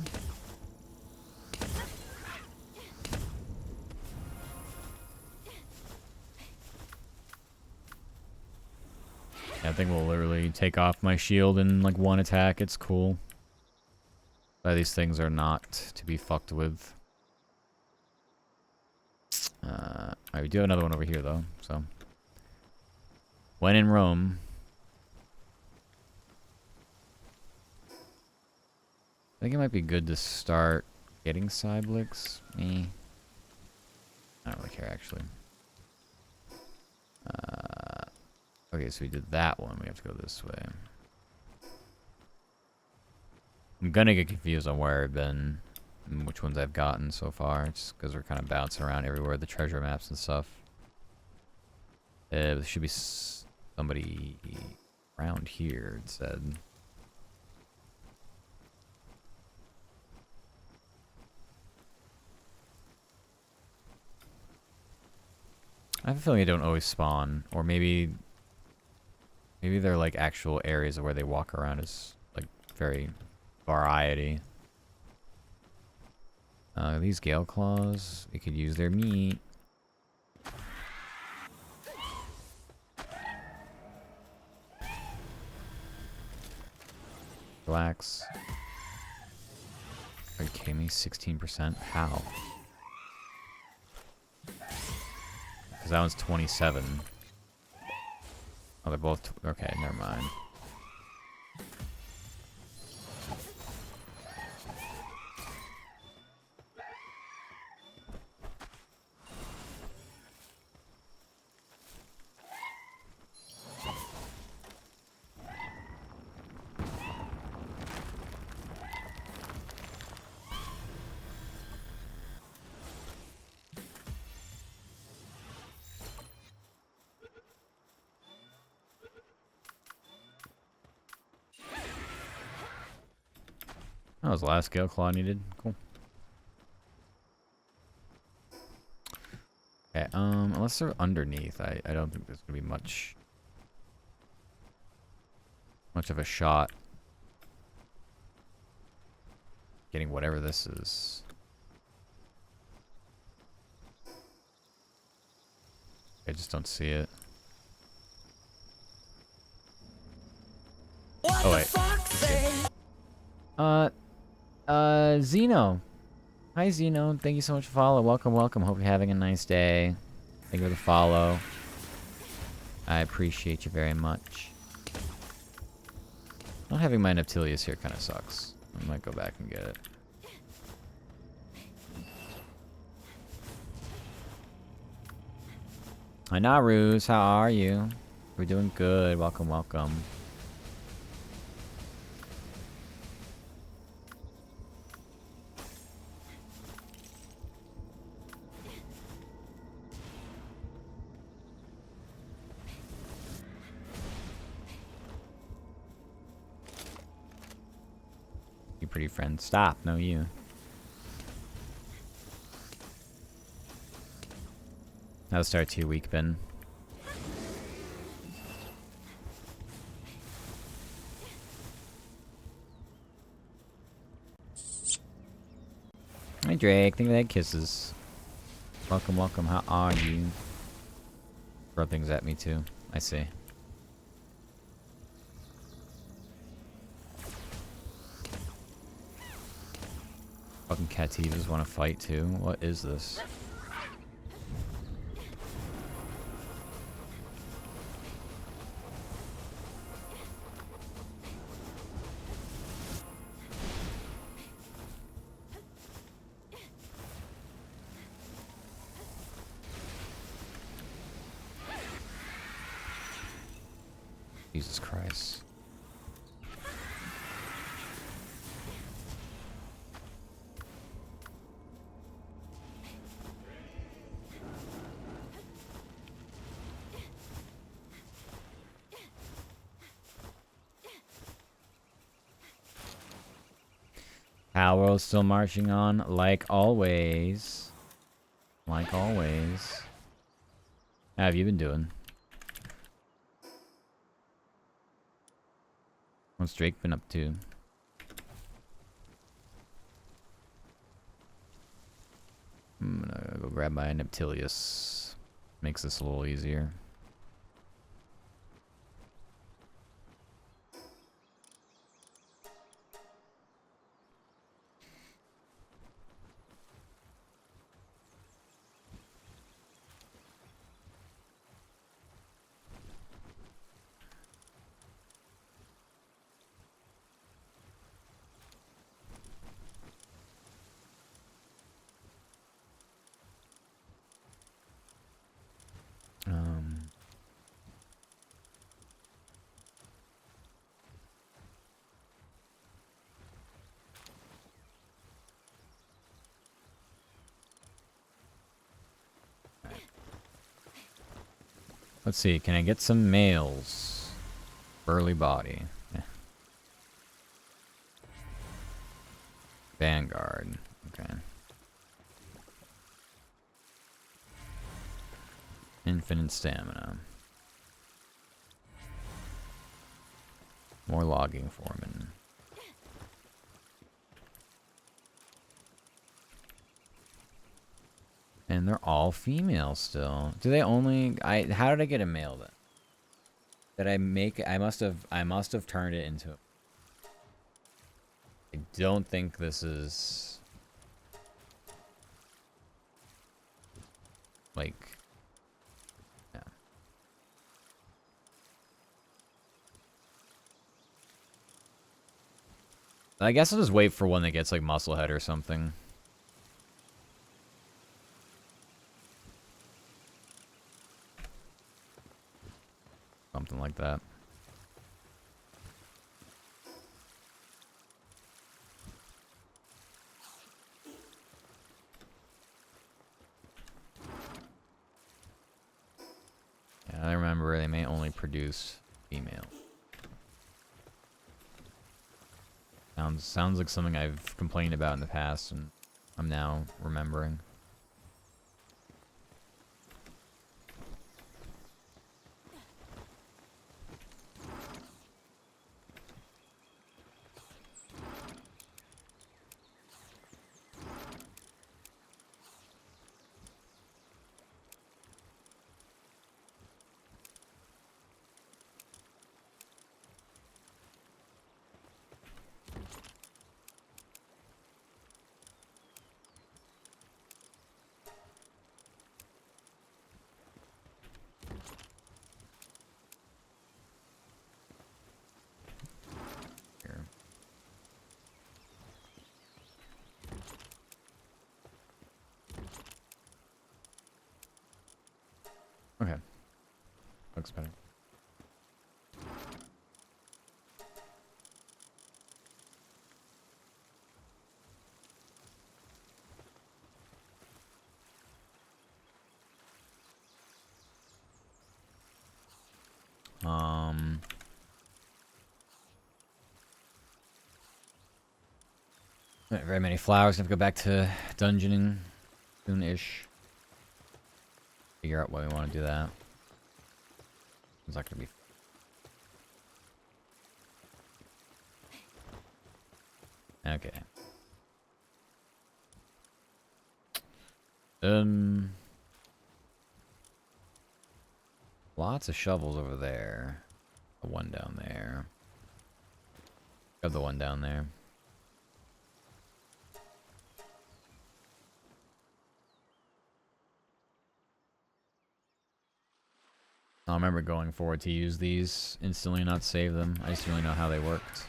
I think we'll literally take off my shield in like one attack. It's cool. These things are not to be fucked with. Alright, we do have another one over here though, so When in Rome. I think it might be good to start getting Cyblicks. Me. I don't really care, actually. Okay, so we did that one. We have to go this way. I'm gonna get confused on where I've been and which ones I've gotten so far. Just because we're kind of bouncing around everywhere, the treasure maps and stuff. There should be somebody around here, it said. I have a feeling they don't always spawn, or maybe they're like actual areas of where they walk around is like very variety. These Gale Claws, we could use their meat. Relax. Are you kidding me? 16%? How? Because that one's 27. Oh, they're both... okay, never mind. That was the last Gale Claw needed. Cool. Okay, unless they're underneath, I don't think there's gonna be much of a shot getting whatever this is. I just don't see it. Oh wait. Zeno. Hi Zeno, thank you so much for follow. Welcome, welcome. Hope you're having a nice day. Thank you for the follow. I appreciate you very much. Not having my Neptilius here kind of sucks. I might go back and get it. Hi Narus, how are you? We're doing good. Welcome, welcome. You pretty friend. Stop. No, you. How's start to your week been? Hi Drake, think of that kisses. Welcome, welcome. How are you? Throw things at me too. I see. Fucking Cativas want to fight too. What is this? Jesus Christ. Palworld still marching on, like always. Like always. How have you been doing? What's Drake been up to? I'm gonna go grab my Neptilius. Makes this a little easier. Let's see. Can I get some males? Burly body. Yeah. Vanguard. Okay. Infinite stamina. More logging foreman. And they're all female still. Do they only how did I get a male then? Did I make I must have turned it into I don't think this is like yeah. I guess I'll just wait for one that gets like muscle head or something. Something like that. Yeah, I remember they may only produce female. Sounds like something I've complained about in the past and I'm now remembering. Here. Okay. Looks better. Not very many flowers. Gonna have to go back to dungeoning soon-ish. Figure out why we want to do that. It's not gonna be. Okay. Lots of shovels over there. The one down there. Got the one down there. I remember going forward to use these instantly, not save them. I just didn't really know how they worked.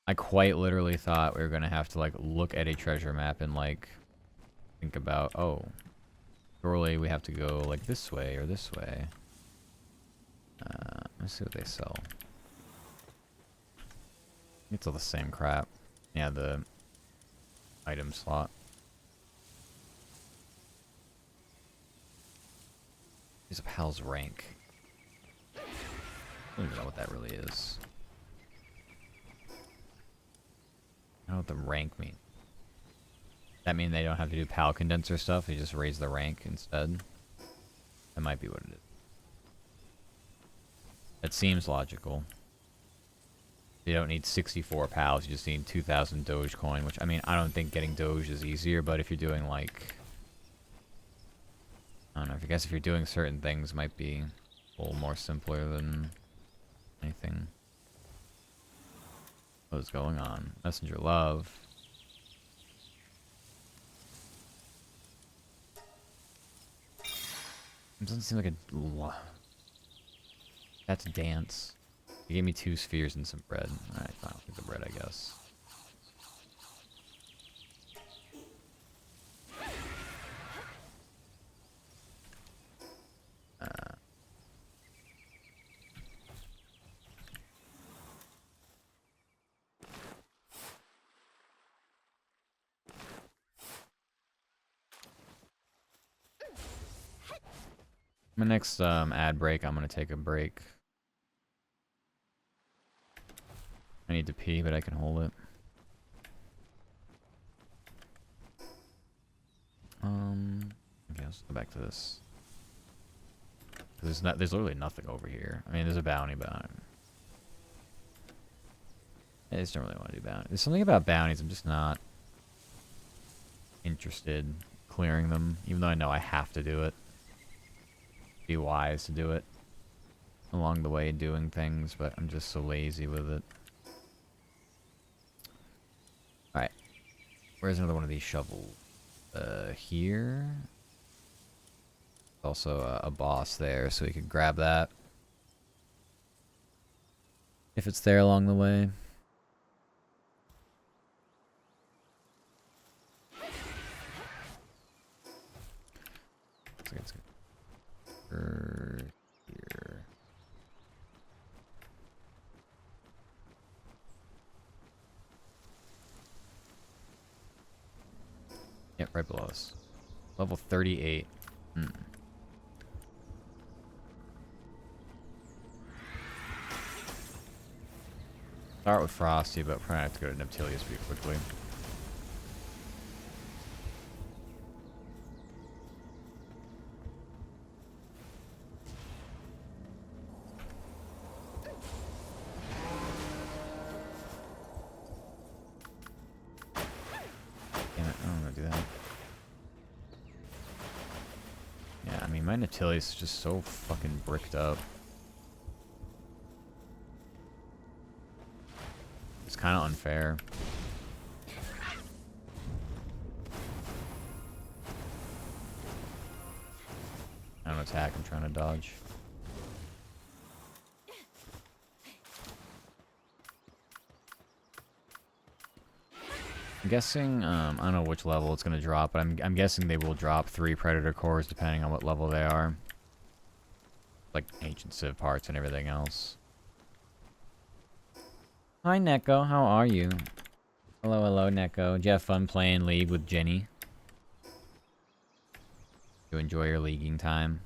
I quite literally thought we were gonna have to like look at a treasure map and like think about, oh, surely we have to go like this way or this way. Let's see what they sell. It's all the same crap. Yeah, the item slot. Use a pal's rank. I don't even know what that really is. I don't know what the rank means. That mean they don't have to do pal condenser stuff? They just raise the rank instead? That might be what it is. That seems logical. You don't need 64 pals, you just need 2,000 Dogecoin, which, I mean, I don't think getting Doge is easier, but if you're doing, like... I don't know, I guess if you're doing certain things, it might be a little more simpler than anything. What is going on? Messenger love. It doesn't seem like a... That's a dance. He gave me 2 spheres and some bread. Alright, fine, I'll take the bread, I guess. My next ad break, I'm gonna take a break. I need to pee, but I can hold it. Okay, let's go back to this. There's literally nothing over here. I mean, there's a bounty, but I just don't really want to do bounties. There's something about bounties I'm just not interested in clearing them, even though I know I have to do it. Be wise to do it along the way doing things, but I'm just so lazy with it. Alright. Where's another one of these shovels? Here. Also a boss there, so we could grab that. If it's there along the way. Looks like it's here. Yep, right below us. Level 38. Start with Frosty, but probably have to go to Neptilius pretty quickly. Damn it, I don't want to do that. Yeah, I mean, my Neptilius is just so fucking bricked up. It's kind of unfair. I don't attack, I'm trying to dodge. I'm guessing, I don't know which level it's going to drop, but I'm guessing they will drop 3 Predator cores depending on what level they are. Like Ancient Civ parts and everything else. Hi, Neko. How are you? Hello, hello, Neko. Did you have fun playing League with Jenny? You enjoy your leaguing time?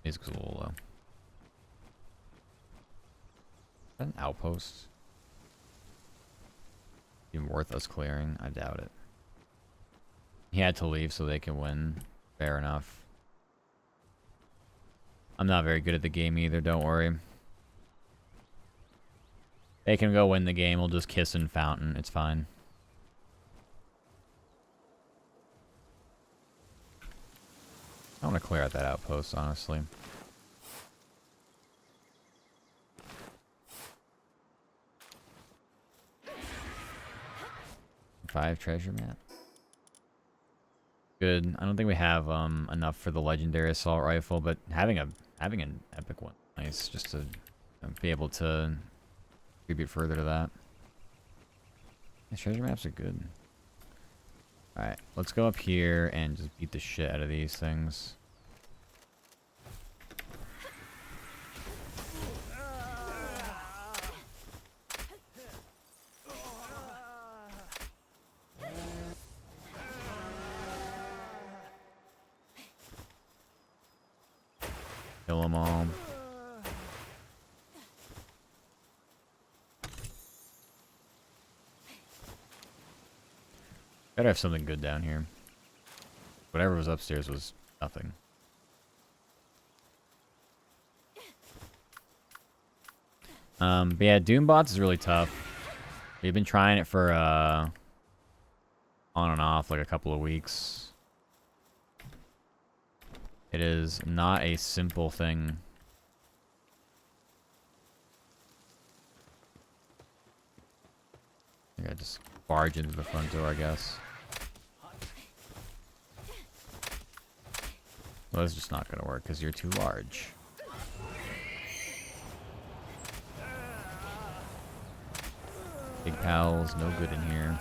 Music's a little low. Is that an outpost? Even worth us clearing? I doubt it. He had to leave so they can win. Fair enough. I'm not very good at the game either, don't worry. They can go win the game, we'll just kiss and fountain, it's fine. I want to clear out that outpost, honestly. 5 treasure map. Good. I don't think we have enough for the legendary assault rifle, but having an epic one, nice, just to be able to contribute further to that. These treasure maps are good. All right, let's go up here and just beat the shit out of these things. Kill them all. Gotta have something good down here. Whatever was upstairs was nothing. But yeah, Doombots is really tough. We've been trying it for on and off like a couple of weeks. It is not a simple thing. I gotta just barge into the front door, I guess. Well, this is just not gonna work because you're too large. Big pals, no good in here.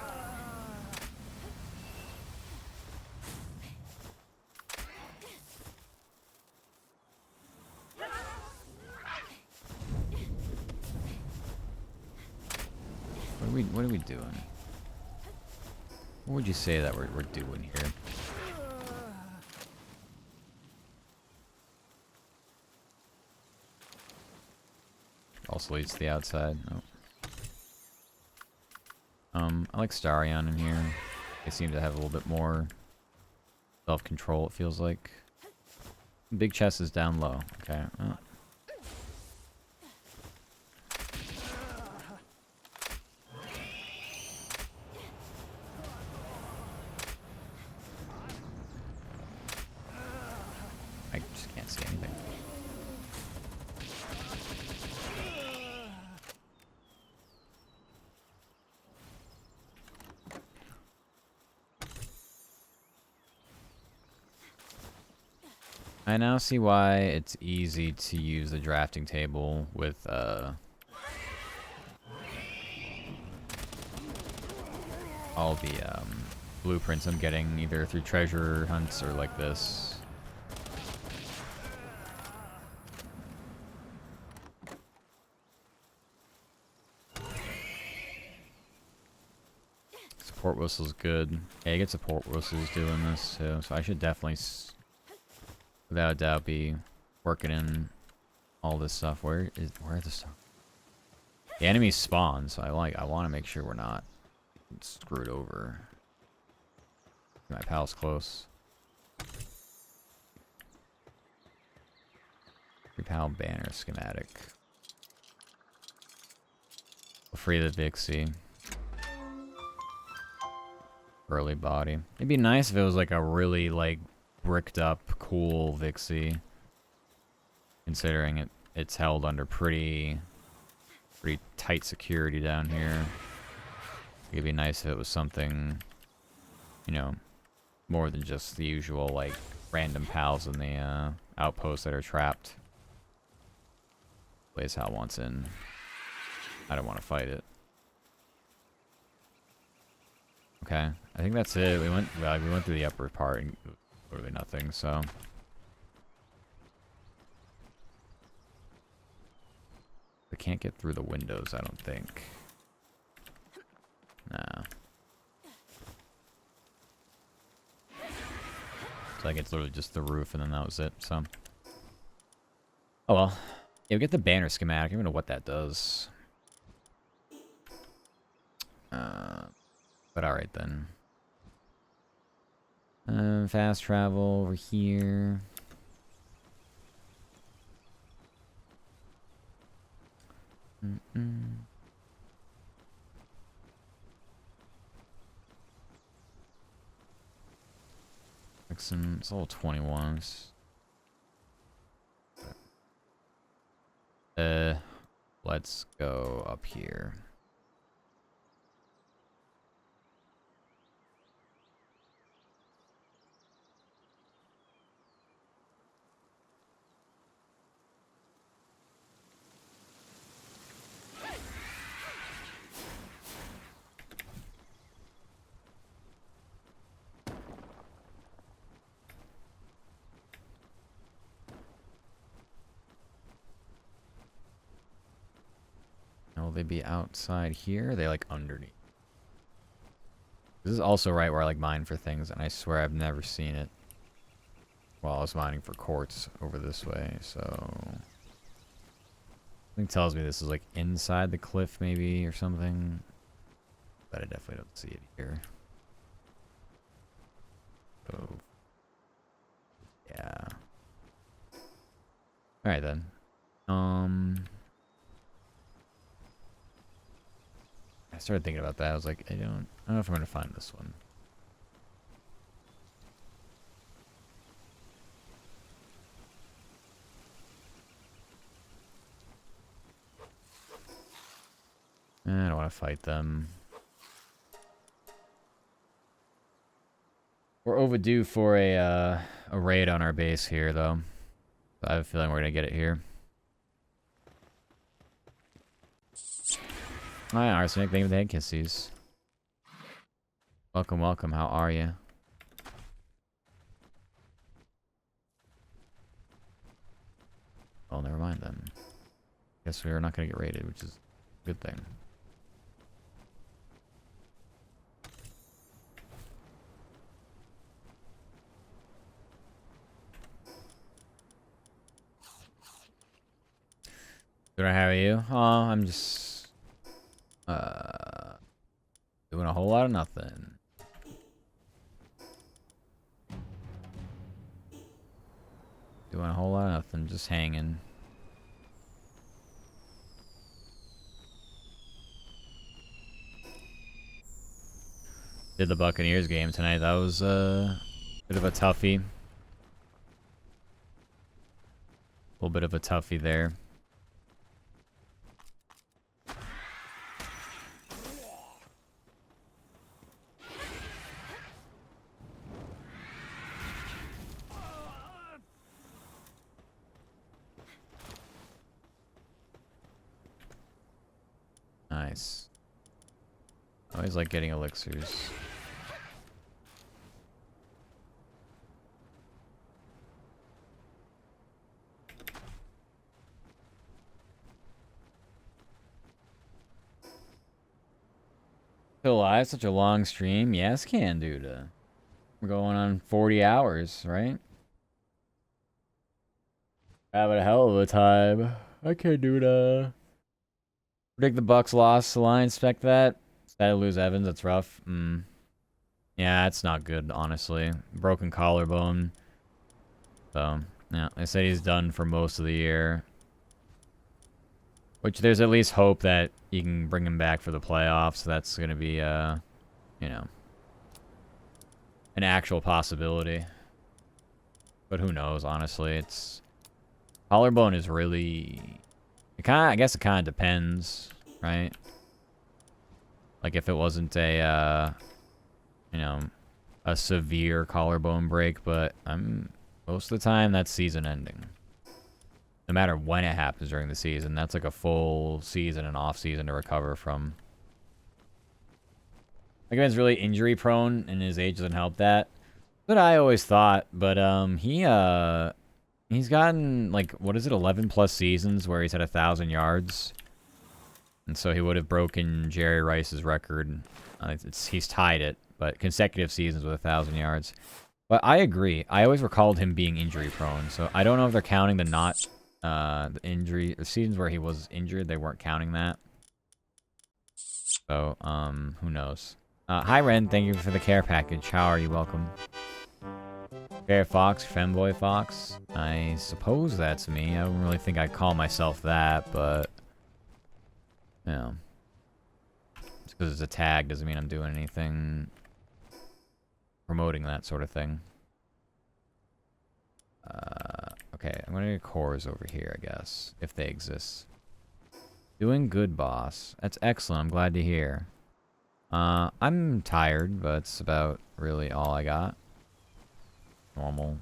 What are we doing? What would you say that we're doing here? Also leads to the outside. Oh. I like Starion in here. They seem to have a little bit more self-control, it feels like. Big chest is down low. Okay. Oh. I just can't see anything. I now see why it's easy to use the drafting table with all the blueprints I'm getting either through treasure hunts or like this. Support whistle's good. Yeah, you get support whistles doing this too, so I should definitely, without a doubt, be working in all this stuff. Where are the stuff? The enemies spawn, so I want to make sure we're not screwed over. My pal's close. Repal banner schematic. We'll free the Vixie. Early body. It'd be nice if it was like a really like bricked up, cool Vixie. Considering it's held under pretty tight security down here. It'd be nice if it was something, you know, more than just the usual like random pals in the outposts that are trapped. Blaze Hal wants in. I don't want to fight it. Okay, I think that's it. We went through the upper part and literally nothing. So we can't get through the windows, I don't think. Nah. So like it's literally just the roof, and then that was it. So, oh well. Yeah, we get the banner schematic. I don't even know what that does. But alright then. Fast travel over here. Like some, it's all 21s. Let's go up here. Will they be outside here? Are they like underneath? This is also right where I like mine for things, and I swear I've never seen it while I was mining for quartz over this way, so something tells me this is like inside the cliff maybe or something, but I definitely don't see it here. So yeah. Alright then. I started thinking about that. I was like, I don't know if I'm gonna find this one. I don't want to fight them. We're overdue for a raid on our base here, though. I have a feeling we're gonna get it here. Hi, Arsenic. Thank you for the head kisses. Welcome, welcome. How are you? Oh, never mind then. Guess we're not gonna get raided, which is a good thing. Good, how are you? Oh, I'm just doing a whole lot of nothing. Doing a whole lot of nothing, just hanging. Did the Buccaneers game tonight. That was a bit of a toughie. A little bit of a toughie there. Nice. I always like getting elixirs. Still alive? Such a long stream? Yes, can, dude. We're going on 40 hours, right? Having a hell of a time. I can't do that. Predict the Bucks loss. The Lions expect that. Sad to lose Evans. That's rough. Yeah, it's not good, honestly. Broken collarbone. So, yeah. They said he's done for most of the year. Which there's at least hope that you can bring him back for the playoffs. That's going to be, you know, an actual possibility. But who knows, honestly. It's... Collarbone is really... I guess it kind of depends, right? Like, if it wasn't a, you know, a severe collarbone break, but most of the time, that's season ending. No matter when it happens during the season, that's like a full season and off season to recover from. Like, if it's really injury prone and his age doesn't help that. But I always thought, but he's gotten, like, what is it, 11 plus seasons where he's had 1,000 yards. And so he would have broken Jerry Rice's record. He's tied it, but consecutive seasons with 1,000 yards. But I agree. I always recalled him being injury prone. So I don't know if they're counting the injury, the seasons where he was injured, they weren't counting that. So, who knows? Hi, Ren. Thank you for the care package. How are you? Welcome. Fair Fox, Femboy Fox. I suppose that's me. I don't really think I'd call myself that, but... You know. Just because it's a tag doesn't mean I'm doing anything... promoting that sort of thing. Okay, I'm gonna get cores over here, I guess. If they exist. Doing good, boss. That's excellent. I'm glad to hear. I'm tired, but it's about really all I got. Normal.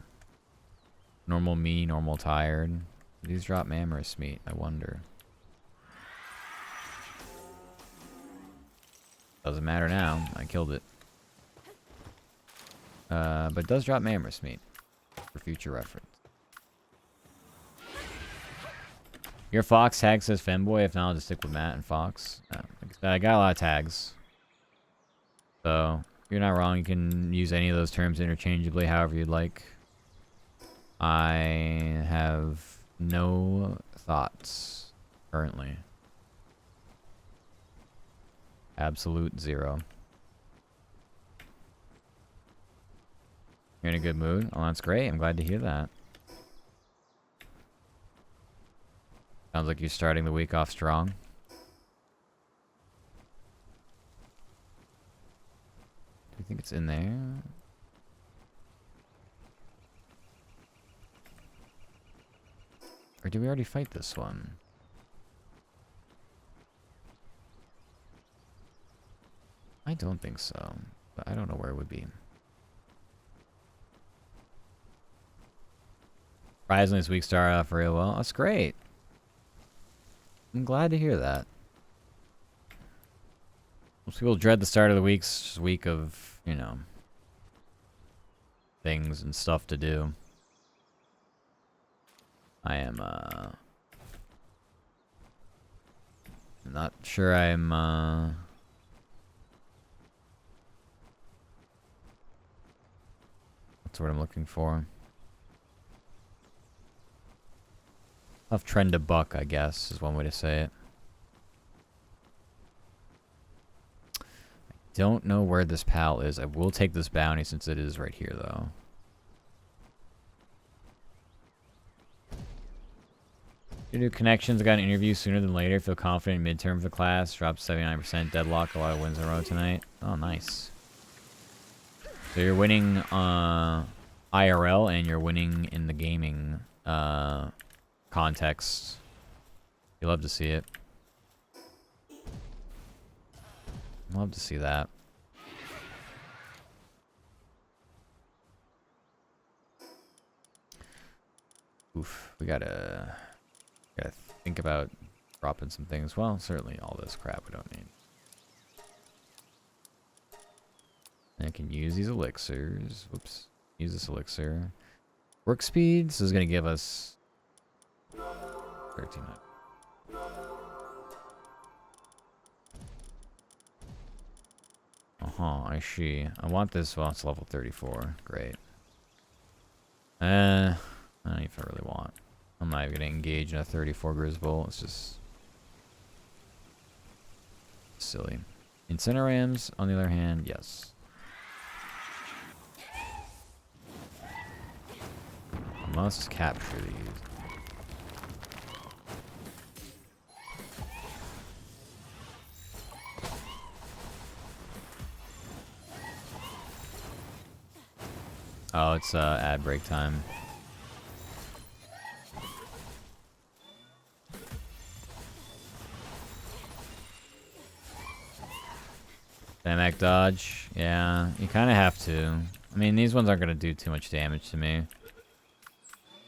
Normal me, normal tired. Do these drop Mammoth meat? I wonder. Doesn't matter now. I killed it. But it does drop Mammoth meat. For future reference. Your Fox tag says Femboy. If not, I'll just stick with Matt and Fox. Like I said, I got a lot of tags. So, you're not wrong. You can use any of those terms interchangeably, however you'd like. I have no thoughts currently. Absolute zero. You're in a good mood? Oh, that's great. I'm glad to hear that. Sounds like you're starting the week off strong. Do you think it's in there? Or did we already fight this one? I don't think so, but I don't know where it would be. Surprisingly, this week started off real well. That's great. I'm glad to hear that. Most people dread the start of the week of, you know, things and stuff to do. I am, not sure I'm, that's what I'm looking for. Tough trend to buck, I guess, is one way to say it. Don't know where this pal is. I will take this bounty since it is right here, though. Your new connections. I got an interview sooner than later. Feel confident in midterm of the class. Dropped 79%. Deadlock. A lot of wins in a row tonight. Oh, nice. So you're winning IRL and you're winning in the gaming context. You love to see it. Love to see that. Oof, we gotta think about dropping some things. Well, certainly all this crap we don't need. And I can use these elixirs. Whoops. Use this elixir. Work speed. This is gonna give us 1300. I see. I want this. Well, it's level 34. Great. I don't know if I really want. I'm not even gonna engage in a 34 Grizzbolt. It's just silly. Incinerams, on the other hand, yes. I must capture these. Oh, it's ad break time. Dynamic dodge. Yeah, you kind of have to. I mean, these ones aren't going to do too much damage to me.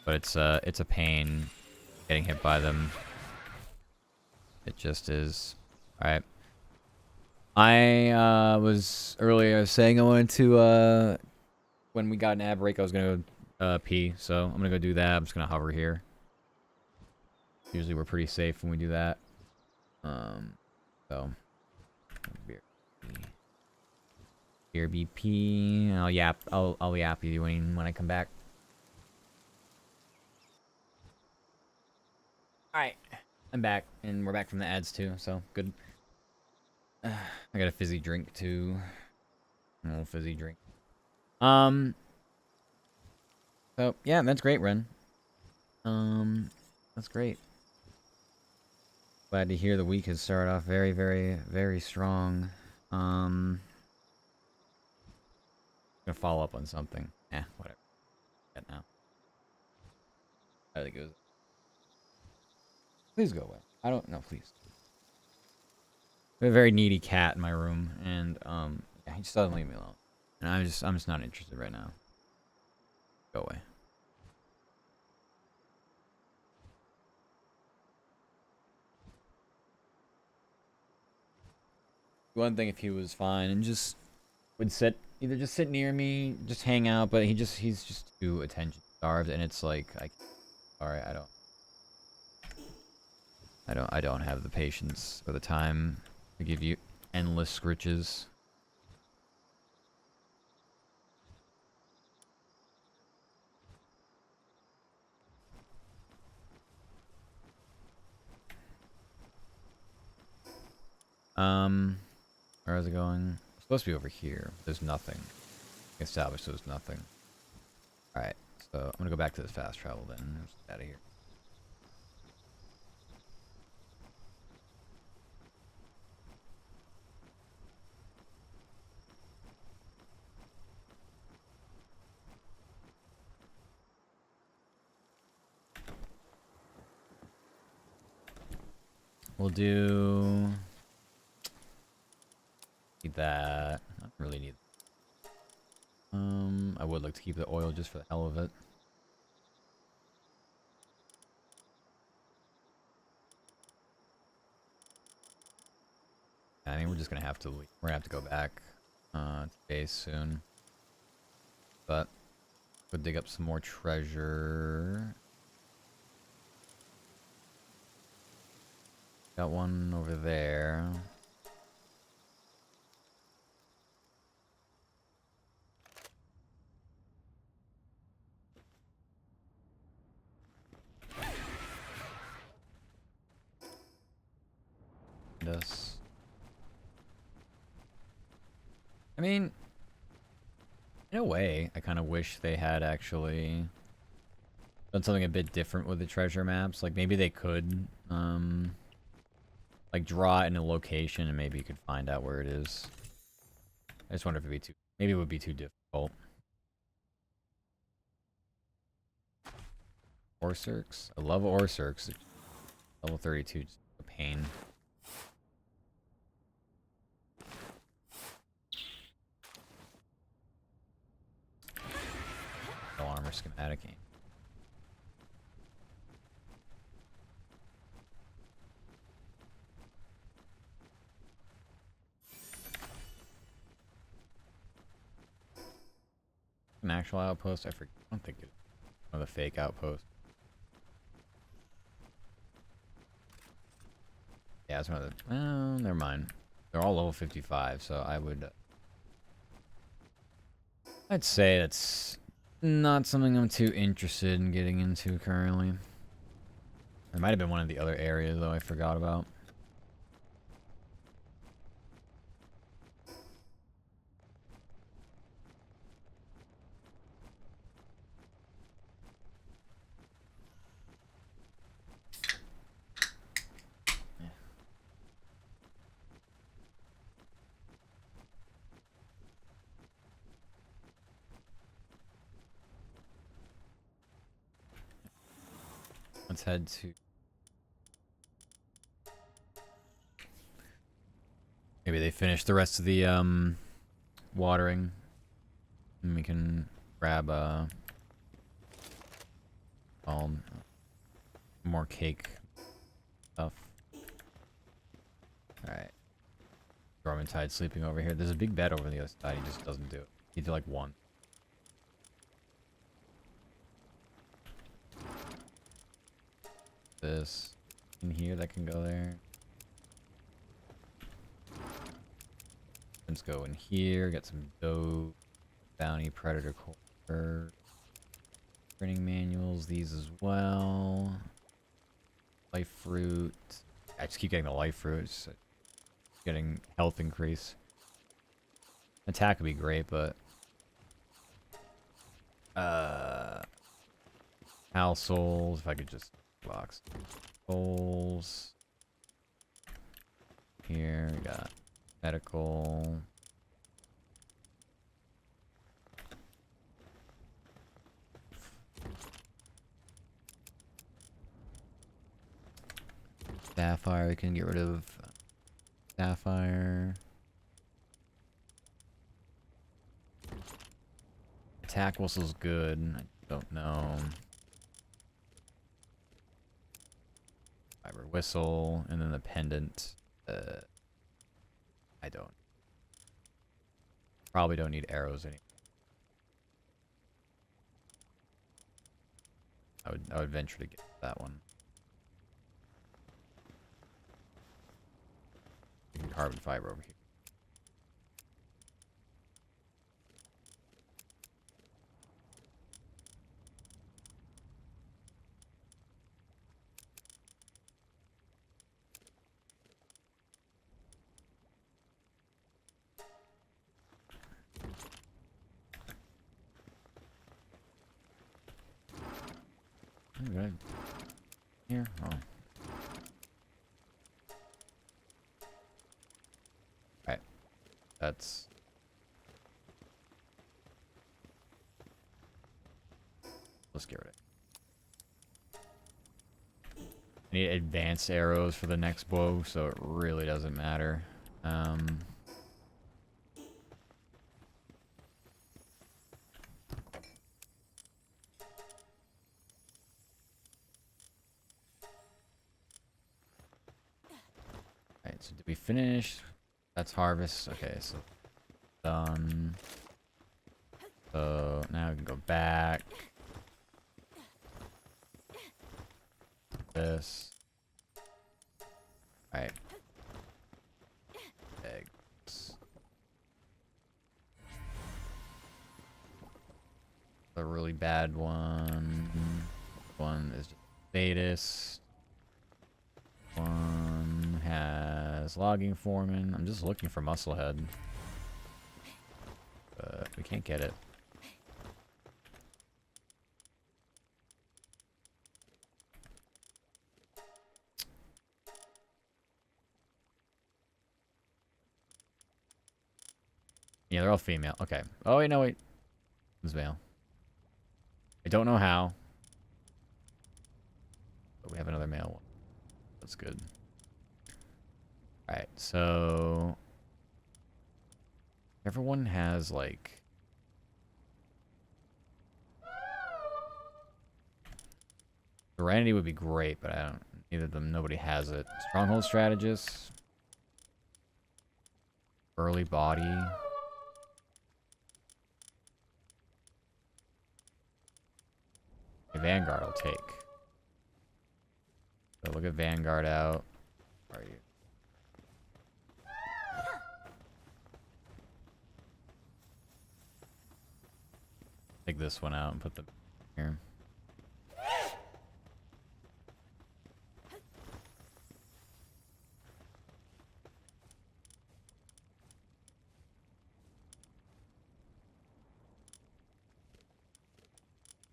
But it's a pain getting hit by them. It just is. Alright. I was earlier saying I wanted to, when we got an ad break, I was going to pee. So I'm going to go do that. I'm just going to hover here. Usually we're pretty safe when we do that. So. Here BP. I'll yap you when I come back. Alright. I'm back. And we're back from the ads too, so good. I got a fizzy drink too. An old fizzy drink. So yeah, that's great, Ren. That's great. Glad to hear the week has started off very, very, very strong. Gonna follow up on something. Whatever. Get now. I think it was. Please go away. I don't know. Please. I have a very needy cat in my room, and he just doesn't leave me alone. And I'm just not interested right now. Go away. One thing if he was fine and just would either just sit near me, just hang out, but he's just too attention starved, and it's like sorry, I don't have the patience or the time to give you endless scritches. Where is it going? It's supposed to be over here. There's nothing. Established there's nothing. Alright, so I'm gonna go back to this fast travel then. Just out of here. We'll do... Need that. Not really need... I would like to keep the oil just for the hell of it. I mean, we're just gonna have to leave. We're gonna have to go back to base soon. But we'll dig up some more treasure. Got one over there. us. I mean, in a way, I kind of wish they had actually done something a bit different with the treasure maps. Like, maybe they could, like, draw it in a location and maybe you could find out where it is. I just wonder if it'd be too... Maybe it would be too difficult. Orcirks? I love Orcirks. Level 32, just a pain. No armor schematic game. An actual outpost? I forget. I don't think it's one of the fake outposts. Yeah, it's one of the... Oh, never mind. They're all level 55, so I would... I'd say it's not something I'm too interested in getting into currently. There might have been one of the other areas, though, I forgot about. Let's head to... Maybe they finish the rest of the watering. And we can grab more cake stuff. Alright. Dormantide sleeping over here. There's a big bed over the other side. He just doesn't do it. He did like one. This in here that can go there. Let's go in here, get some dough, bounty, predator core, printing manuals, these as well. Life fruit. I just keep getting the life fruit. It's getting health increase. Attack would be great, but Hal souls, if I could just box souls. Here we got medical. Sapphire, we can get rid of sapphire. Attack whistle's good. I don't know. Fiber whistle, and then the pendant. I don't. Probably don't need arrows anymore. I would venture to get that one. Carbon fiber over here. Okay. Here. Oh. Right. That's... Let's get rid of it. I need advanced arrows for the next bow, so it really doesn't matter. Alright, so did we finish? That's harvest. Okay, so done. So now we can go back. This. Alright. Eggs. The really bad one. One is just Sadist. One has this logging foreman. I'm just looking for Musclehead. But we can't get it. Yeah, they're all female. Okay. Oh, wait, no, wait. It's male. I don't know how. But we have another male one. That's good. Alright, so... everyone has, like... Serenity would be great, but I don't... Neither of them, nobody has it. Stronghold Strategist. Early Body. Vanguard will take. So look at Vanguard out. Where are you? Take this one out and put them here.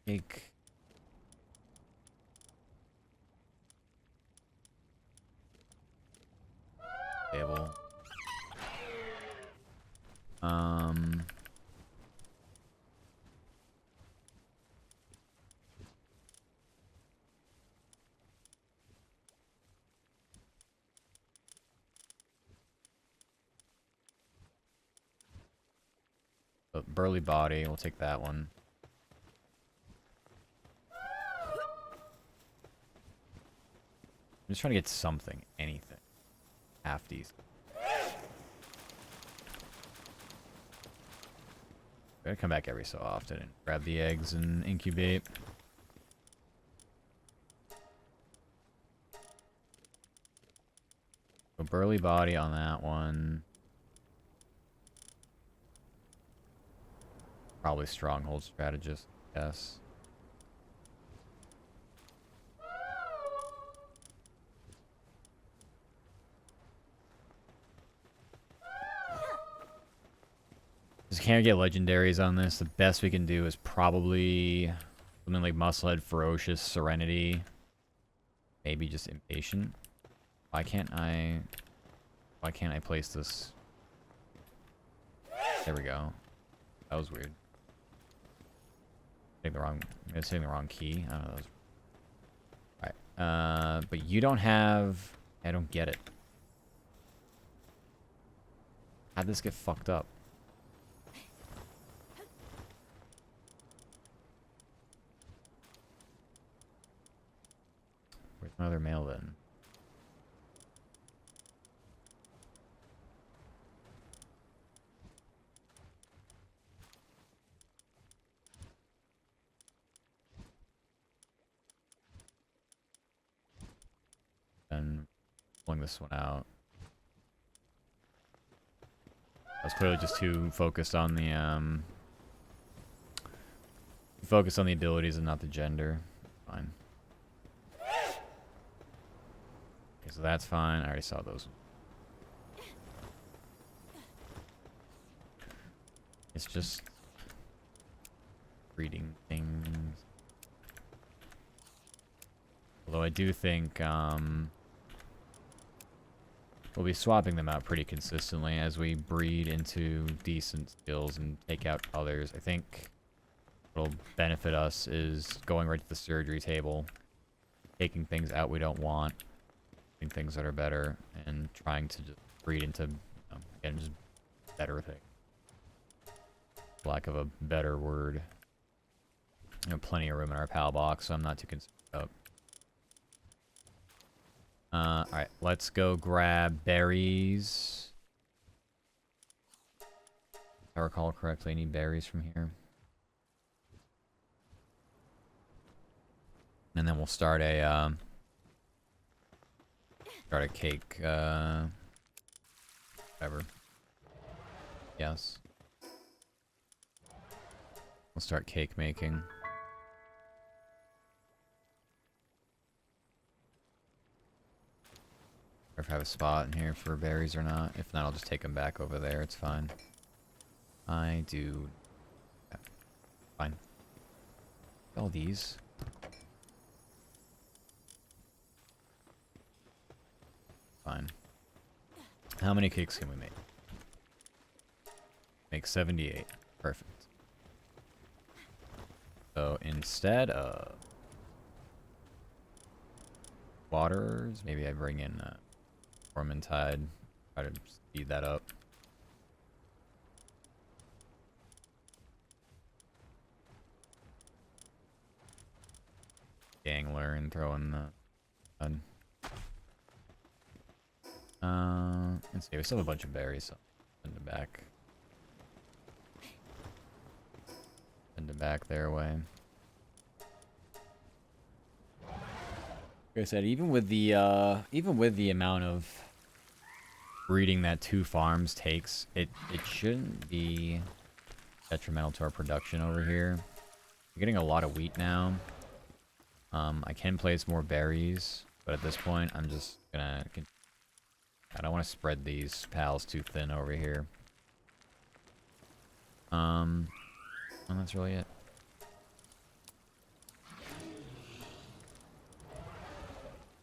Take. Table. Burly Body, we'll take that one. I'm just trying to get something, anything. Half decent. Gotta come back every so often and grab the eggs and incubate. So Burly Body on that one. Probably Stronghold Strategist, yes. Just can't get legendaries on this. The best we can do is probably something like Musclehead, Ferocious, Serenity. Maybe just Impatient. Why can't I place this? There we go. That was weird. I'm saying the wrong key. I don't know. Alright. But you don't have... I don't get it. How'd this get fucked up? Where's my other mail then? And pulling this one out. I was clearly just too focused on the abilities and not the gender. Fine. Okay, so that's fine. I already saw those. It's just reading things. Although I do think we'll be swapping them out pretty consistently as we breed into decent skills and take out others. I think what'll benefit us is going right to the surgery table, taking things out we don't want, doing things that are better, and trying to just breed into, again, just better things. Lack of a better word. Plenty of room in our PAL box, so I'm not too concerned about. Alright, let's go grab berries. If I recall correctly, I need berries from here. And then we'll start a cake, whatever. Yes. We'll start cake making. If I have a spot in here for berries or not. If not, I'll just take them back over there. It's fine. I do. Yeah, fine. All these. Fine. How many cakes can we make? Make 78. Perfect. So instead of waters, maybe I bring in Tide. Try to speed that up. Gangler and throw in the let's see, we still have a bunch of berries, so send them back. Send them back their way. Like I said, even with the amount of breeding that 2 farms takes, it shouldn't be detrimental to our production over here. We're getting a lot of wheat now. I can place more berries, but at this point, I'm just gonna. I don't want to spread these pals too thin over here. And that's really it.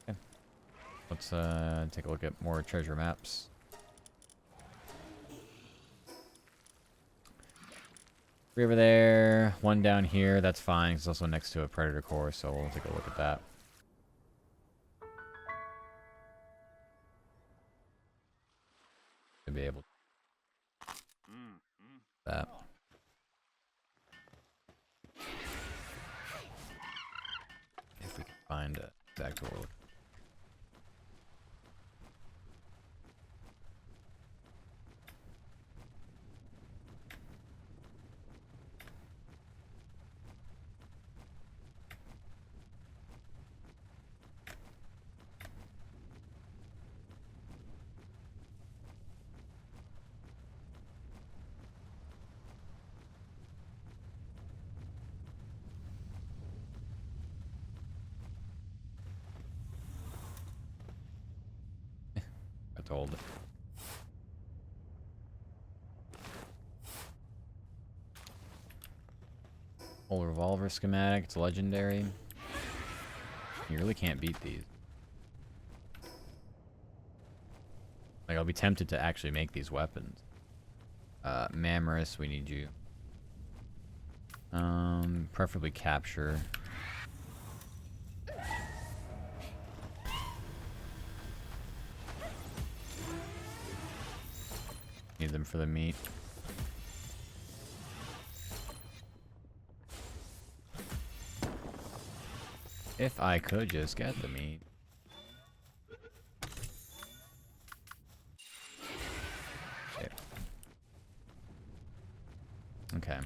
Okay. Let's take a look at more treasure maps. Three over there, one down here. That's fine. It's also next to a predator core, so we'll take a look at that. To be able to that. If we can find exactly what we're looking. I told it. Whole revolver schematic, it's legendary. You really can't beat these. Like, I'll be tempted to actually make these weapons. Mammoris, we need you. Preferably capture. Need them for the meat. If I could just get the meat. There. Okay.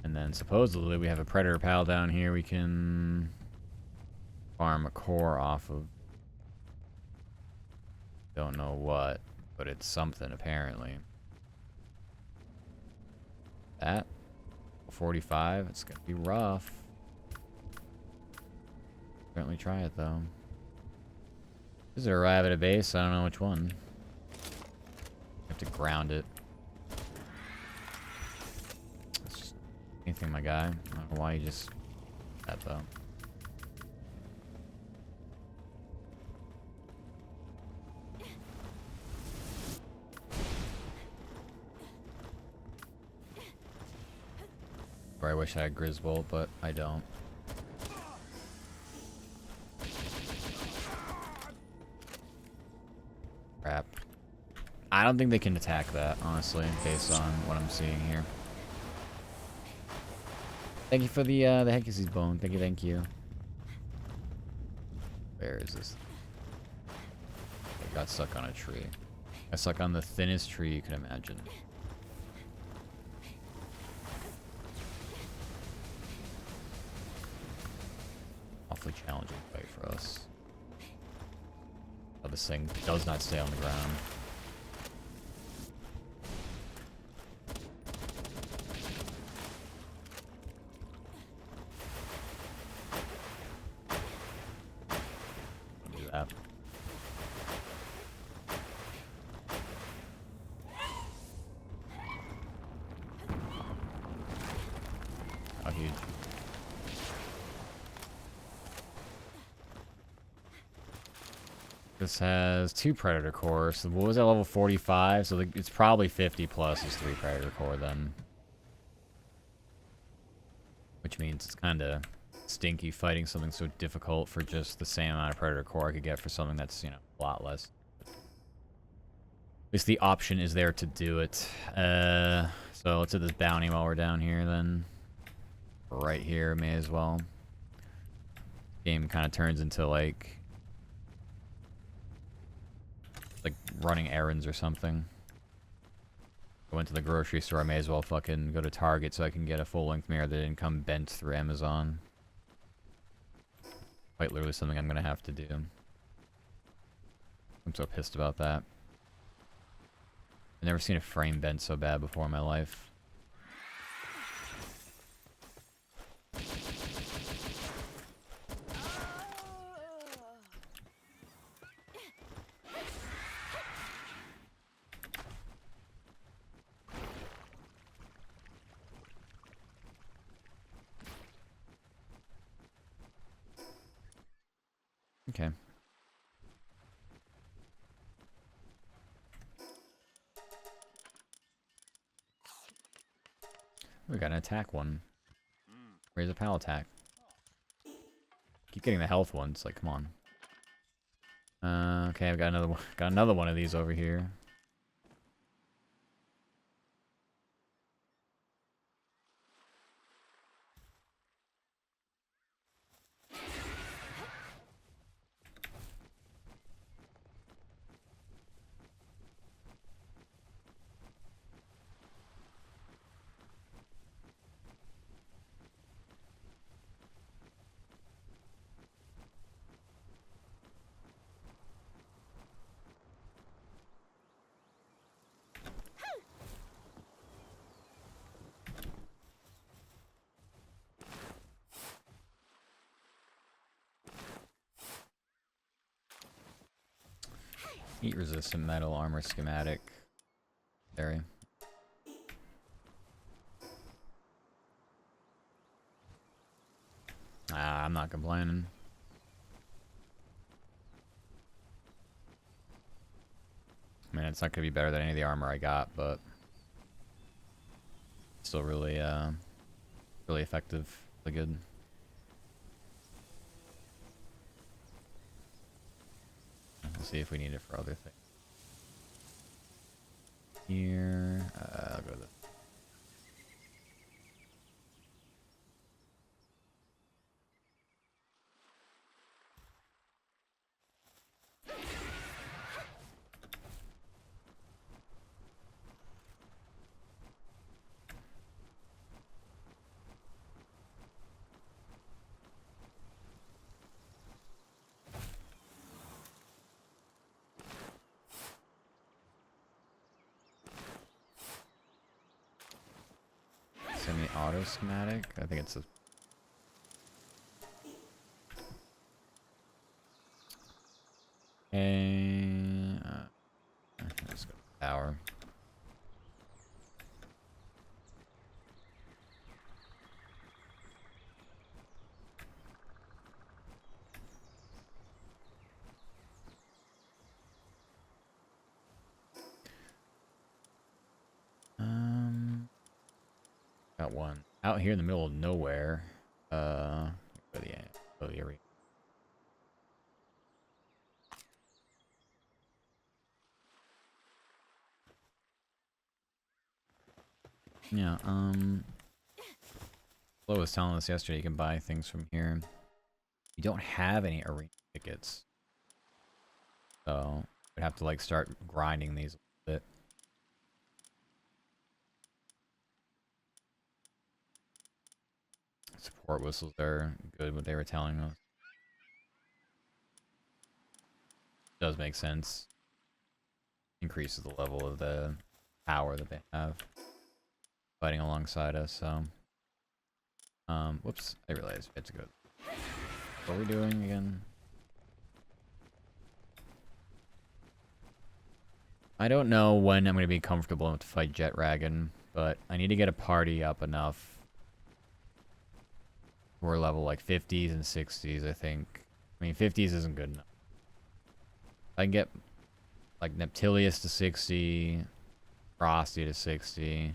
And then supposedly we have a predator pal down here we can farm a core off of. Don't know what, but it's something apparently. That 45, it's gonna be rough. Certainly try it though. Does it arrive at a base? I don't know which one. You have to ground it. It's just anything, my guy. I don't know why you just that though. Or I wish I had Griswold, but I don't. Crap. I don't think they can attack that, honestly, based on what I'm seeing here. Thank you for the Hecasy's bone. Thank you, thank you. Where is this? I got stuck on a tree. I stuck on the thinnest tree you can imagine. Awfully challenging fight for us. Oh, this thing does not stay on the ground. Do that. huge. This has 2 Predator Core. So what was that, level 45? So it's probably 50 plus is 3 Predator Core then. Which means it's kind of stinky fighting something so difficult for just the same amount of Predator Core I could get for something that's, you know, a lot less. At least the option is there to do it. So let's hit this bounty while we're down here then. Right here, may as well. Game kind of turns into like running errands or something. I went to the grocery store, I may as well fucking go to Target so I can get a full-length mirror that didn't come bent through Amazon. Quite literally something I'm gonna have to do. I'm so pissed about that. I've never seen a frame bent so bad before in my life. Okay. We got an attack one. Raise a pal attack. Keep getting the health ones. Like, come on. Okay, I've got another one. Got another one of these over here. Heat resistant metal armor schematic. There. I'm not complaining. I mean, it's not gonna be better than any of the armor I got, but still really, really effective, really good. We'll see if we need it for other things. Here, I'll go to the... Semi-auto schematic? I think it's a... let's go power. Got one out here in the middle of nowhere. Go the area. Yeah, Flo was telling us yesterday you can buy things from here. You don't have any arena tickets. So, we'd have to like start grinding these a little bit. Support whistles are good, what they were telling us. Does make sense. Increases the level of the power that they have fighting alongside us, so. Whoops, I realized we had to go. What are we doing again? I don't know when I'm going to be comfortable enough to fight Jet Dragon, but I need to get a party up enough We're level like 50s and 60s, I think. I mean, 50s isn't good enough. I can get like Neptilius to 60, Frosty to 60.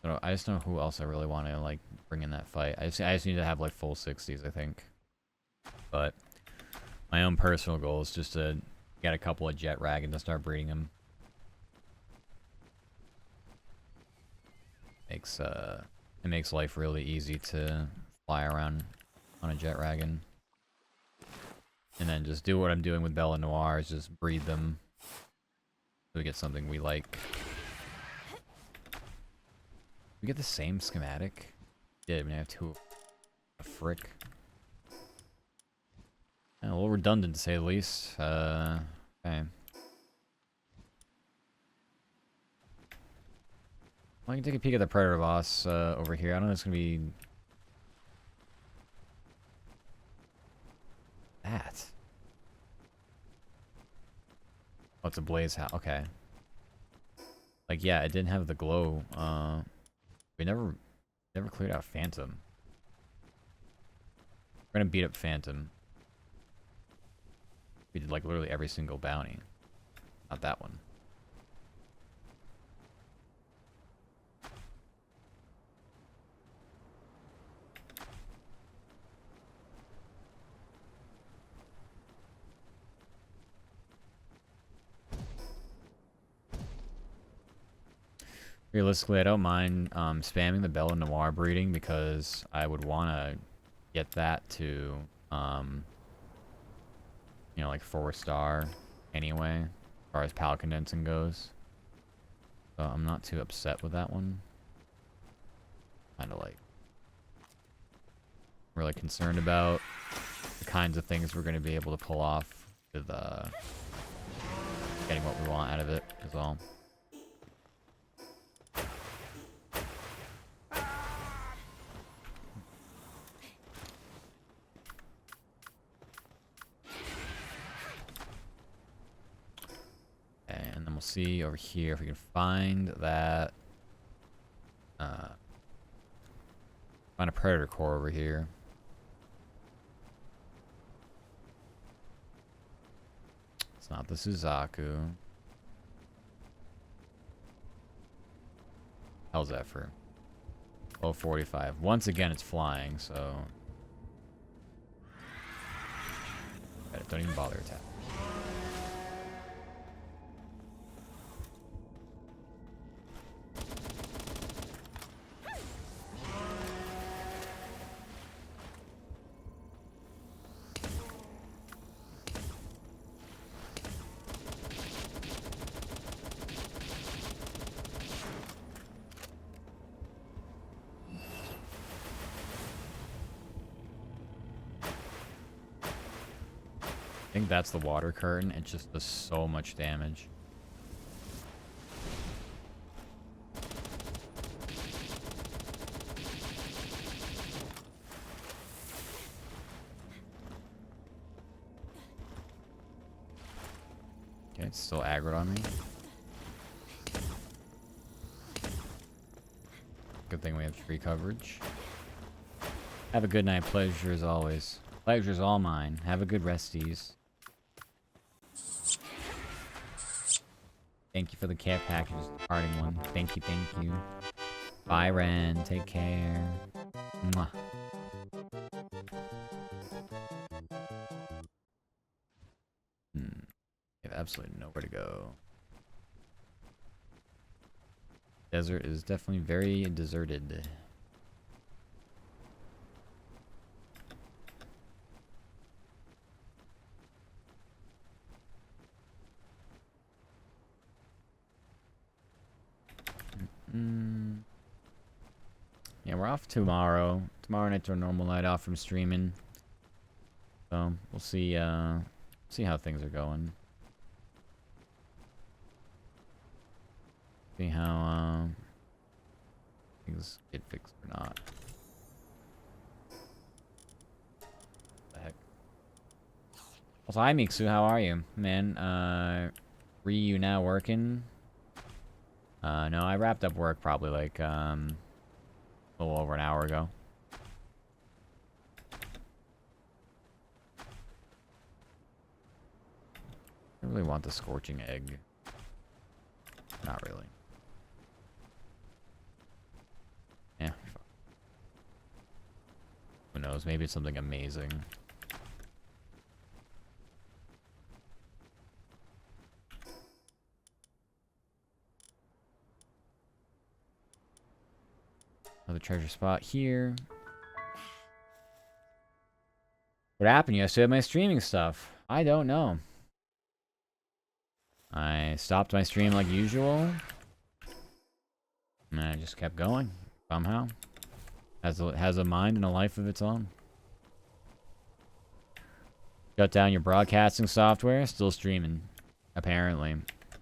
So I just don't know who else I really want to like bring in that fight. I just need to have like full 60s, I think. But my own personal goal is just to get a couple of jet dragons and start breeding them. It makes life really easy to fly around on a jet dragon. And then just do what I'm doing with Bella Noir, is just breed them so we get something we like. We get the same schematic? Yeah, I mean, I have two. A frick. Yeah, a little redundant to say the least. Okay. Well, I can take a peek at the Predator boss over here. I don't know if it's gonna be that. Oh, it's a blaze house. Okay. Like, yeah, it didn't have the glow. We never cleared out Phantom. We're gonna beat up Phantom. We did like literally every single bounty. Not that one. Realistically, I don't mind spamming the Bella Noir breeding because I would want to get that to, you know, like 4-star anyway, as far as PAL condensing goes. So I'm not too upset with that one. Kind of like really concerned about the kinds of things we're going to be able to pull off with getting what we want out of it as well. And then we'll see over here if we can find that. Find a Predator core over here. It's not the Suzaku. Hell's effort. 1245. Once again, it's flying, so. Don't even bother attacking. I think that's the water curtain. It just does so much damage. Okay, it's still aggroed on me. Good thing we have tree coverage. Have a good night. Pleasure as always. Pleasure's all mine. Have a good resties. Thank you for the care package, parting one. Thank you, thank you. Bye, Ren. Take care. Mwah. You have absolutely nowhere to go. Desert is definitely very deserted. Yeah, we're off tomorrow. Tomorrow night's our normal night off from streaming. So we'll see how things are going. See how things get fixed or not. What the heck? Also, hi Miksu, how are you? Man, you now working? No, I wrapped up work probably like a A little over an hour ago. I really want the scorching egg. Not really. Yeah. Fuck. Who knows? Maybe it's something amazing. Another treasure spot here. What happened yesterday with my streaming stuff? I don't know. I stopped my stream like usual. And I just kept going. Somehow. Has a mind and a life of its own. Shut down your broadcasting software. Still streaming. Apparently.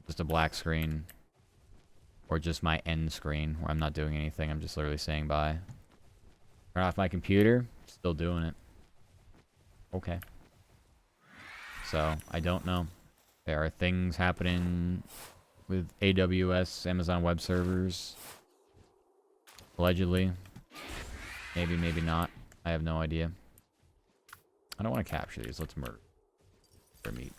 Just a black screen. Or just my end screen where I'm not doing anything. I'm just literally saying bye. Turn off my computer. Still doing it. Okay. So, I don't know. There are things happening with AWS, Amazon Web Servers. Allegedly. Maybe, maybe not. I have no idea. I don't want to capture these. Let's murder their meat.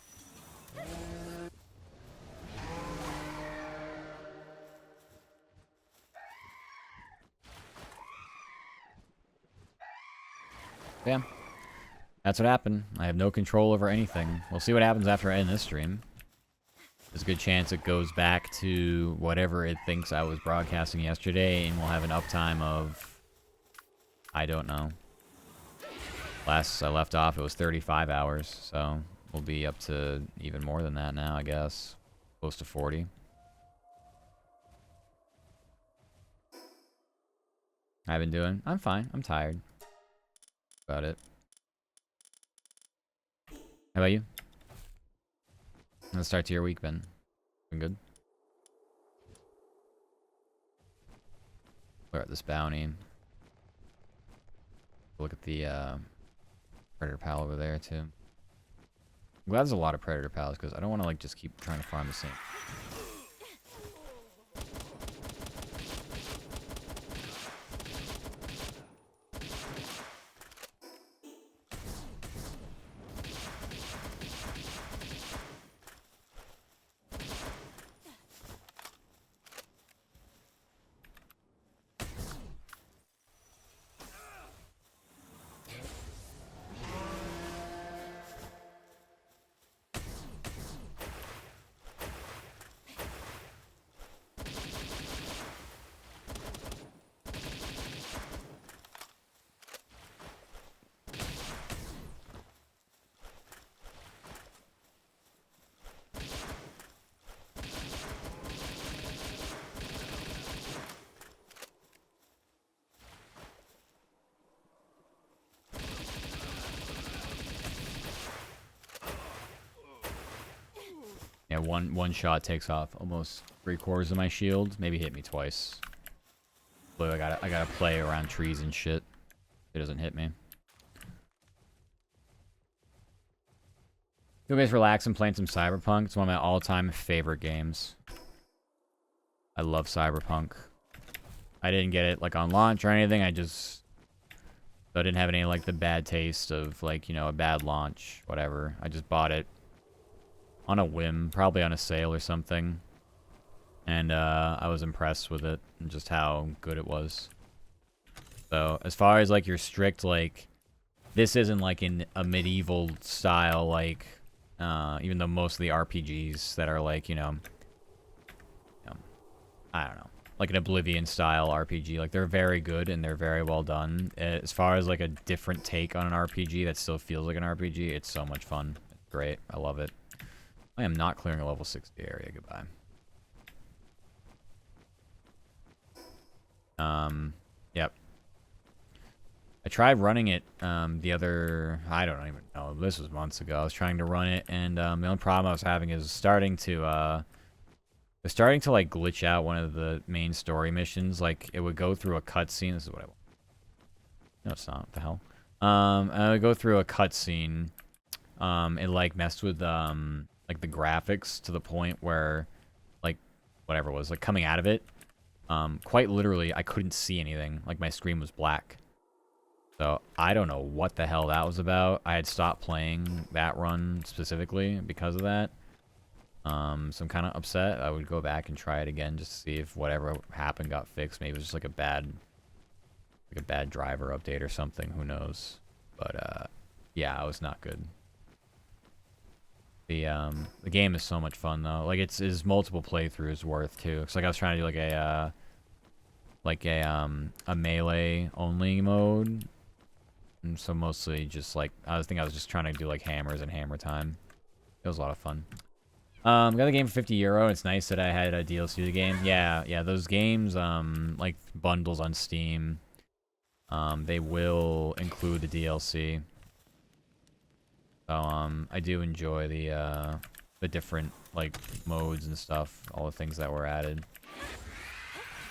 Yeah. That's what happened. I have no control over anything. We'll see what happens after I end this stream. There's a good chance it goes back to whatever it thinks I was broadcasting yesterday, and we'll have an uptime of... I don't know. Last I left off, it was 35 hours, so we'll be up to even more than that now, I guess. Close to 40. I've been doing... I'm fine. I'm tired. About it. How about you? How's the start to your week been? Been good? We're at this bounty. Look at the predator pal over there too. I'm glad there's a lot of predator pals because I don't want to like just keep trying to farm the same. Yeah, one shot takes off almost 3/4 of my shield. Maybe hit me twice. But I gotta play around trees and shit. It doesn't hit me. You guys relax and playing some Cyberpunk. It's one of my all-time favorite games. I love Cyberpunk. I didn't get it like on launch or anything. I didn't have any like the bad taste of like, you know, a bad launch, whatever. I just bought it on a whim, probably on a sale or something. And I was impressed with it and just how good it was. So, as far as like your strict, like, this isn't like in a medieval style, like, even though most of the RPGs that are like, you know, I don't know, like an Oblivion style RPG, like they're very good and they're very well done. As far as like a different take on an RPG that still feels like an RPG, it's so much fun. It's great. I love it. I am not clearing a level 60 area. Goodbye. Yep. I tried running it, the other... I don't even know. This was months ago. I was trying to run it, and, the only problem I was having is starting to, like, glitch out one of the main story missions. Like, it would go through a cutscene. This is what I want. No, it's not. What the hell? I would go through a cutscene. It, like, messed with, like the graphics to the point where, like, whatever it was, like coming out of it, Quite literally, I couldn't see anything. Like, my screen was black. So, I don't know what the hell that was about. I had stopped playing that run specifically because of that. So I'm kind of upset. I would go back and try it again just to see if whatever happened got fixed. Maybe it was just like a bad driver update or something. Who knows? But, yeah, it was not good. The game is so much fun though. Like it's multiple playthroughs worth too. Cause like I was trying to do like a melee only mode, and so mostly just like I was just trying to do like hammers and hammer time. It was a lot of fun. Got the game for €50. It's nice that I had a DLC to the game. Yeah, those games like bundles on Steam, they will include the DLC. So, I do enjoy the different, like, modes and stuff, all the things that were added.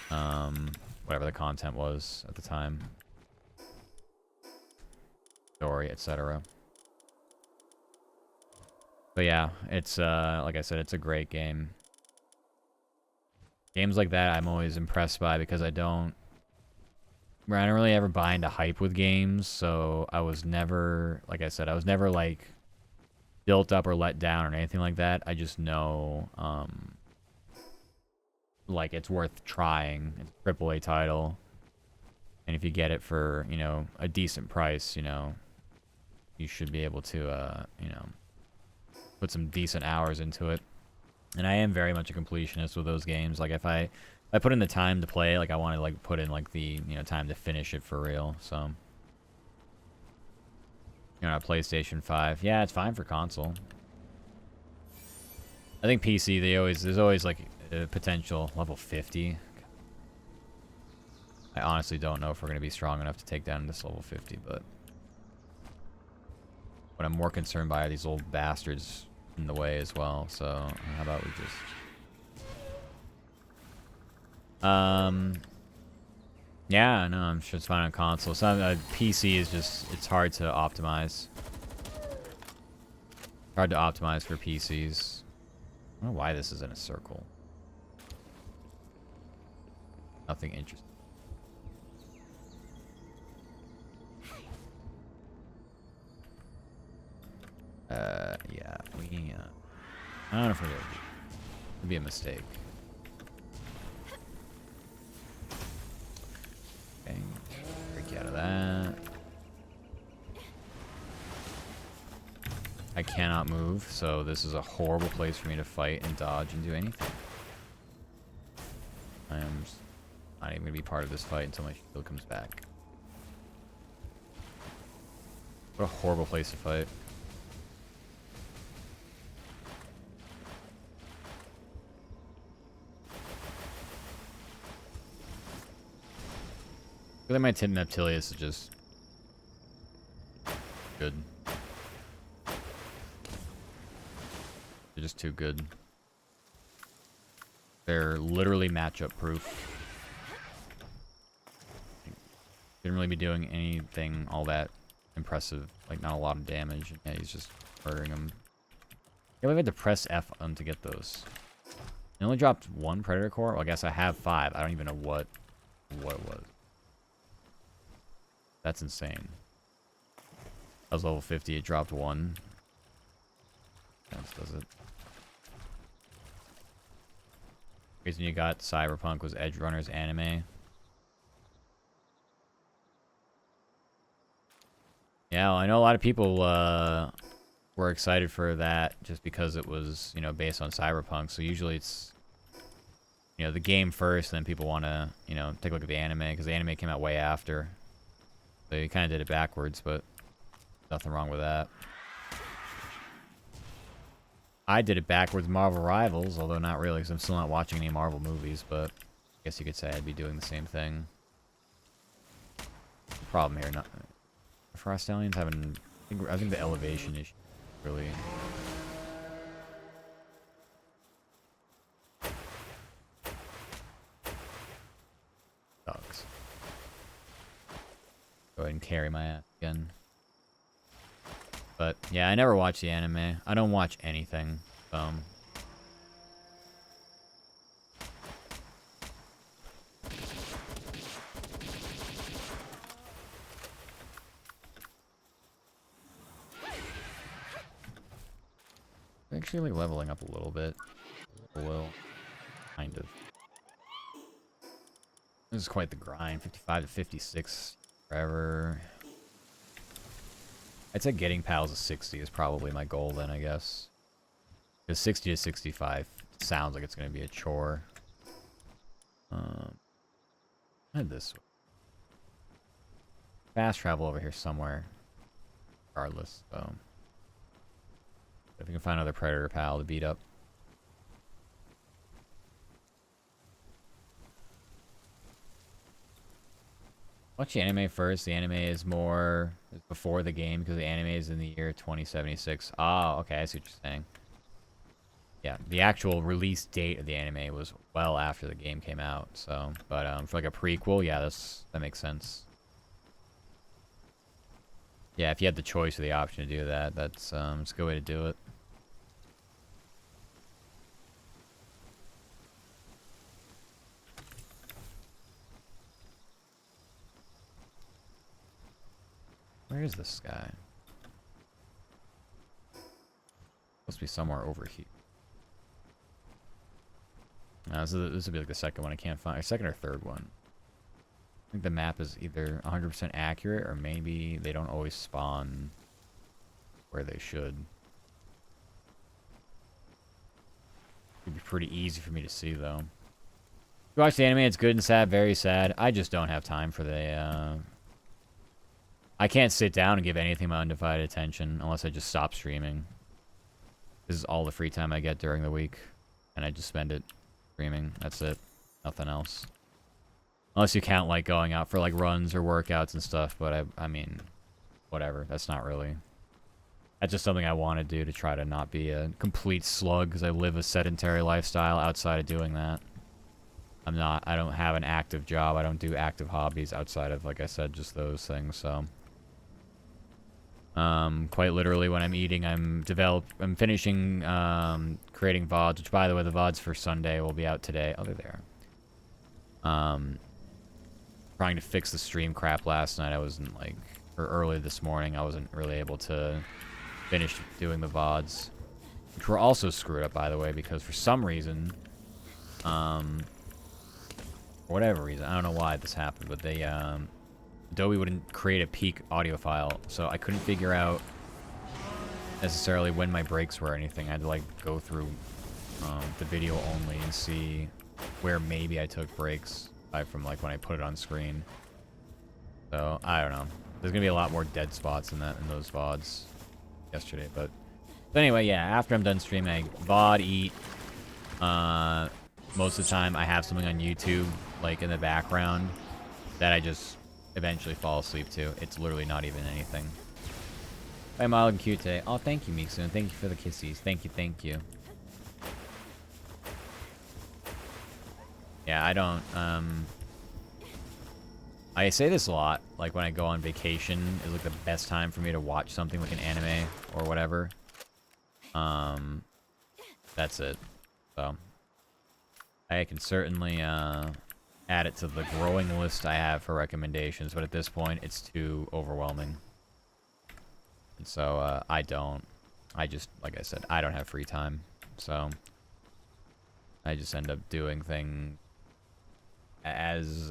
Whatever the content was at the time. Story, etc. But yeah, it's, like I said, it's a great game. Games like that I'm always impressed by because I don't really ever buy into hype with games, so I was never, like I said, I was never, like, built up or let down or anything like that. I just know, like, it's worth trying. It's a AAA title, and if you get it for, you know, a decent price, you know, you should be able to, you know, put some decent hours into it. And I am very much a completionist with those games. Like, if I put in the time to play, like, I want to, like, put in, like, the, you know, time to finish it for real, so. You know, PlayStation 5. Yeah, it's fine for console. I think PC, there's always, like, a potential level 50. I honestly don't know if we're going to be strong enough to take down this level 50, but what I'm more concerned by are these old bastards in the way as well, so how about we just... Yeah, no, I'm sure it's fine on console. So PC is just, it's hard to optimize. Hard to optimize for PCs. I don't know why this is in a circle. Nothing interesting. Yeah, I don't know if we're gonna do. It'd be a mistake. Okay, break you out of that. I cannot move, so this is a horrible place for me to fight and dodge and do anything. I am not even going to be part of this fight until my shield comes back. What a horrible place to fight. I feel like my Tim Neptilius is just good. They're just too good. They're literally matchup proof. Didn't really be doing anything all that impressive. Like, not a lot of damage. Yeah, he's just murdering them. Yeah, we had to press F on to get those. I only dropped one Predator Core. Well, I guess I have 5. I don't even know what it was. That's insane. I was level 50. It dropped 1. That does it. The reason you got Cyberpunk was Edge Runner's anime. Yeah, well, I know a lot of people were excited for that just because it was, you know, based on Cyberpunk. So usually it's, you know, the game first, and then people want to, you know, take a look at the anime because the anime came out way after. So you kind of did it backwards, but nothing wrong with that. I did it backwards Marvel Rivals, although not really because I'm still not watching any Marvel movies, but I guess you could say I'd be doing the same thing. The problem here, not... Frost Stallions having... I think the elevation issue really... sucks. Go ahead and carry my ass again. But, yeah, I never watch the anime. I don't watch anything, so... actually like leveling up a little bit. A little. Kind of. This is quite the grind. 55 to 56 forever. I'd say getting pals to 60 is probably my goal then, I guess. Because 60 to 65 sounds like it's going to be a chore. Head this way. Fast travel over here somewhere. Regardless, so. If we can find another predator pal to beat up. Watch the anime first. The anime is more before the game because the anime is in the year 2076. Oh, okay, I see what you're saying. Yeah, the actual release date of the anime was well after the game came out. So, but for like a prequel, yeah, that makes sense. Yeah, if you had the choice or the option to do that, that's it's a good way to do it. Where is this guy? Supposed to be somewhere over here. No, this would be like the second one I can't find. Or second or third one. I think the map is either 100% accurate or maybe they don't always spawn where they should. It'd be pretty easy for me to see though. If you watch the anime, it's good and sad, very sad. I just don't have time for the I can't sit down and give anything my undivided attention unless I just stop streaming. This is all the free time I get during the week. And I just spend it streaming. That's it. Nothing else. Unless you count like going out for like runs or workouts and stuff. But I mean, whatever. That's not really... That's just something I want to do to try to not be a complete slug. Because I live a sedentary lifestyle outside of doing that. I don't have an active job. I don't do active hobbies outside of, like I said, just those things. So... quite literally when I'm eating, I'm finishing, creating VODs, which by the way, the VODs for Sunday will be out today. Oh, they're there. Trying to fix the stream crap last night. I wasn't like, or early this morning, I wasn't really able to finish doing the VODs, which were also screwed up, by the way, because for some reason, for whatever reason, I don't know why this happened, but they, Adobe wouldn't create a peak audio file, so I couldn't figure out necessarily when my breaks were or anything. I had to like go through the video only and see where maybe I took breaks from like when I put it on screen. So I don't know. There's gonna be a lot more dead spots in those VODs yesterday, but anyway, yeah. After I'm done streaming, I VOD, eat. Most of the time, I have something on YouTube like in the background that I just eventually fall asleep to. It's literally not even anything. Hi, Mild and Cute. Oh, thank you, Miksun. Thank you for the kissies. Thank you, thank you. Yeah, I don't, I say this a lot, like when I go on vacation is like the best time for me to watch something like an anime or whatever. That's it. So, I can certainly, add it to the growing list I have for recommendations, but at this point, it's too overwhelming. And so, I just, like I said, I don't have free time. So, I just end up doing things as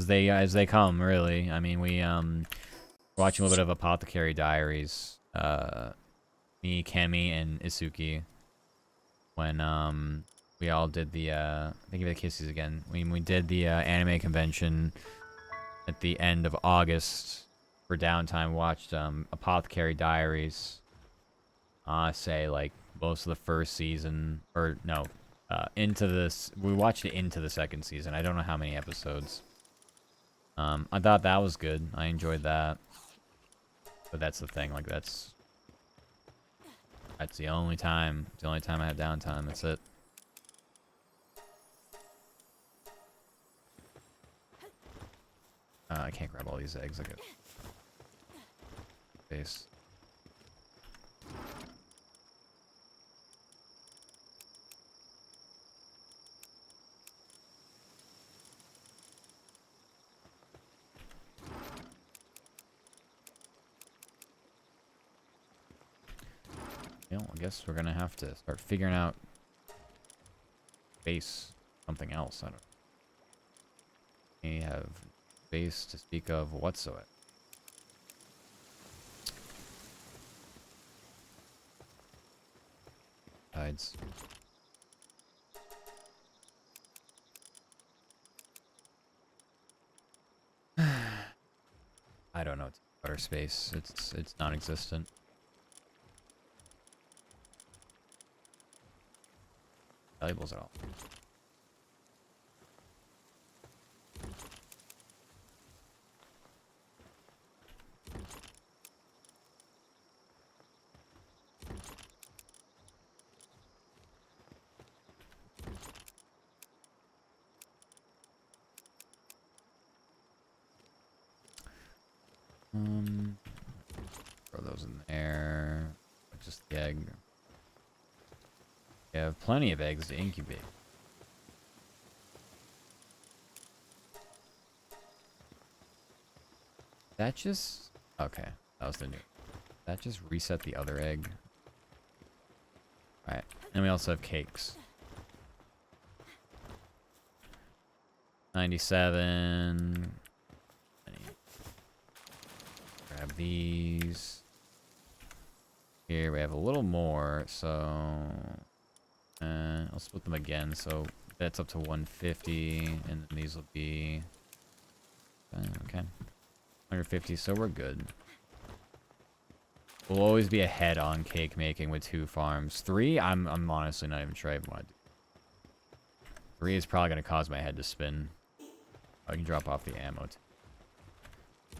they come, really. I mean, we, watching a little bit of Apothecary Diaries, me, Kemi, and Isuki, when, we all did the, thank you for the kisses again. We did the, anime convention at the end of August for downtime, watched, Apothecary Diaries. Say, like, most of the first season, or, no, we watched it into the second season. I don't know how many episodes. I thought that was good. I enjoyed that. But that's the thing, like, that's the only time, I have downtime, that's it. I can't grab all these eggs. I got space. You know, I guess we're gonna have to start figuring out base something else. I don't know. We have base to speak of whatsoever. Tides. I don't know. It's outer space. It's non-existent. Valuables at all. Throw those in there. Just the egg. We have plenty of eggs to incubate. That just... Okay, that was the new... That just reset the other egg. Alright, and we also have cakes. 97. Grab these. Here we have a little more, so... I'll split them again, so that's up to 150, and then these will be... Okay. 150, so we're good. We'll always be ahead on cake making with 2 farms. 3, I'm honestly not even sure I even want to do. 3 is probably going to cause my head to spin. I can drop off the ammo. I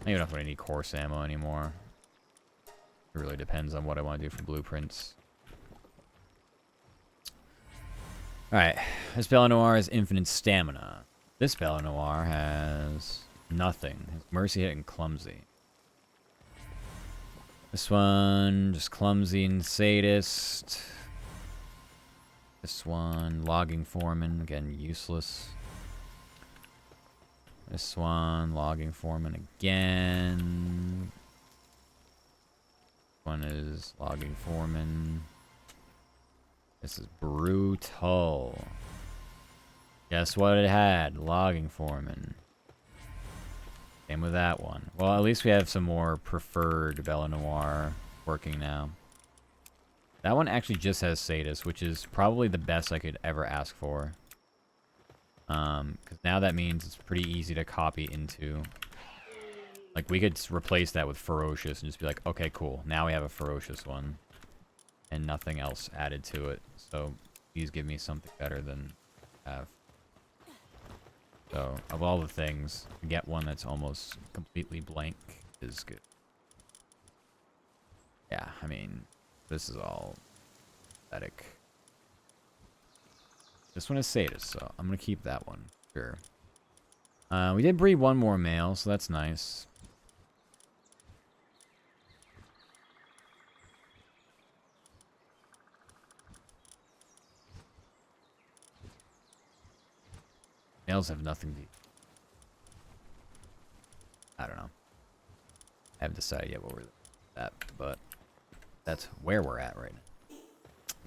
don't even know if I need course ammo anymore. It really depends on what I want to do for blueprints. Alright, this Bella Noir has infinite stamina. This Bella Noir has nothing. Has mercy hit and clumsy. This one, just clumsy and sadist. This one, logging foreman, again, useless. This one, logging foreman again. One is logging foreman. This is brutal. Guess what it had? Logging foreman. Same with that one. Well, at least we have some more preferred Bella Noir working now. That one actually just has sadist, which is probably the best I could ever ask for. Because now that means it's pretty easy to copy into. Like, we could replace that with ferocious and just be like, okay, cool. Now we have a ferocious one. And nothing else added to it. So, please give me something better than I have. So, of all the things, to get one that's almost completely blank is good. Yeah, I mean, this is all pathetic. This one is sadist, so I'm going to keep that one. Sure. We did breed one more male, so that's nice. Males have nothing to eat. I don't know. I haven't decided yet what we're at, but that's where we're at right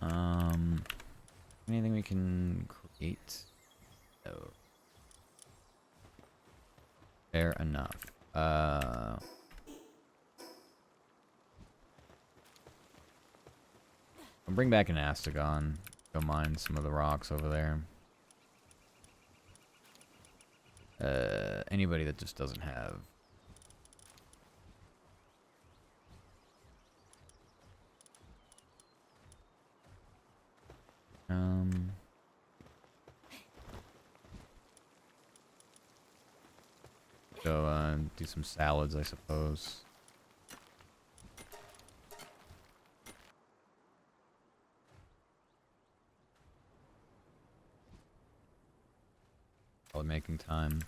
now. Anything we can create? No. Fair enough. I'll bring back an Astagon. Go mine some of the rocks over there. Anybody that just doesn't have. Go, do some salads, I suppose. While making time.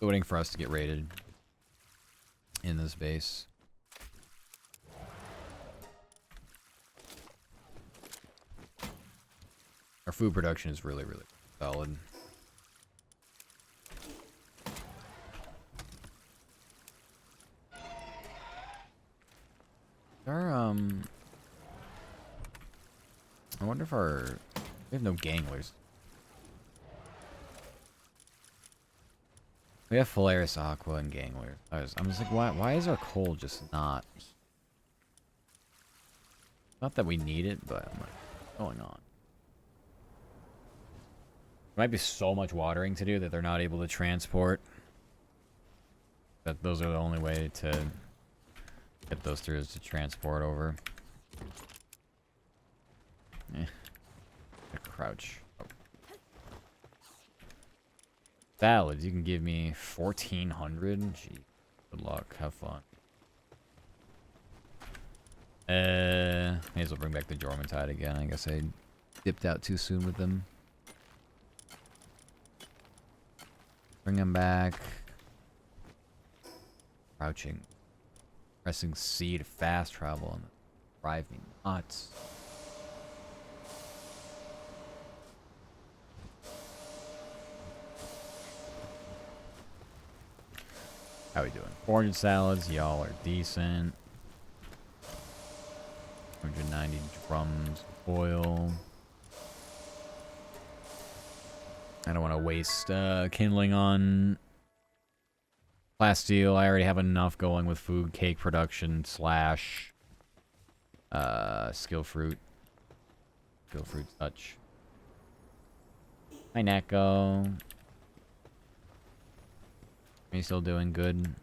Waiting for us to get raided in this base. Our food production is really, really solid. I wonder if we have no ganglers. We have Polaris Aqua and Gangler. I'm just like, why is our coal just not... Not that we need it, but I'm like, what's going on? There might be so much watering to do that they're not able to transport. That those are the only way to get those through is to transport over. Crouch. Oh. Salads, you can give me 1,400? Gee, good luck. Have fun. May as well bring back the Jormuntide again. I guess I dipped out too soon with them. Bring them back. Crouching. Pressing C to fast travel and drive me nuts. How we doing? 400 salads, y'all are decent. 190 drums of oil. I don't want to waste kindling on plasteel. I already have enough going with food, cake production, slash skill fruit. Skill fruit touch. Hi, Neko. Are you still doing good?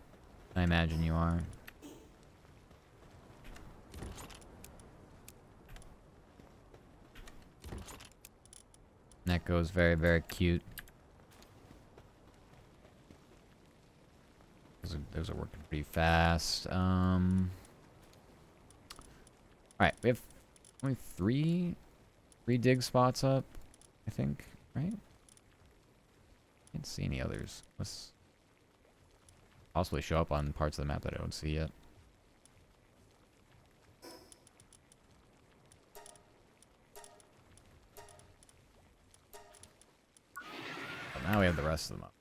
I imagine you are. Neko's very, very cute. Those are working pretty fast. Alright, we have only three dig spots up, I think, right? Can't see any others. Let's possibly show up on parts of the map that I don't see yet. But now we have the rest of them up.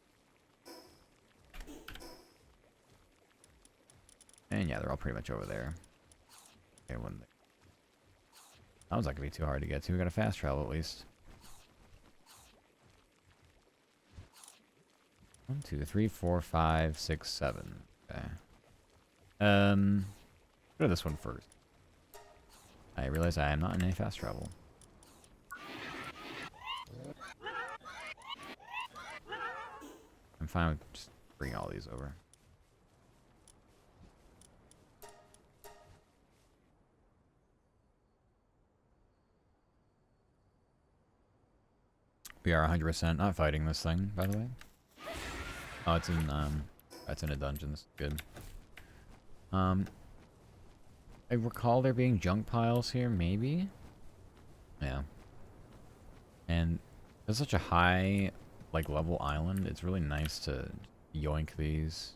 And yeah, they're all pretty much over there. Okay, sounds like it'd be too hard to get to. We gotta fast travel at least. 1, 2, 3, 4, 5, 6, 7. Okay. Go to this one first. I realize I am not in any fast travel. I'm fine with just bringing all these over. We are 100% not fighting this thing, by the way. Oh, it's in a dungeon. This is good. I recall there being junk piles here, maybe? Yeah. And it's such a high, like, level island. It's really nice to yoink these.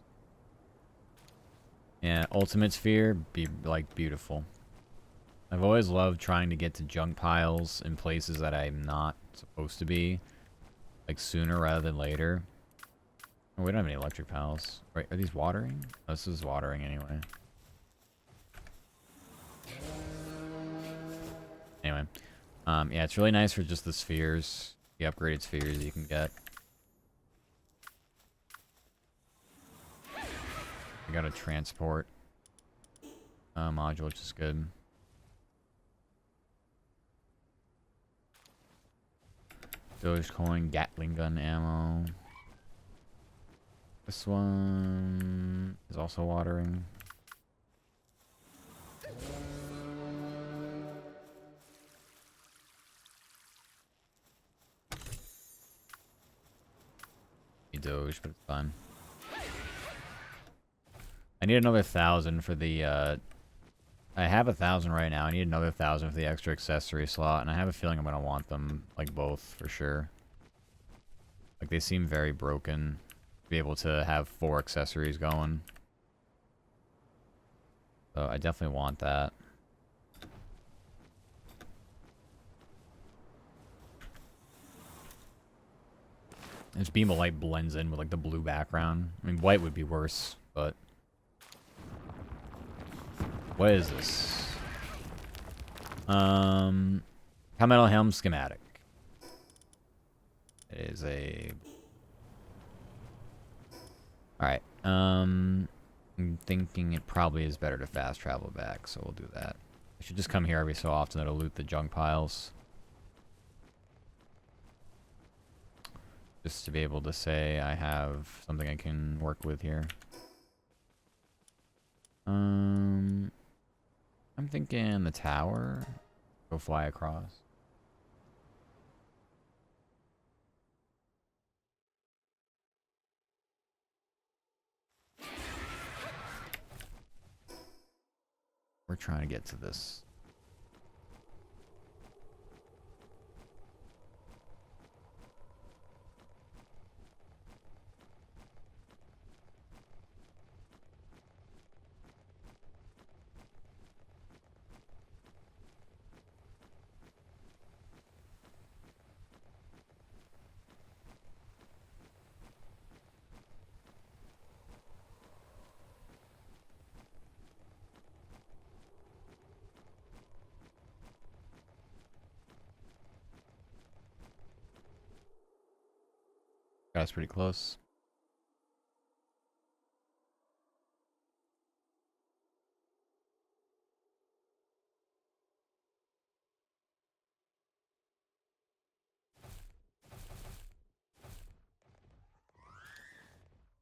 Yeah, Ultimate Sphere, be, like, beautiful. I've always loved trying to get to junk piles in places that I'm not supposed to be. Like, sooner rather than later. Oh, we don't have any electric pals. Wait, are these watering? Oh, this is watering anyway. Anyway. Yeah, it's really nice for just the spheres. The upgraded spheres you can get. I got a transport module, which is good. Dogecoin, Gatling gun ammo. This one is also watering. Doge, but it's fine. I need another 1,000 for the, I have 1,000 right now. I need another 1,000 for the extra accessory slot, and I have a feeling I'm gonna want them, like, both, for sure. Like, they seem very broken to be able to have 4 accessories going. So, I definitely want that. This beam of light blends in with, like, the blue background. I mean, white would be worse, but... What is this? Palmetto Helm schematic. It is a... Alright, I'm thinking it probably is better to fast travel back, so we'll do that. I should just come here every so often to loot the junk piles. Just to be able to say I have something I can work with here. I'm thinking the tower. Go fly across. We're trying to get to this. Got us pretty close.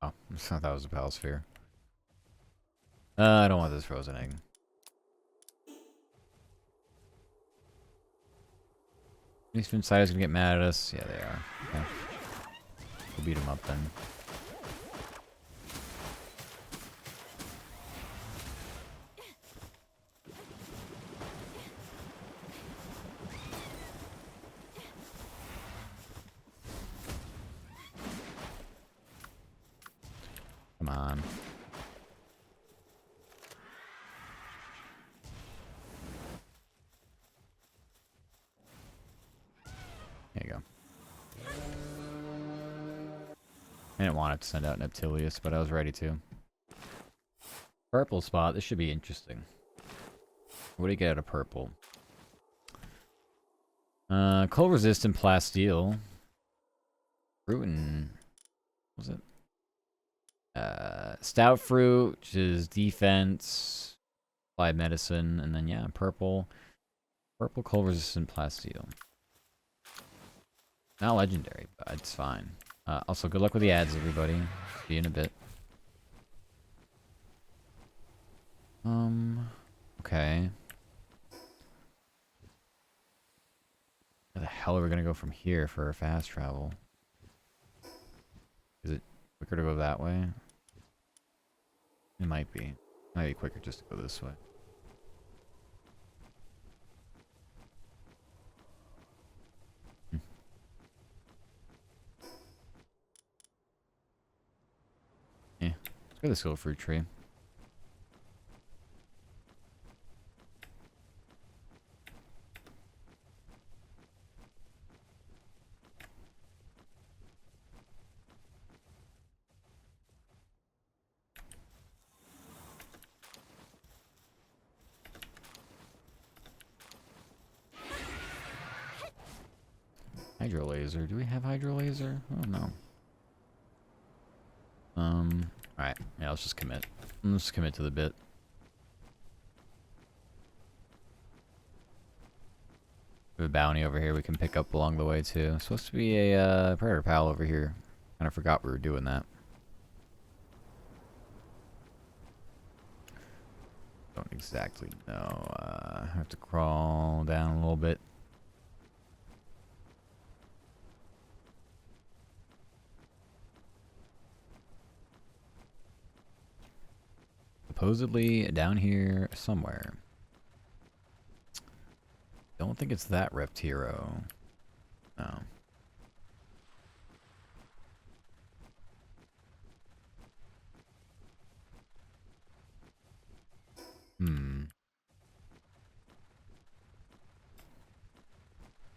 Oh, I thought that was a Palsphere. I don't want this frozen egg. These Finsiders gonna get mad at us? Yeah, they are. Okay. We'll beat them up then. Come on. There you go. I didn't want it to send out Neptilius, but I was ready to. Purple spot. This should be interesting. What do you get out of purple? Cold resistant plasteel. Fruit and... What was it? Stout fruit, which is defense, applied medicine, and then yeah, purple. Purple cold resistant plasteel. Not legendary, but it's fine. Also, good luck with the ads, everybody. See you in a bit. Okay. Where the hell are we gonna go from here for a fast travel? Is it quicker to go that way? It might be. It might be quicker just to go this way. Yeah, let's go to the silver fruit tree. Hydro laser. Do we have hydro laser? Oh no. Alright. Yeah, let's just commit. Let's commit to the bit. We have a bounty over here we can pick up along the way too. Supposed to be a predator pal over here. Kinda forgot we were doing that. Don't exactly know. I have to crawl down a little bit. Supposedly down here somewhere. Don't think it's that ripped hero. No.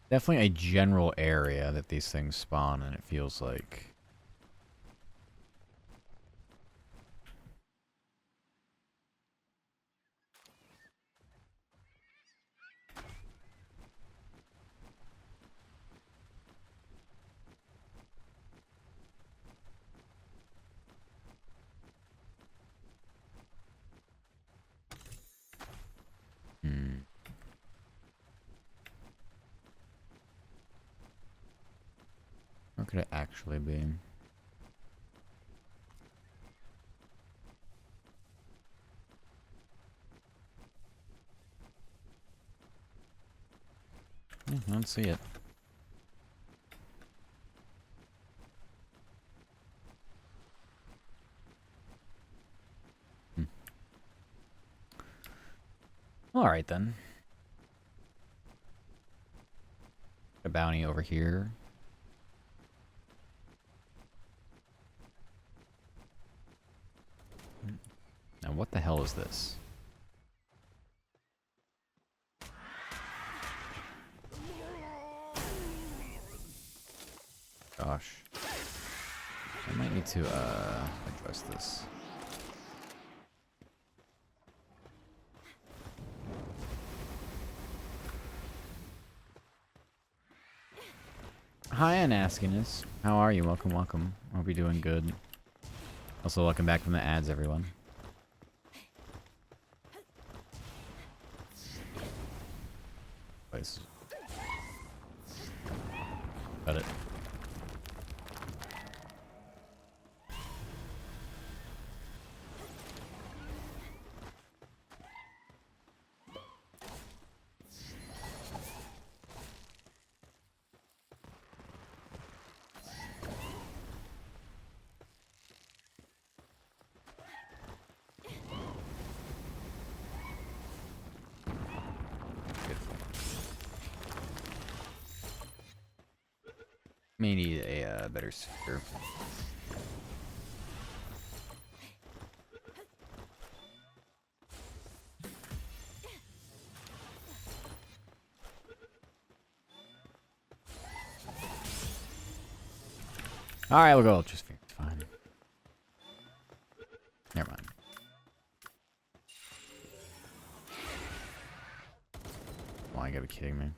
Definitely a general area that these things spawn in, it feels like. What could it actually be? I don't see it. Alright then. A bounty over here. Now what the hell is this? Gosh. I might need to address this. Hi, Anaskiness. How are you? Welcome, welcome. Hope you're doing good. Also, welcome back from the ads, everyone. Place. Got it. May need a better sphere. Alright, we'll go Ultra Sphere. It's fine. Never mind. Oh, you gotta be kidding me.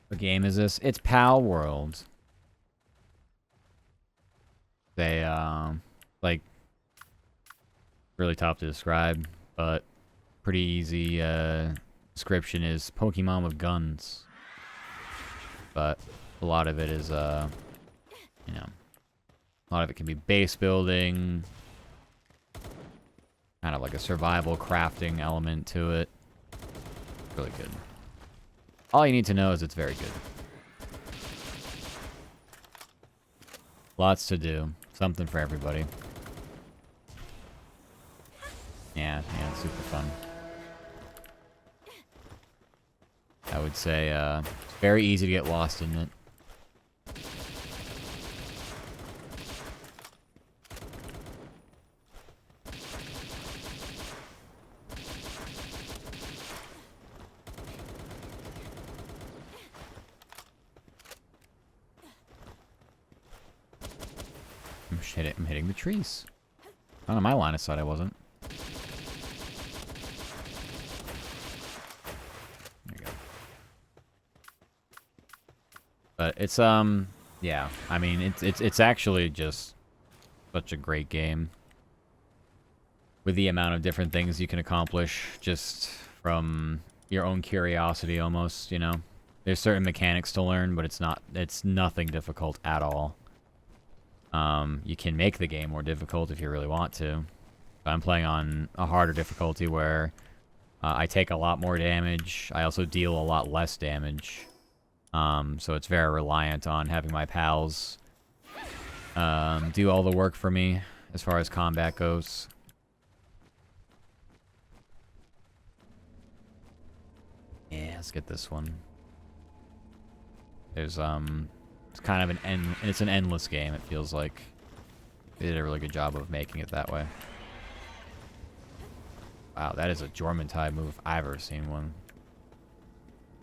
What game is this? It's Palworld. They, like, really tough to describe, but pretty easy, description is Pokemon with guns. But a lot of it is, you know, a lot of it can be base building, kind of like a survival crafting element to it. Really good. All you need to know is it's very good. Lots to do. Something for everybody. Yeah, it's super fun. I would say, it's very easy to get lost in it. I'm hitting the trees. Not on my line of sight, I wasn't. There you go. But it's yeah. I mean, it's actually just such a great game. With the amount of different things you can accomplish just from your own curiosity almost, you know. There's certain mechanics to learn, but it's nothing difficult at all. You can make the game more difficult if you really want to. I'm playing on a harder difficulty where I take a lot more damage. I also deal a lot less damage. So it's very reliant on having my pals do all the work for me as far as combat goes. Yeah, let's get this one. There's it's kind of it's an endless game, it feels like. They did a really good job of making it that way. Wow, that is a Jormuntide move if I've ever seen one.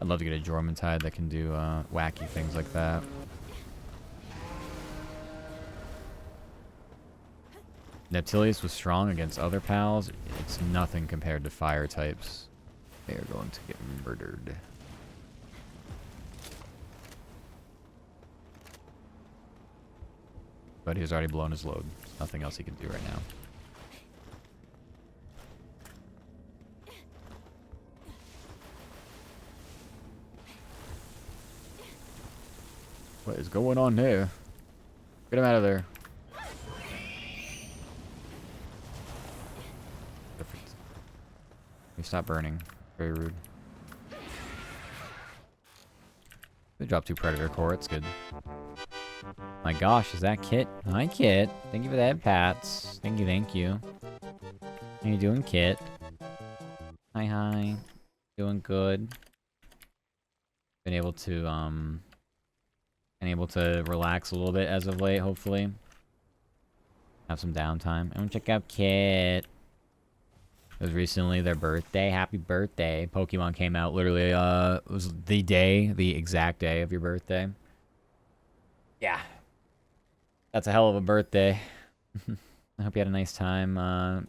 I'd love to get a Jormuntide that can do wacky things like that. Neptilius was strong against other pals. It's nothing compared to fire types. They are going to get murdered. But he's already blown his load. There's nothing else he can do right now. What is going on there? Get him out of there. Perfect. We stop burning. Very rude. They dropped 2 Predator Core. It's good. My gosh, is that Kit? Hi, Kit. Thank you for that, Pats. Thank you, thank you. How you doing, Kit? Hi, hi. Doing good. Been able to relax a little bit as of late, hopefully. Have some downtime. And check out Kit. It was recently their birthday. Happy birthday. Pokemon came out literally, it was the exact day of your birthday. Yeah. That's a hell of a birthday. I hope you had a nice time, the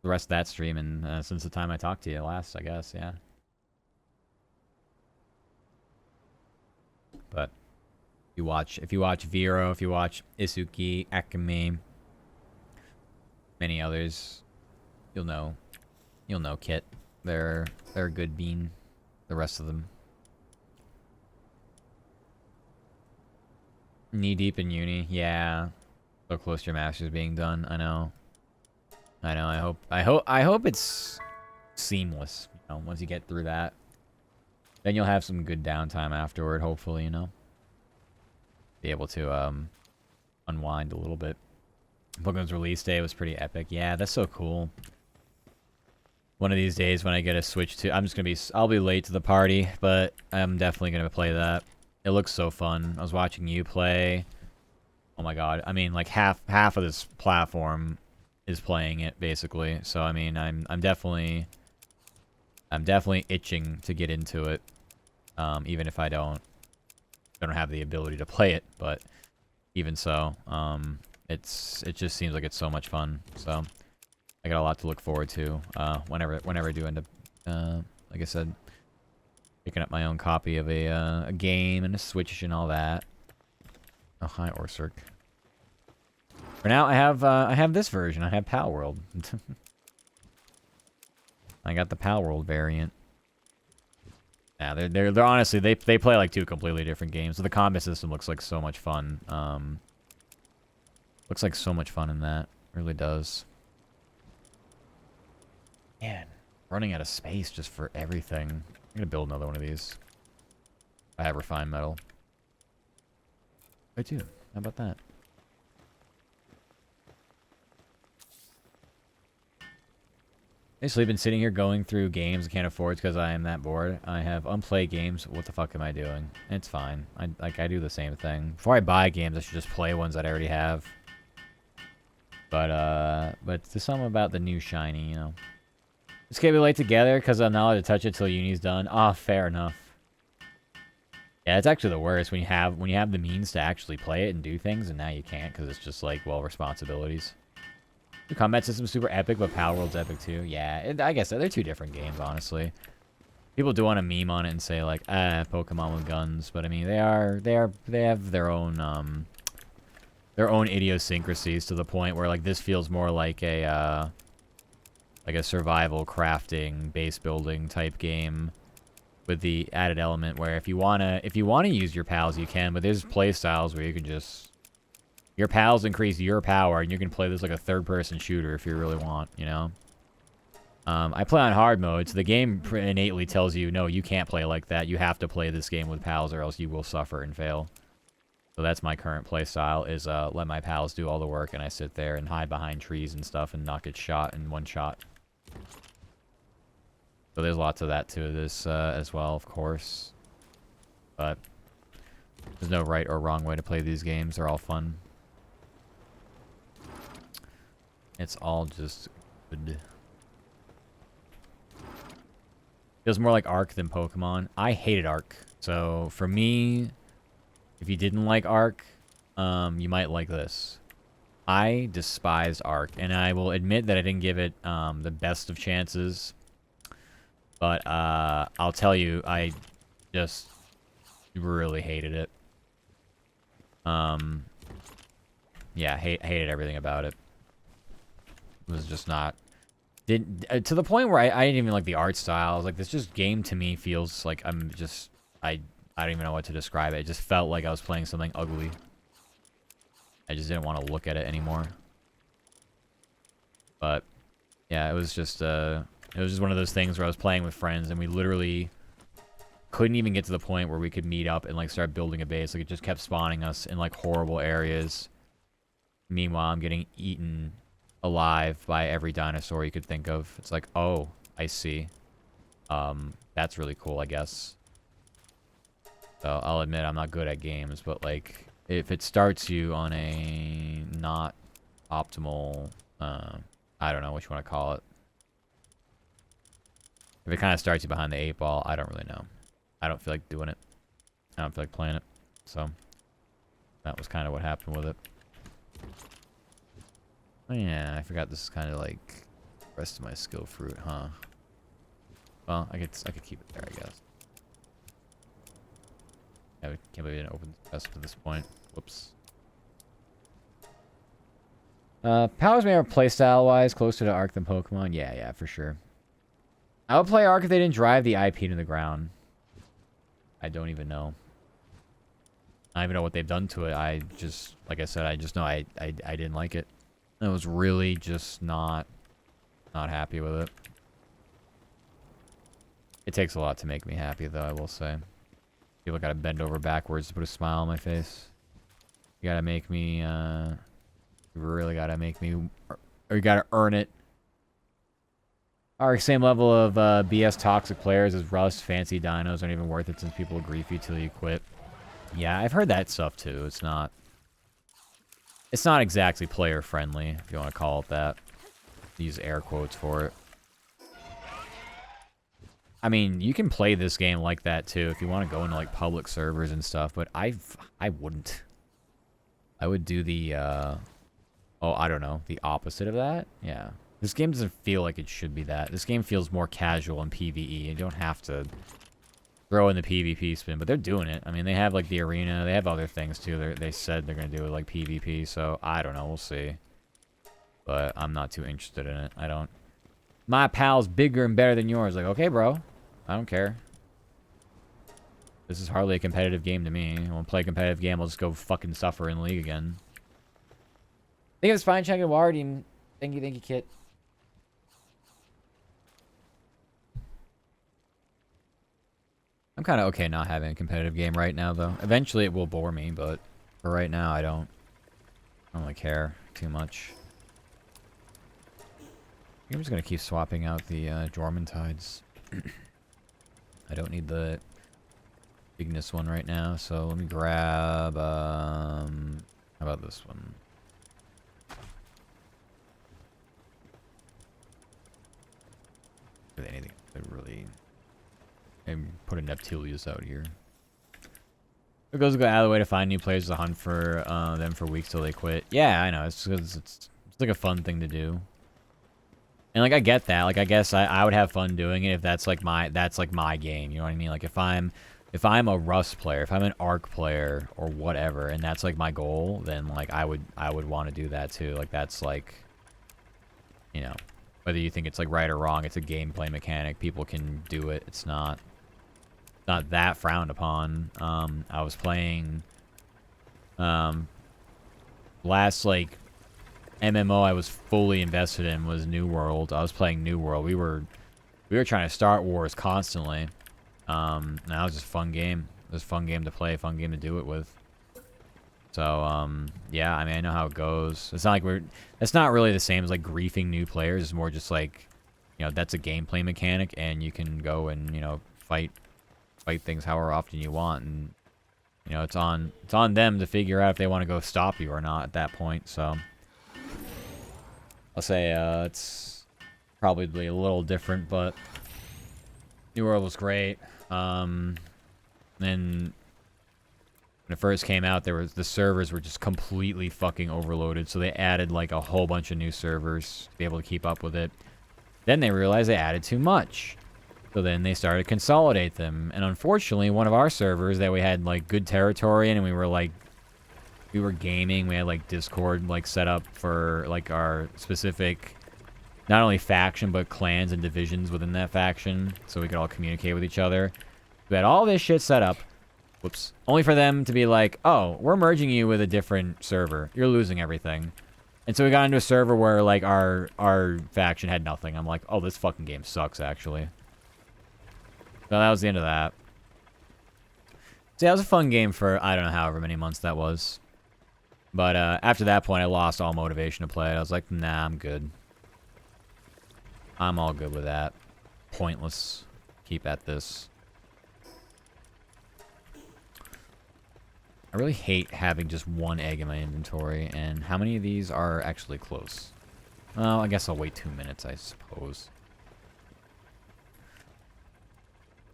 rest of that stream and, since the time I talked to you last, I guess, yeah. But, if you watch Vero, if you watch Isuki, Akame, many others, you'll know Kit. They're a good bean. The rest of them. Knee deep in uni, yeah. So close to your master's being done. I know. I hope it's seamless. You know, once you get through that, then you'll have some good downtime afterward. Hopefully, you know, be able to unwind a little bit. Pokemon's release day was pretty epic. Yeah, that's so cool. One of these days when I get a Switch to, I'll be late to the party, but I'm definitely gonna play that. It looks so fun. I was watching you play. Oh my god. I mean, like half of this platform is playing it basically. So I mean, I'm definitely itching to get into it. Even if I don't have the ability to play it, but even so, it just seems like it's so much fun. So I got a lot to look forward to whenever I do end up, like I said, picking up my own copy of a game and a Switch and all that. Oh, hi, Orsurk. For now, I have this version. I have Palworld. I got the Palworld variant. Yeah, they're honestly they play like 2 completely different games. So the combat system looks like so much fun. Looks like so much fun in that. Really does. Man, running out of space just for everything. I'm gonna build another one of these. I have refined metal. I do. How about that? Basically, been sitting here going through games I can't afford because I am that bored. I have unplayed games. What the fuck am I doing? It's fine. I do the same thing. Before I buy games, I should just play ones that I already have. But there's something about the new shiny, you know. Just can't be late together because I'm not allowed to touch it till uni's done. Ah, fair enough. Yeah, it's actually the worst when you have the means to actually play it and do things, and now you can't because it's just like, well, responsibilities. The combat system's super epic, but Palworld's epic too. Yeah, I guess they're 2 different games, honestly. People do want to meme on it and say like, Pokemon with guns, but I mean, they have their own idiosyncrasies to the point where like this feels more like a survival crafting base building type game with the added element where if you wanna use your pals you can, but there's play styles where you can just your pals increase your power and you can play this like a 3rd-person shooter if you really want, you know. I play on hard mode, so the game innately tells you no, you can't play like that. You have to play this game with pals or else you will suffer and fail. So that's my current play style, is let my pals do all the work and I sit there and hide behind trees and stuff and not get shot in one shot. So there's lots of that to this as well, of course. But there's no right or wrong way to play these games. They're all fun. It's all just good. Feels more like Arc than Pokemon. I hated Arc. So for me, if you didn't like Arc, you might like this. I despised Arc, and I will admit that I didn't give it the best of chances. But I'll tell you, I just really hated it. Yeah, hated everything about it. It was just not... to the point where I didn't even like the art style. I was like, this just game to me feels like I I don't even know what to describe it. It just felt like I was playing something ugly. I just didn't want to look at it anymore. But yeah, it was just one of those things where I was playing with friends and we literally couldn't even get to the point where we could meet up and like start building a base. Like it just kept spawning us in like horrible areas. Meanwhile, I'm getting eaten alive by every dinosaur you could think of. It's like, oh, I see. That's really cool, I guess. So I'll admit I'm not good at games, but like if it starts you on a not optimal, I don't know what you want to call it. If it kind of starts you behind the 8 ball, I don't really know. I don't feel like doing it. I don't feel like playing it. So that was kind of what happened with it. Oh yeah, I forgot this is kind of like the rest of my skill fruit, huh? Well, I could keep it there, I guess. I can't believe I didn't open the up to this point. Whoops. Powers may have playstyle-wise closer to Arc than Pokemon. Yeah, for sure. I would play Arc if they didn't drive the IP to the ground. I don't even know. I don't even know what they've done to it. I just, like I said, I just know I didn't like it. I was really just not happy with it. It takes a lot to make me happy, though, I will say. People gotta bend over backwards to put a smile on my face. You gotta make me, you really gotta make me, or you gotta earn it. Our same level of BS toxic players as Rust, fancy dinos aren't even worth it since people will grief you till you quit. Yeah, I've heard that stuff too. It's not exactly player friendly, if you want to call it that. Use air quotes for it. I mean, you can play this game like that too if you want to go into like public servers and stuff, but I wouldn't. I would do the oh, I don't know, the opposite of that. Yeah. This game doesn't feel like it should be that. This game feels more casual in PvE. You don't have to throw in the PvP spin, but they're doing it. I mean, they have like the arena. They have other things too. They said they're going to do it like PvP, so I don't know. We'll see. But I'm not too interested in it. I don't. My pal's bigger and better than yours. Like, okay, bro. I don't care. This is hardly a competitive game to me. I won't play a competitive game. I'll just go fucking suffer in League again. I think it's fine checking War team. Thank you, Kit. I'm kind of okay not having a competitive game right now, though. Eventually it will bore me, but for right now, I don't really care too much. I'm just going to keep swapping out the Jormuntides. I don't need the Ignis one right now, so let me grab, how about this one? Really anything to really... And put a Neptilius out here. It goes to go out of the way to find new players to hunt for them for weeks till they quit. Yeah, I know. It's because it's like a fun thing to do. And like I get that. Like I guess I would have fun doing it if that's like my game. You know what I mean? Like if I'm a Rust player, if I'm an Arc player or whatever, and that's like my goal, then like I would want to do that too. Like that's like, you know, whether you think it's like right or wrong, it's a gameplay mechanic. People can do it. It's not that frowned upon. I was playing last like MMO I was fully invested in was New World. I was playing New World. We were trying to start wars constantly. And that was just a fun game. It was a fun game to play, fun game to do it with. So yeah, I mean I know how it goes. It's not like it's not really the same as like griefing new players. It's more just like, you know, that's a gameplay mechanic and you can go and, you know, fight things however often you want, and you know it's on them to figure out if they want to go stop you or not at that point. So I'll say it's probably a little different, but New World was great. Then when it first came out, the servers were just completely fucking overloaded, so they added like a whole bunch of new servers to be able to keep up with it. Then they realized they added too much. So then they started to consolidate them. And unfortunately, one of our servers that we had like good territory in, and we were gaming, we had like Discord like set up for like our specific, not only faction, but clans and divisions within that faction, so we could all communicate with each other. We had all this shit set up. Whoops. Only for them to be like, oh, we're merging you with a different server. You're losing everything. And so we got into a server where, like, our faction had nothing. I'm like, oh, this fucking game sucks, actually. So that was the end of that. So yeah, it was a fun game for, I don't know, however many months that was. But after that point, I lost all motivation to play it. I was like, nah, I'm good. I'm all good with that. Pointless. Keep at this. I really hate having just one egg in my inventory, and how many of these are actually close? Well, I guess I'll wait 2 minutes, I suppose.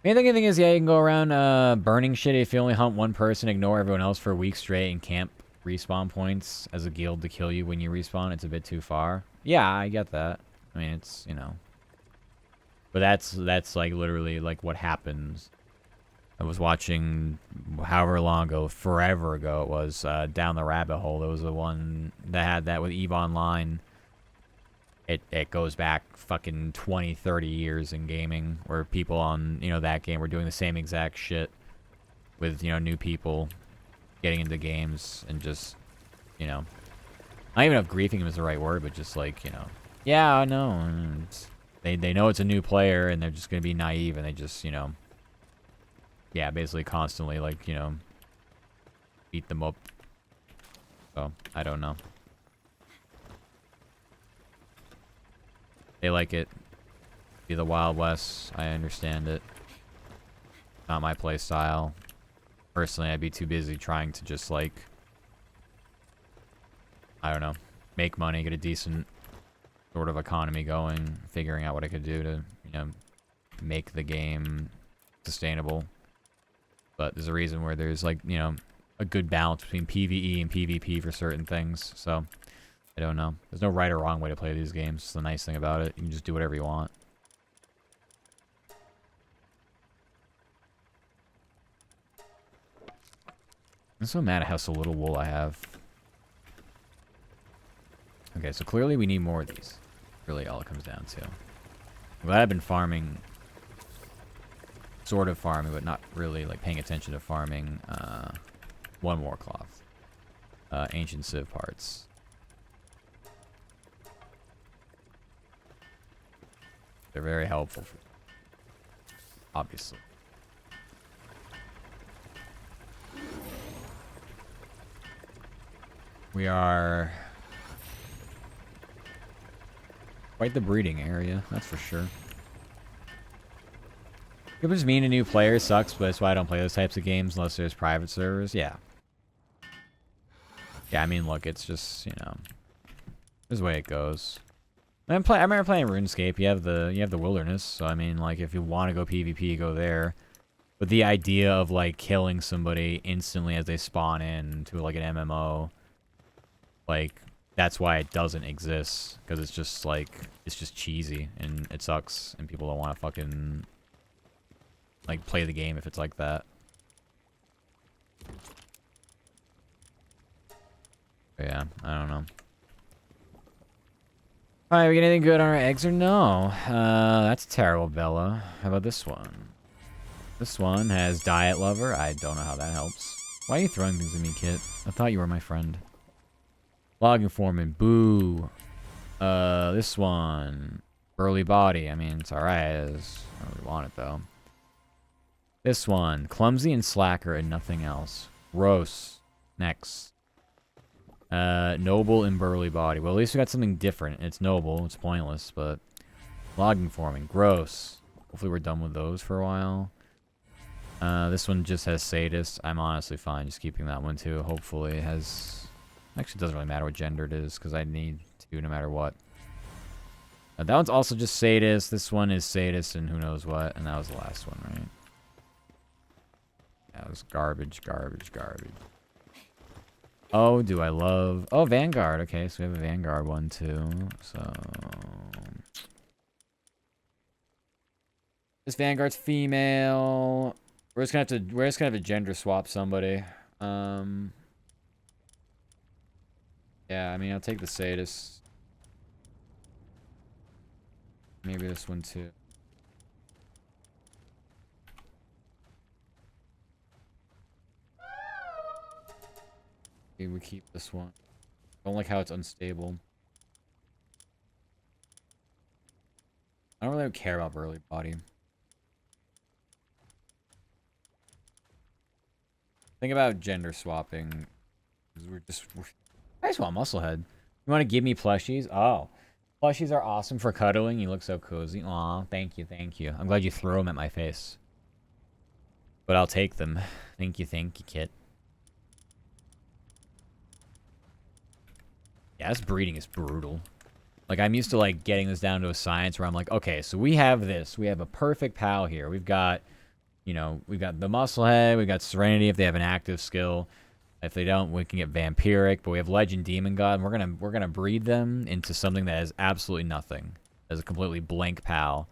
Main thing is, yeah, you can go around burning shit if you only hunt one person, ignore everyone else for a week straight, and camp respawn points as a guild to kill you when you respawn. It's a bit too far. Yeah, I get that. I mean, it's, you know. But that's like literally like what happens. I was watching however long ago, forever ago it was, Down the Rabbit Hole. There was the one that had that with EVE Online. It goes back fucking 20, 30 years in gaming, where people on, you know, that game were doing the same exact shit with, you know, new people getting into games and just, you know, I don't even know if griefing them is the right word, but just like, you know, yeah, I know. They know it's a new player and they're just going to be naive and they just, you know, yeah, basically constantly, like, you know, beat them up. So, I don't know. They like it. Be the Wild West. I understand it. Not my play style. Personally, I'd be too busy trying to just, like, I don't know, make money, get a decent sort of economy going, figuring out what I could do to, you know, make the game sustainable. But there's a reason where there's, like, you know, a good balance between PvE and PvP for certain things. So, I don't know. There's no right or wrong way to play these games. It's the nice thing about it. You can just do whatever you want. I'm so mad at how so little wool I have. Okay, so clearly we need more of these. Really all it comes down to. I'm glad I've been farming. Sort of farming, but not really, like, paying attention to farming. One more cloth. Ancient sieve parts. They're very helpful, obviously. We are quite the breeding area, that's for sure. People just mean a new player sucks, but that's why I don't play those types of games unless there's private servers. Yeah. Yeah, I mean, look, it's just, you know, this is the way it goes. I remember playing RuneScape. You have the wilderness, so I mean, like, if you want to go PvP, go there. But the idea of, like, killing somebody instantly as they spawn in to, like, an MMO, like, that's why it doesn't exist, because it's just, like, it's just cheesy and it sucks, and people don't want to fucking, like, play the game if it's like that. But yeah, I don't know. Alright, we get anything good on our eggs or no? That's terrible, Bella. How about this one? This one has Diet Lover. I don't know how that helps. Why are you throwing things at me, Kit? I thought you were my friend. Logging Foreman. Boo. This one. Burly Body. I mean, it's alright. I don't really want it, though. This one. Clumsy and Slacker and nothing else. Gross. Next. Noble and Burly Body. Well, at least we got something different. It's noble. It's pointless, but... Logging Foreman. Gross. Hopefully we're done with those for a while. This one just has Sadist. I'm honestly fine just keeping that one, too. Hopefully it has... Actually, it doesn't really matter what gender it is, because I need to no matter what. That one's also just Sadist. This one is Sadist and who knows what. And that was the last one, right? That was garbage, garbage, garbage. Oh, do I love... Oh, Vanguard. Okay, so we have a Vanguard one, too. So... This Vanguard's female. We're just gonna have to gender swap somebody. Yeah, I mean, I'll take the Sadist. Maybe this one, too. Maybe we keep this one. Don't like how it's unstable. I don't really care about burly body. Think about gender swapping. I just want musclehead. You want to give me plushies? Oh. Plushies are awesome for cuddling. You look so cozy. Aw, thank you, thank you. I'm glad you throw them at my face. But I'll take them. Thank you, kit. Yeah, this breeding is brutal. Like, I'm used to, like, getting this down to a science where I'm like, okay, so we have this. We have a perfect pal here. We've got, you know, we've got the musclehead. We've got Serenity if they have an active skill. If they don't, we can get Vampiric. But we have Legend Demon God. And we're gonna breed them into something that has absolutely nothing. As a completely blank pal.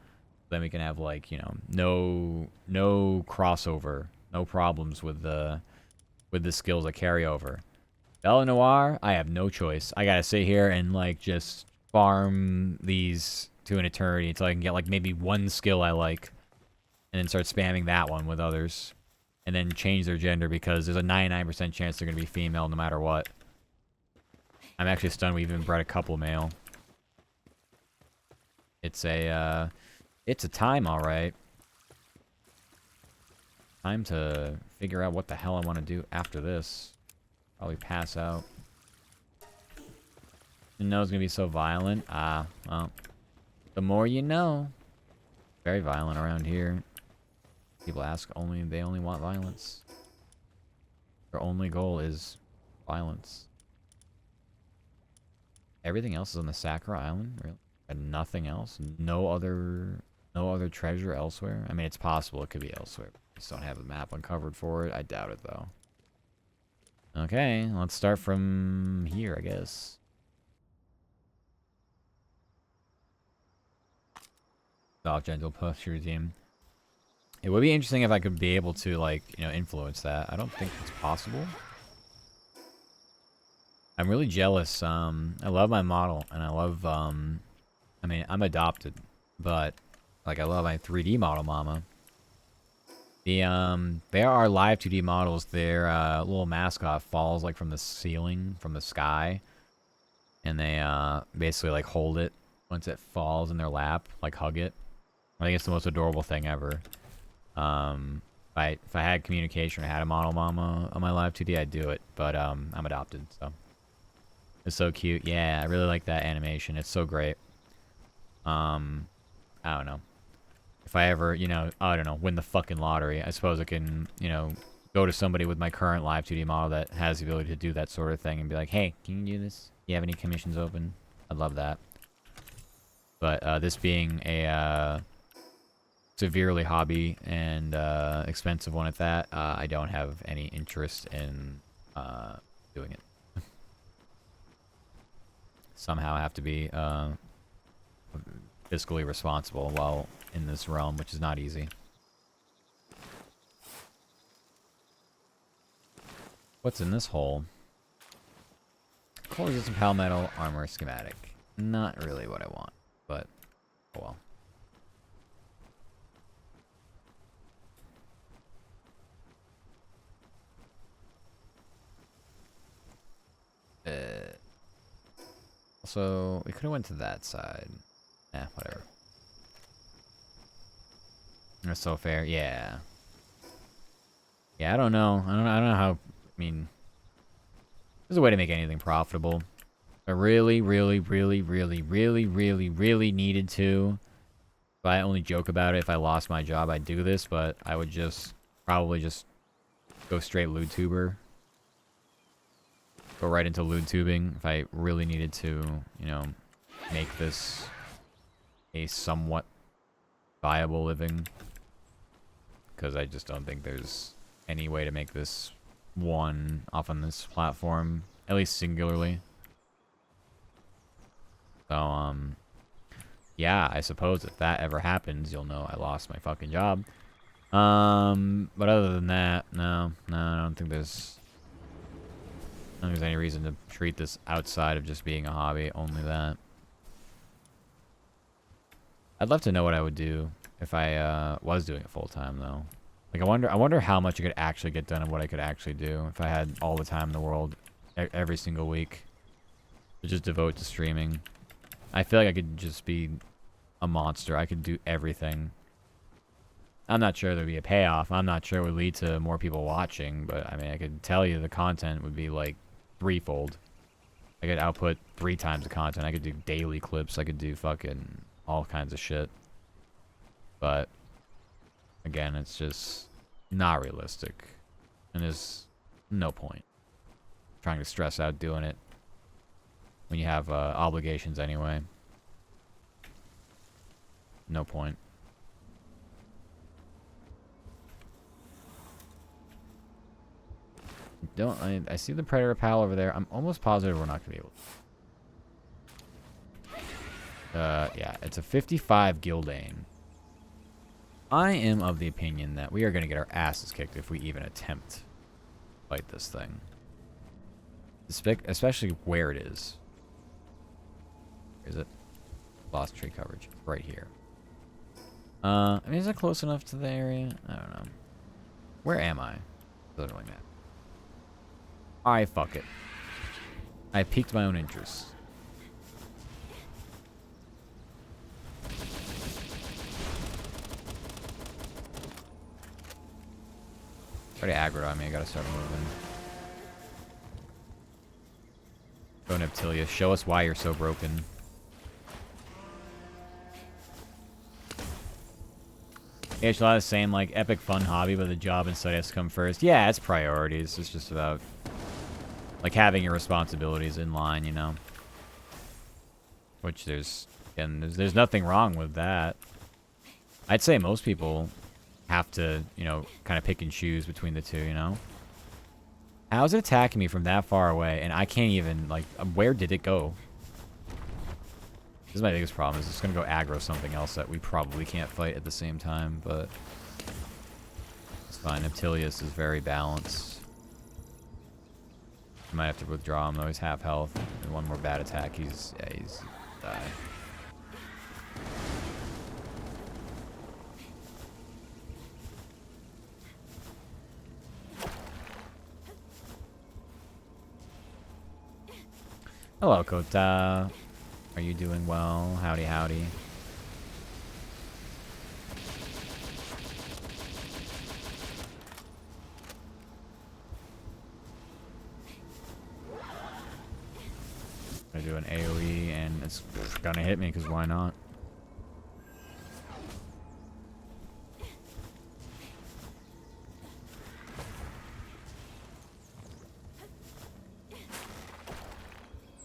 Then we can have, like, you know, no crossover. No problems with the skills that carry over. Bella Noir, I have no choice. I gotta sit here and, like, just farm these to an eternity until I can get, like, maybe one skill I like. And then start spamming that one with others. And then change their gender because there's a 99% chance they're gonna be female no matter what. I'm actually stunned we even bred a couple male. It's a time, alright. Time to figure out what the hell I want to do after this. Probably pass out. Didn't know it was gonna be so violent. Ah, well. The more you know. Very violent around here. People ask they only want violence. Their only goal is violence. Everything else is on the Sakura Island, really? And nothing else? No other treasure elsewhere? I mean, it's possible it could be elsewhere. I just don't have the map uncovered for it. I doubt it, though. Okay, let's start from here, I guess. Soft, gentle push your team. It would be interesting if I could be able to, like, you know, influence that. I don't think it's possible. I'm really jealous. I love my model, and I love, I mean, I'm adopted, but, like, I love my 3D model mama. There are live 2D models. Their little mascot falls, like, from the ceiling, from the sky, and they basically, like, hold it once it falls in their lap, like, hug it. I think it's the most adorable thing ever. If I had communication or had a model mama on my live 2D, I'd do it, but I'm adopted, so it's so cute. Yeah, I really like that animation. It's so great. I don't know. If I ever, you know, I don't know, win the fucking lottery, I suppose I can, you know, go to somebody with my current live 2D model that has the ability to do that sort of thing and be like, hey, can you do this? Do you have any commissions open? I'd love that. But this being a severely hobby and expensive one at that, I don't have any interest in doing it. Somehow I have to be fiscally responsible while in this realm, which is not easy. What's in this hole? Cold resistant palmetto armor schematic. Not really what I want, but oh well. Also, we could have went to that side. Whatever. That's so fair. Yeah. Yeah, I don't know. I don't know how. I mean, there's a way to make anything profitable. I really needed to. If I only joke about it, if I lost my job, I'd do this, but I would probably just go straight lewd tuber. Go right into lewd tubing if I really needed to, you know, make this a somewhat viable living. Because I just don't think there's any way to make this one off on this platform, at least singularly. So, yeah, I suppose if that ever happens, you'll know I lost my fucking job. But other than that, no, I don't think there's any reason to treat this outside of just being a hobby, only that. I'd love to know what I would do if I was doing it full time, though. Like, I wonder how much I could actually get done and what I could actually do if I had all the time in the world every single week to just devote to streaming. I feel like I could just be a monster. I could do everything. I'm not sure there'd be a payoff. I'm not sure it would lead to more people watching, but I mean, I could tell you the content would be like threefold. I could output 3 times the content. I could do daily clips. I could do fucking all kinds of shit. But again, it's just not realistic. And there's no point trying to stress out doing it when you have obligations anyway. No point. I see the Predator Pal over there. I'm almost positive we're not going to be able to. Yeah, it's a 55 Gildane. I am of the opinion that we are going to get our asses kicked if we even attempt to fight this thing. Especially where it is. Where is it? Lost tree coverage. Right here. I mean, is it close enough to the area? I don't know. Where am I? Doesn't really matter. Alright, fuck it. I piqued my own interest. Already aggroed on me, I gotta start moving. Go Neptilia, show us why you're so broken. Yeah, it's a lot of the same, like, epic fun hobby, but the job and study has to come first. Yeah, it's priorities. It's just about, like, having your responsibilities in line, you know? Which there's nothing wrong with that. I'd say most people have to, you know, kind of pick and choose between the two, you know? How's it attacking me from that far away, and I can't even, like, where did it go? This is my biggest problem, is it's going to go aggro something else that we probably can't fight at the same time, but it's fine. Neptilius is very balanced. I might have to withdraw him, though. He's half health. And one more bad attack, he's die. Hello, Kota. Are you doing well? Howdy, howdy. I do an AoE and it's gonna hit me because why not?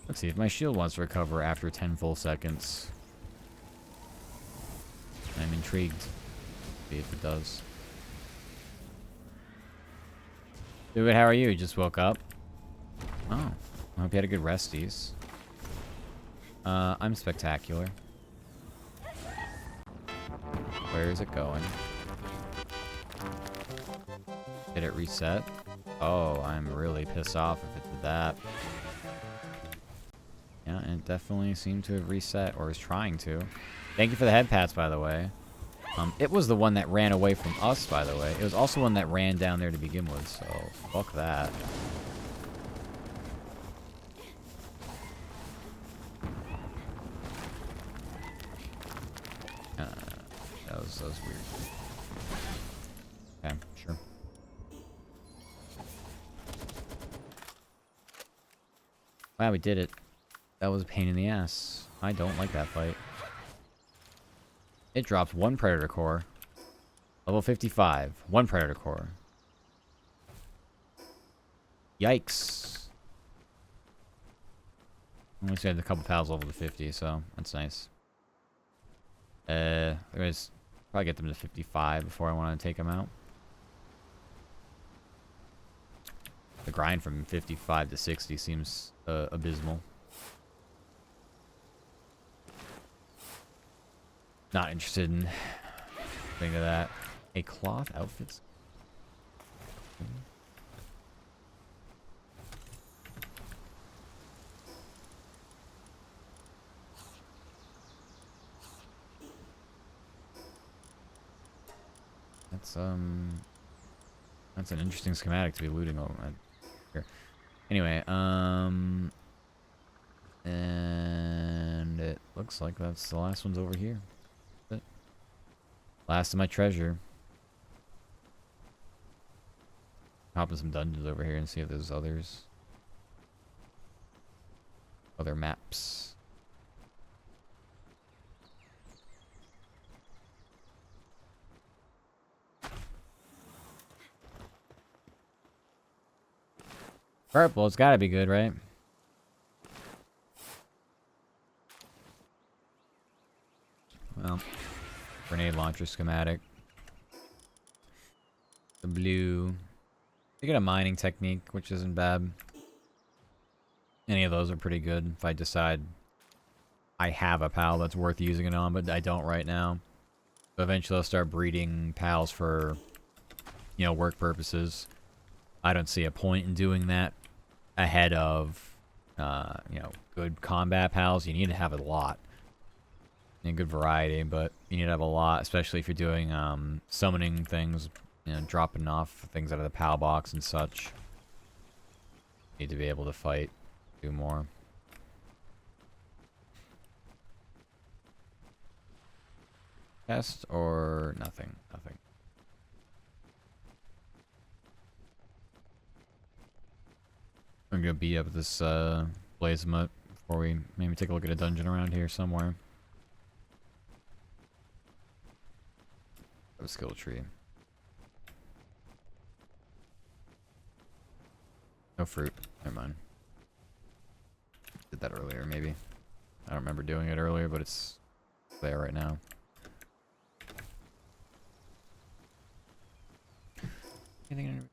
Let's see if my shield wants to recover after 10 full seconds. I'm intrigued. See if it does. Dude, how are you? You just woke up? Oh. I hope you had a good resties. I'm spectacular. Where is it going? Did it reset? Oh, I'm really pissed off if it did that. Yeah, it definitely seemed to have reset, or is trying to. Thank you for the head pats, by the way. It was the one that ran away from us, by the way. It was also one that ran down there to begin with, so fuck that. That was weird. Okay, sure. Wow, we did it. That was a pain in the ass. I don't like that fight. It dropped 1 Predator Core. Level 55. 1 Predator Core. Yikes. At least we had a couple pals level to 50, so that's nice. There's probably get them to 55 before I want to take them out. The grind from 55 to 60 seems abysmal. Not interested in think of that. A cloth outfits. That's an interesting schematic to be looting over here. Anyway, and it looks like that's the last one's over here. That's it. Last of my treasure. Hop in some dungeons over here and see if there's others. Other maps. Purple, it's gotta be good, right? Well, grenade launcher schematic. The blue. They get a mining technique, which isn't bad. Any of those are pretty good if I decide I have a pal that's worth using it on, but I don't right now. So eventually I'll start breeding pals for, you know, work purposes. I don't see a point in doing that ahead of, you know, good combat pals. You need to have a lot. And good variety, but you need to have a lot, especially if you're doing summoning things, you know, dropping off things out of the PAL box and such. Need to be able to fight, do more. Test or nothing? Nothing. I'm gonna beat up this Blazemut before we maybe take a look at a dungeon around here somewhere. A skill tree. No fruit. Never mind. Did that earlier, maybe. I don't remember doing it earlier, but it's there right now. Anything?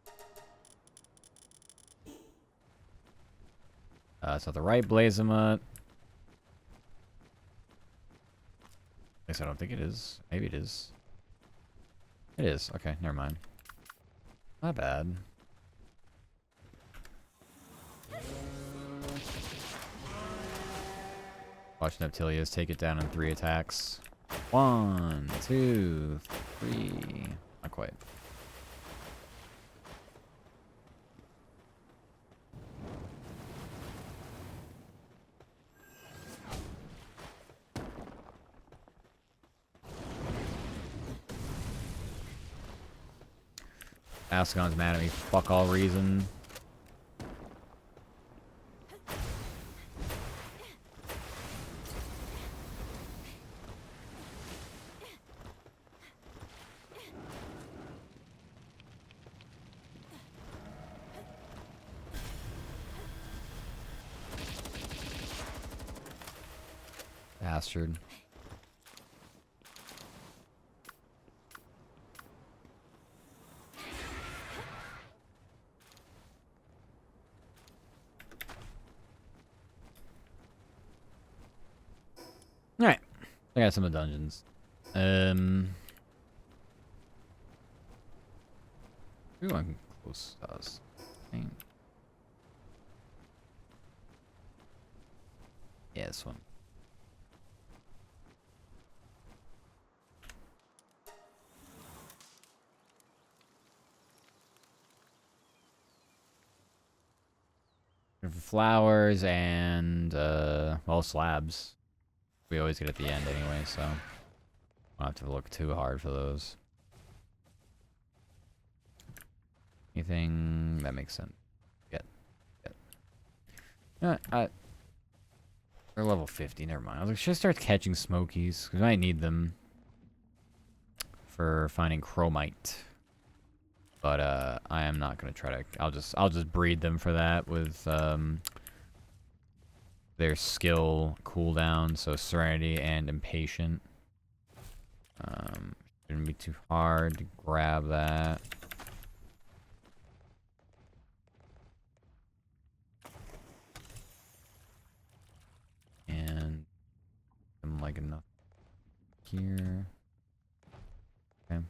It's not the right Blazemut. At least I don't think it is. Maybe it is. It is. Okay, never mind. Not bad. Watch Neptilius take it down in 3 attacks. 1, 2, 3. Not quite. Ascon's mad at me. Fuck all reason. Bastard. Alright. I got some of the dungeons. Ooh, I'm close to us. Dang. Yeah, this one. For flowers and, well, slabs. We always get at the end anyway, so I'll have to look too hard for those. Anything that makes sense? Get. They're level 50, never mind. I was like, should I start catching smokies? Because I might need them for finding chromite. But I am not gonna try to. I'll just breed them for that with their skill cooldown, so Serenity and Impatient. Shouldn't be too hard to grab that. And I'm like enough here. Okay.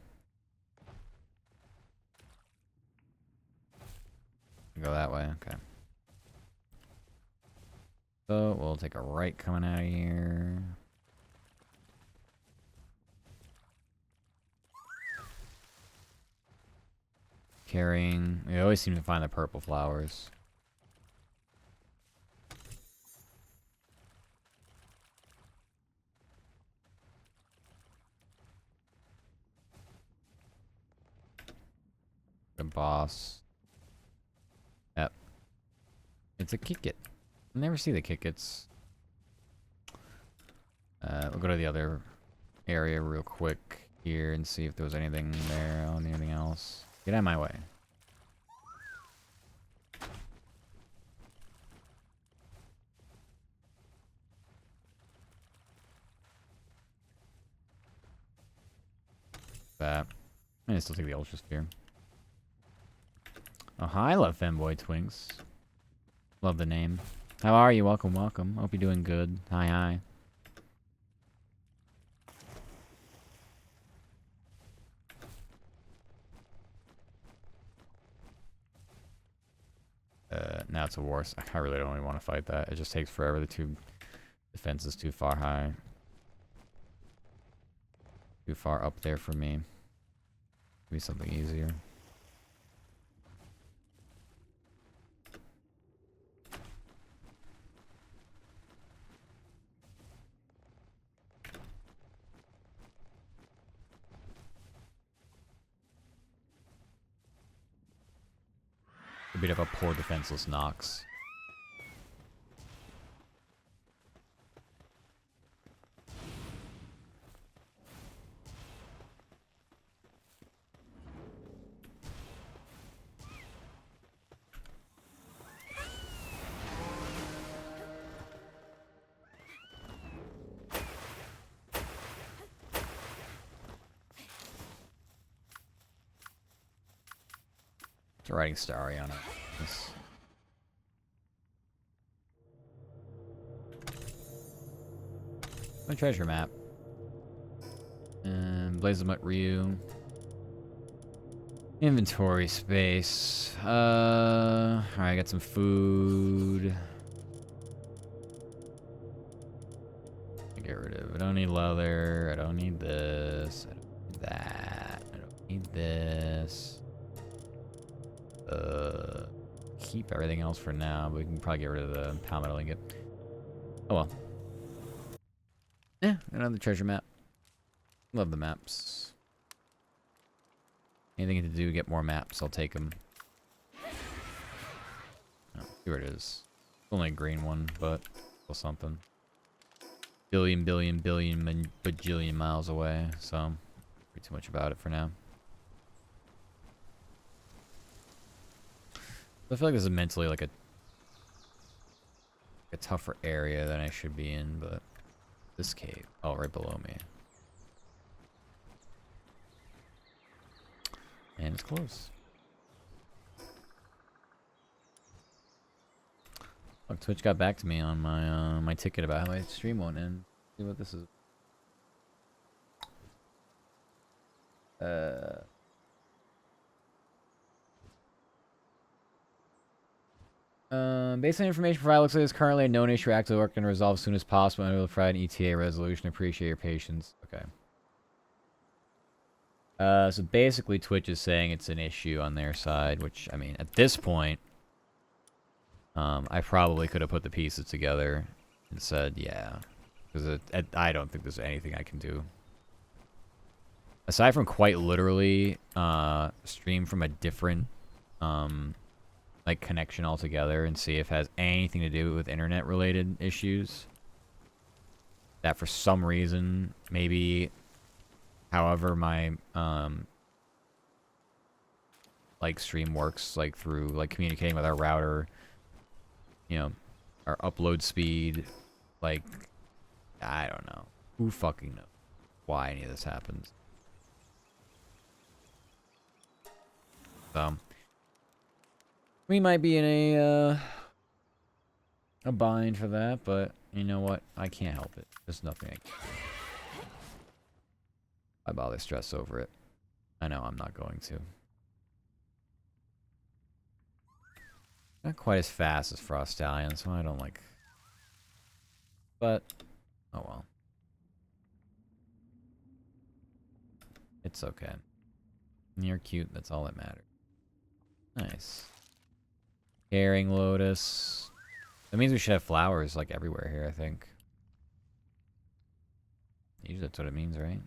Go that way, okay. So we'll take a right coming out of here. Carrying, we always seem to find the purple flowers. boss. Yep. It's a kick it. I never see the kick it's. We'll go to the other area real quick here and see if there was anything there on anything else. Get out of my way. That. I'm gonna still take the Ultra Sphere. Oh, hi, love Femboy Twinks. Love the name. How are you? Welcome, welcome. Hope you're doing good. Hi, hi. Now it's a war. I really don't even want to fight that. It just takes forever. The two defenses too far high. Too far up there for me. Maybe something easier. A bit of a poor defenseless Nox. It's writing Starry on it. My treasure map. And Blazemut Ryu. Inventory space. Alright, got some food. Get rid of. I don't need leather. I don't need this. I don't need that. I don't need this. Keep everything else for now, but we can probably get rid of the palmetto ingot. Oh well. Yeah, another treasure map. Love the maps. Anything to do, get more maps, I'll take them. Oh, here it is. Only a green one, but still something. Billion, bajillion miles away, so pretty too much about it for now. I feel like this is mentally like a tougher area than I should be in, but this cave, oh, right below me. And it's close. Look, Twitch got back to me on my my ticket about how my stream won't end. See what this is. Based on information provided, looks like there's currently a known issue actively working to resolve as soon as possible, and we'll provide an ETA resolution. Appreciate your patience. Okay. So basically Twitch is saying it's an issue on their side, which, I mean, at this point, I probably could have put the pieces together and said, yeah. Because I don't think there's anything I can do. Aside from quite literally stream from a different like connection altogether and see if it has anything to do with internet related issues. That for some reason, maybe however my like stream works, like through like communicating with our router, you know, our upload speed, like I don't know. Who fucking knows why any of this happens. So we might be in a bind for that, but you know what? I can't help it. There's nothing I can do. Why bother stress over it? I know I'm not going to. Not quite as fast as Frost Stallion, so I don't like. But oh well. It's okay. You're cute, that's all that matters. Nice. Caring Lotus. That means we should have flowers like everywhere here, I think. Usually that's what it means, right?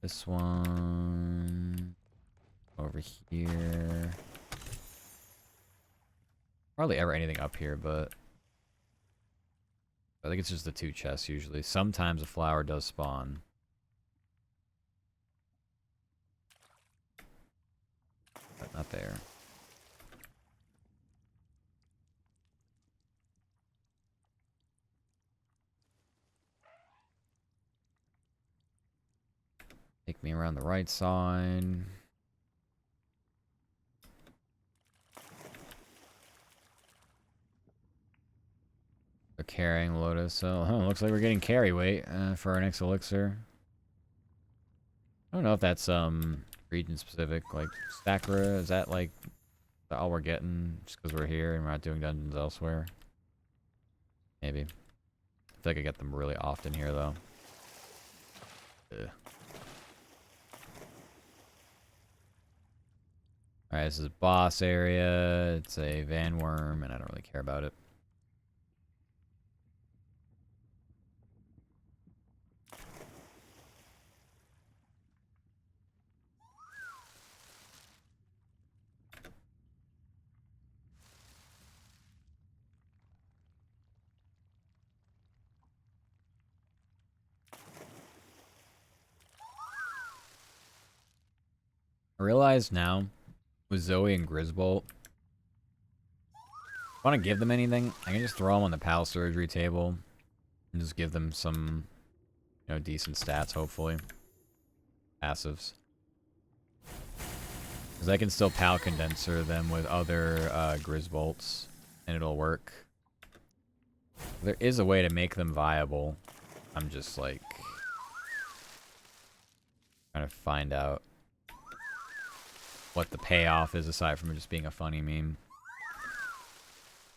This one over here. Hardly ever anything up here, but I think it's just the 2 chests usually. Sometimes a flower does spawn. But not there. Take me around the right side. They're carrying Lotus, so looks like we're getting carry weight for our next elixir. I don't know if that's region specific, like Sakura, is that like all we're getting just because we're here and we're not doing dungeons elsewhere? Maybe. I feel like I get them really often here though. Ugh. Alright, this is boss area. It's a Van Worm, and I don't really care about it. I realize now, with Zoe and Grisbolt, if I want to give them anything, I can just throw them on the PAL surgery table and just give them some, you know, decent stats, hopefully. Passives. Because I can still PAL condenser them with other Grisbolts, and it'll work. There is a way to make them viable. I'm just, like, trying to find out what the payoff is aside from just being a funny meme.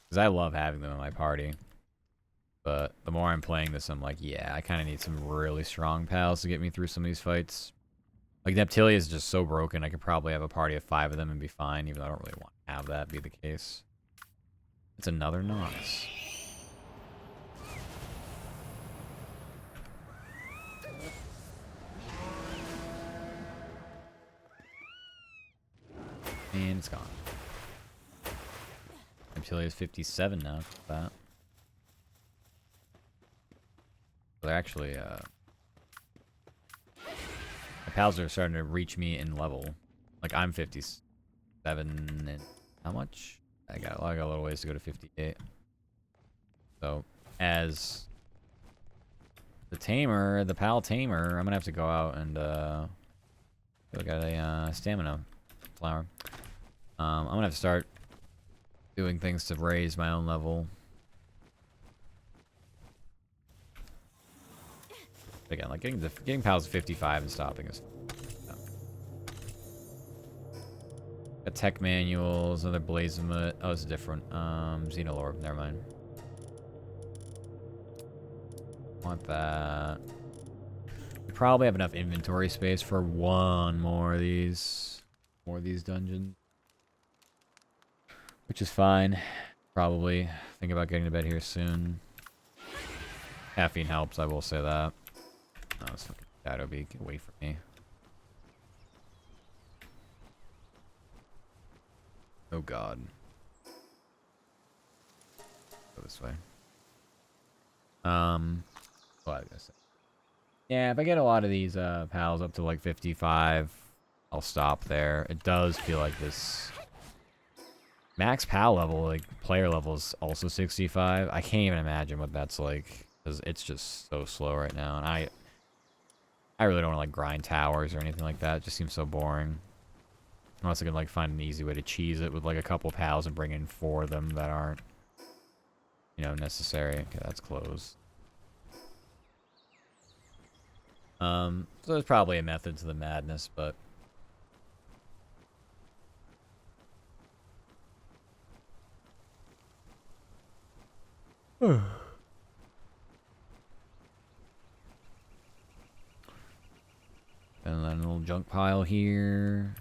Because I love having them in my party. But the more I'm playing this, I'm like, yeah, I kind of need some really strong pals to get me through some of these fights. Like, Neptilia is just so broken, I could probably have a party of 5 of them and be fine, even though I don't really want to have that be the case. It's another Nox. And it's gone. Neptilia is 57 now. That. They're actually, my pals are starting to reach me in level. Like, I'm 57 and how much? I got a little ways to go to 58. So, as the tamer, the pal tamer, I'm gonna have to go out and, look at a, stamina flower. I'm gonna have to start doing things to raise my own level. Again, like getting pals to 55 and stopping is got tech manuals, another Blazemut. Oh, it's different. Xenolore, never mind. Want that. We probably have enough inventory space for one more of these. More of these dungeons. Which is fine. Probably. Think about getting to bed here soon. Caffeine helps, I will say that. Oh, this fucking shadow beak. Get away from me. Oh god. Go this way. What was I gonna say? Yeah, if I get a lot of these pals up to like 55, I'll stop there. It does feel like this max pal level, like player level, is also 65. I can't even imagine what that's like because it's just so slow right now, and I really don't want to like grind towers or anything like that. It just seems so boring. Unless I can like find an easy way to cheese it with like a couple pals and bring in 4 of them that aren't, you know, necessary. Okay, that's closed. So there's probably a method to the madness, but and then a little junk pile here.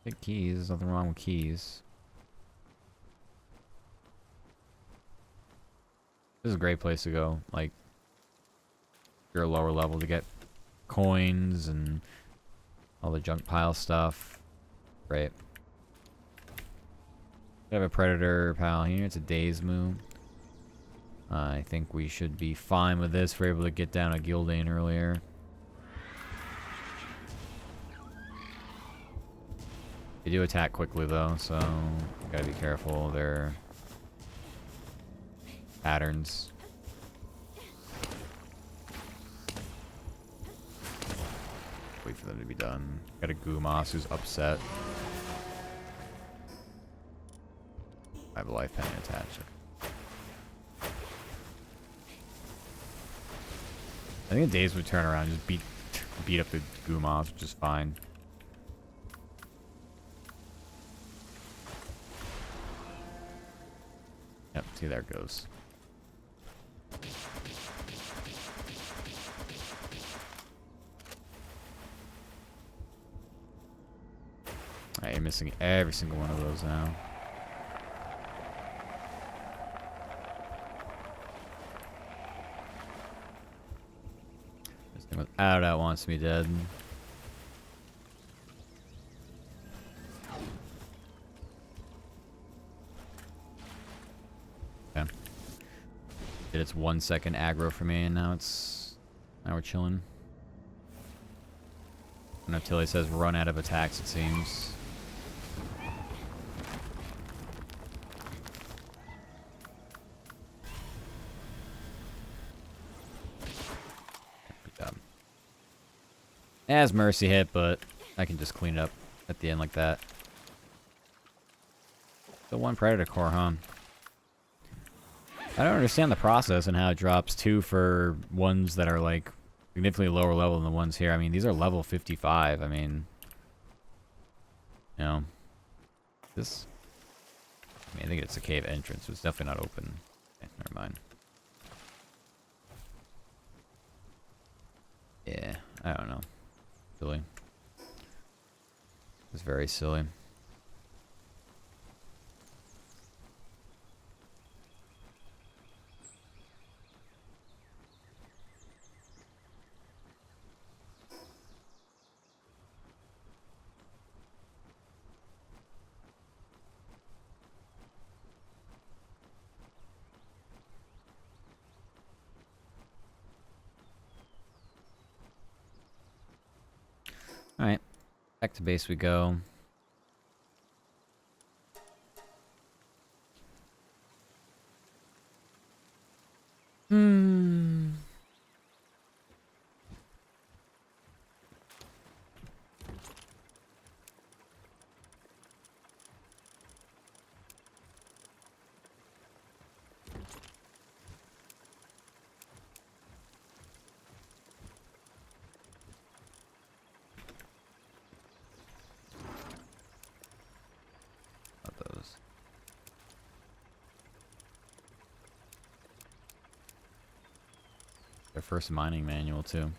Big keys. There's nothing wrong with keys. This is a great place to go. Like, if you're a lower level to get coins and all the junk pile stuff. Great. We have a predator pal here. It's a day's move. I think we should be fine with this. We're able to get down a Gildane earlier. They do attack quickly though, so gotta be careful of their patterns. Wait for them to be done. Got a Gumas who's upset. I have a life penny attached. I think the days would turn around and just beat up the Gumas, which is fine. Yep, see, there it goes. Alright, you're missing every single one of those now. This thing without that wants me dead. Okay. Did its 1 second aggro for me, and now we're chilling. And until he says run out of attacks, it seems. Good job. It has mercy hit, but I can just clean it up at the end like that. The one predator core, huh? I don't understand the process and how it drops 2 for ones that are like significantly lower level than the ones here. I mean, these are level 55. I mean, you know, this. I mean, I think it's a cave entrance. So it's definitely not open. Okay, never mind. Yeah, I don't know. Silly. It's very silly. Alright, back to base we go. Those. Their first mining manual too.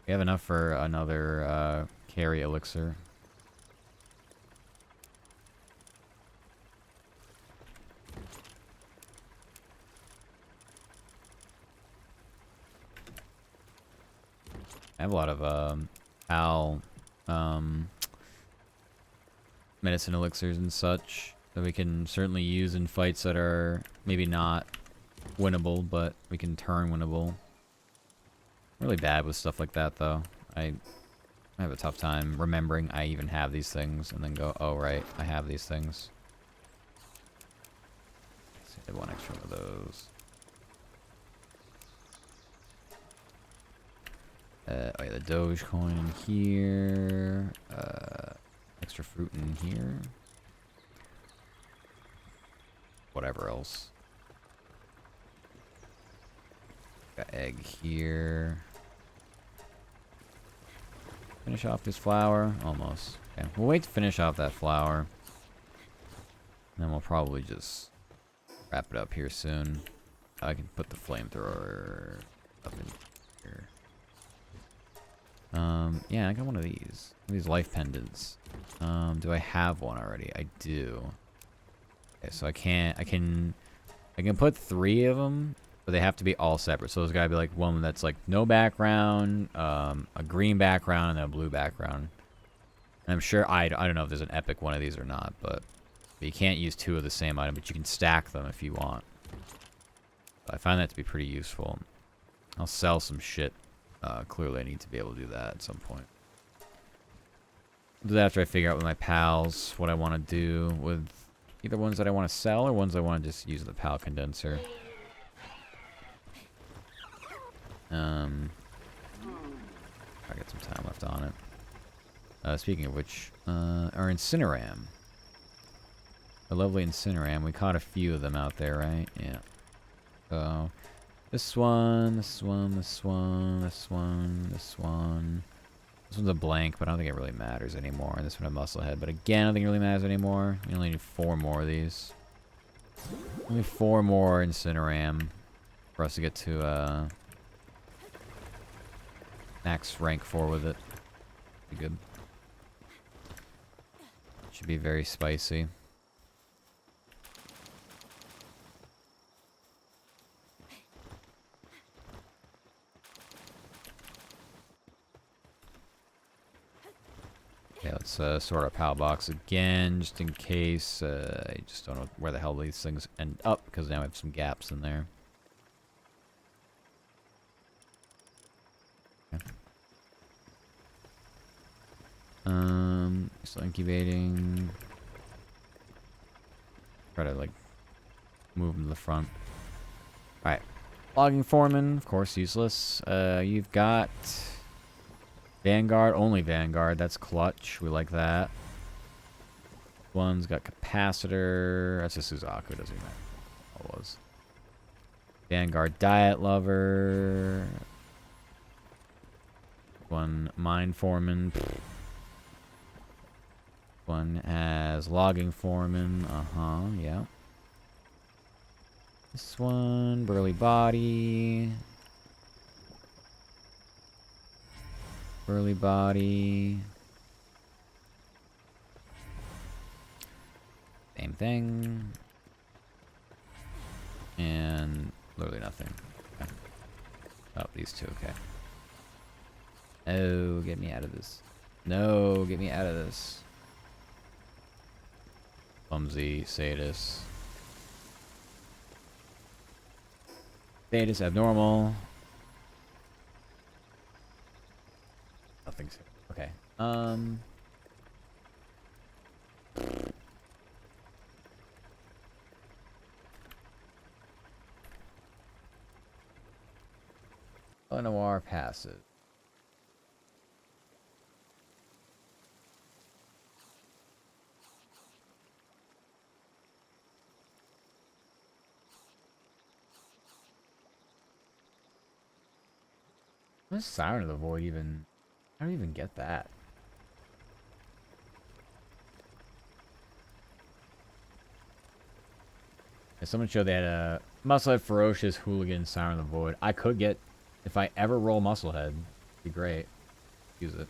We have enough for another carry elixir. I have a lot of medicine elixirs and such that we can certainly use in fights that are maybe not winnable, but we can turn winnable. I'm really bad with stuff like that though. I have a tough time remembering I even have these things and then go, oh right, I have these things. Let's see, I have one extra one of those. Oh yeah, the Doge coin in here. Extra fruit in here. Whatever else. Got egg here. Finish off this flower. Almost. Okay, we'll wait to finish off that flower. And then we'll probably just wrap it up here soon. I can put the flamethrower up in here. Yeah, I got one of these. These life pendants. Do I have one already? I do. Okay, so I can I can put 3 of them, but they have to be all separate. So there's got to be like one that's like no background, a green background, and a blue background. And I'm sure, I don't know if there's an epic one of these or not, but you can't use 2 of the same item, but you can stack them if you want. I find that to be pretty useful. I'll sell some shit. Clearly I need to be able to do that at some point. I'll do that after I figure out with my pals what I want to do with either ones that I want to sell or ones I want to just use the pal condenser. I got some time left on it. Speaking of which, our Incineram. A lovely Incineram. We caught a few of them out there, right? Yeah. So, this one, this one, this one, this one, this one. This one's a blank, but I don't think it really matters anymore. And this one a musclehead, but again, I don't think it really matters anymore. We only need 4 more of these. Only 4 more Incineram for us to get to max rank 4 with it. Be good. Should be very spicy. Okay, let's sort our PAL box again, just in case. I just don't know where the hell these things end up, because now I have some gaps in there. Okay. Still incubating. Try to, like, move them to the front. Alright. Logging foreman, of course, useless. You've got Vanguard, only Vanguard. That's clutch. We like that. One's got capacitor. That's a Suzaku. Doesn't even matter. All it was. Vanguard diet lover. One mine foreman. One has logging foreman. Yeah. This one, burly body. Burly body. Same thing. And literally nothing. Okay. Oh, these two, okay. Oh, get me out of this. No, get me out of this. Clumsy, sadist. Sadist, abnormal. Nothing's okay. Noir passive. What is Siren of the Void even? I don't even get that. If someone showed they had a Musclehead, Ferocious, Hooligan, Siren of the Void. I could get, if I ever roll Musclehead, it'd be great. Use it.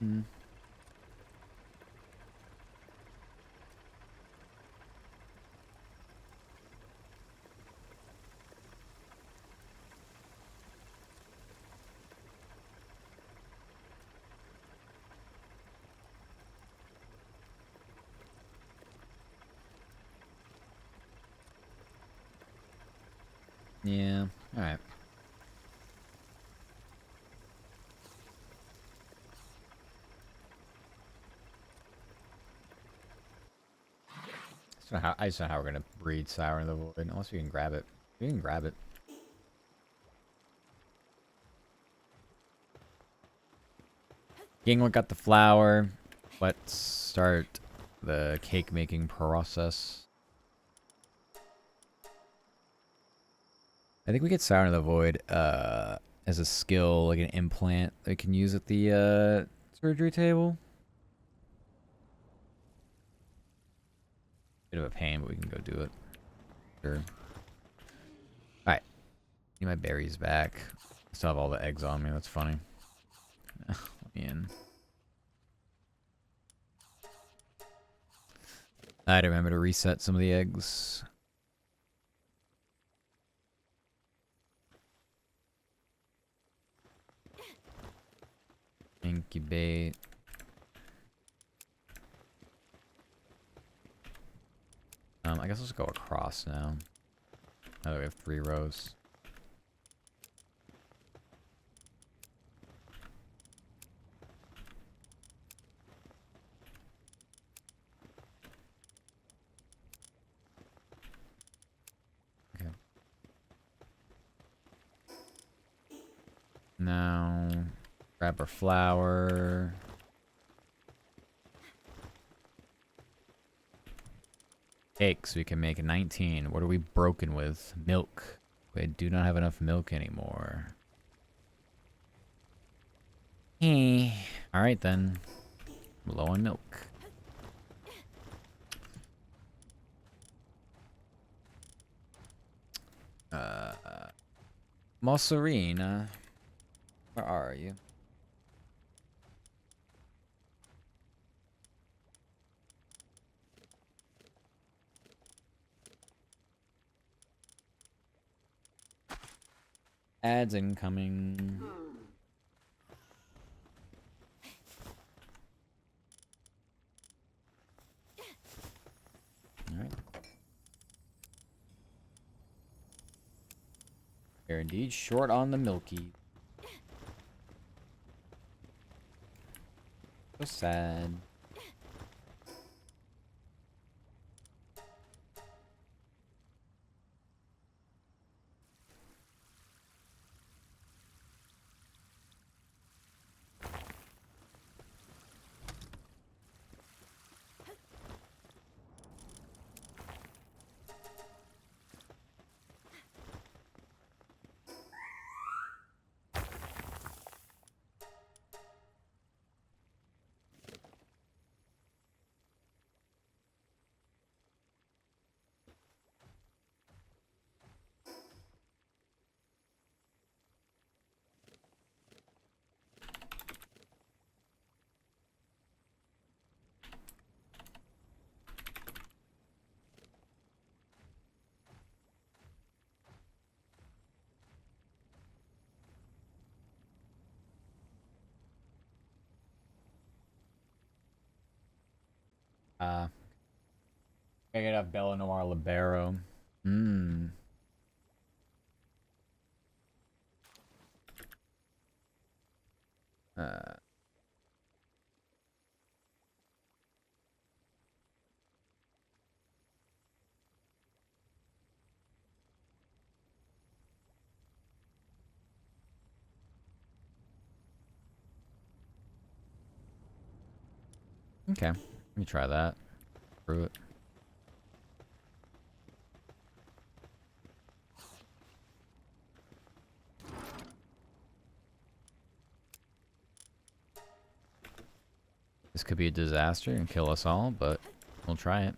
Hmm. Yeah. All right. I just don't know how we're gonna breed Sour in the Void unless we can grab it. We can grab it. Ginglet got the flower. Let's start the cake making process. I think we get Sour in the Void as a skill, like an implant that we can use at the surgery table. Bit of a pain, but we can go do it. Sure. Alright. Need my berries back. I still have all the eggs on me, that's funny. Let me in. I had to remember to reset some of the eggs. Incubate. I guess let's go across now. Now that we have 3 rows. Okay. Now, grab our flour. Cakes, we can make 19. What are we broken with? Milk. We do not have enough milk anymore. Alright then. Low on milk. Mozzarina. Where are you? Ads incoming. Alright. We're indeed short on the milky. So sad. I gotta have Bella Noir Libero. Hmm. Uh. Okay. Let me try that. Screw it. This could be a disaster and kill us all, but we'll try it.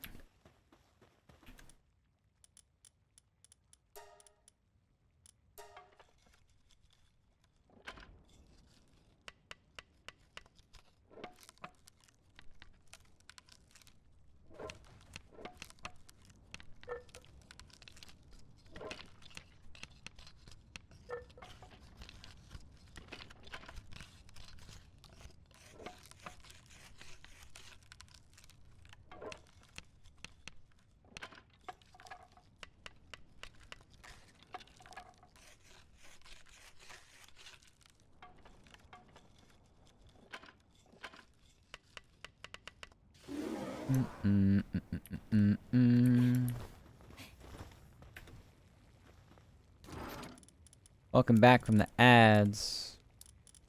Welcome back from the ads.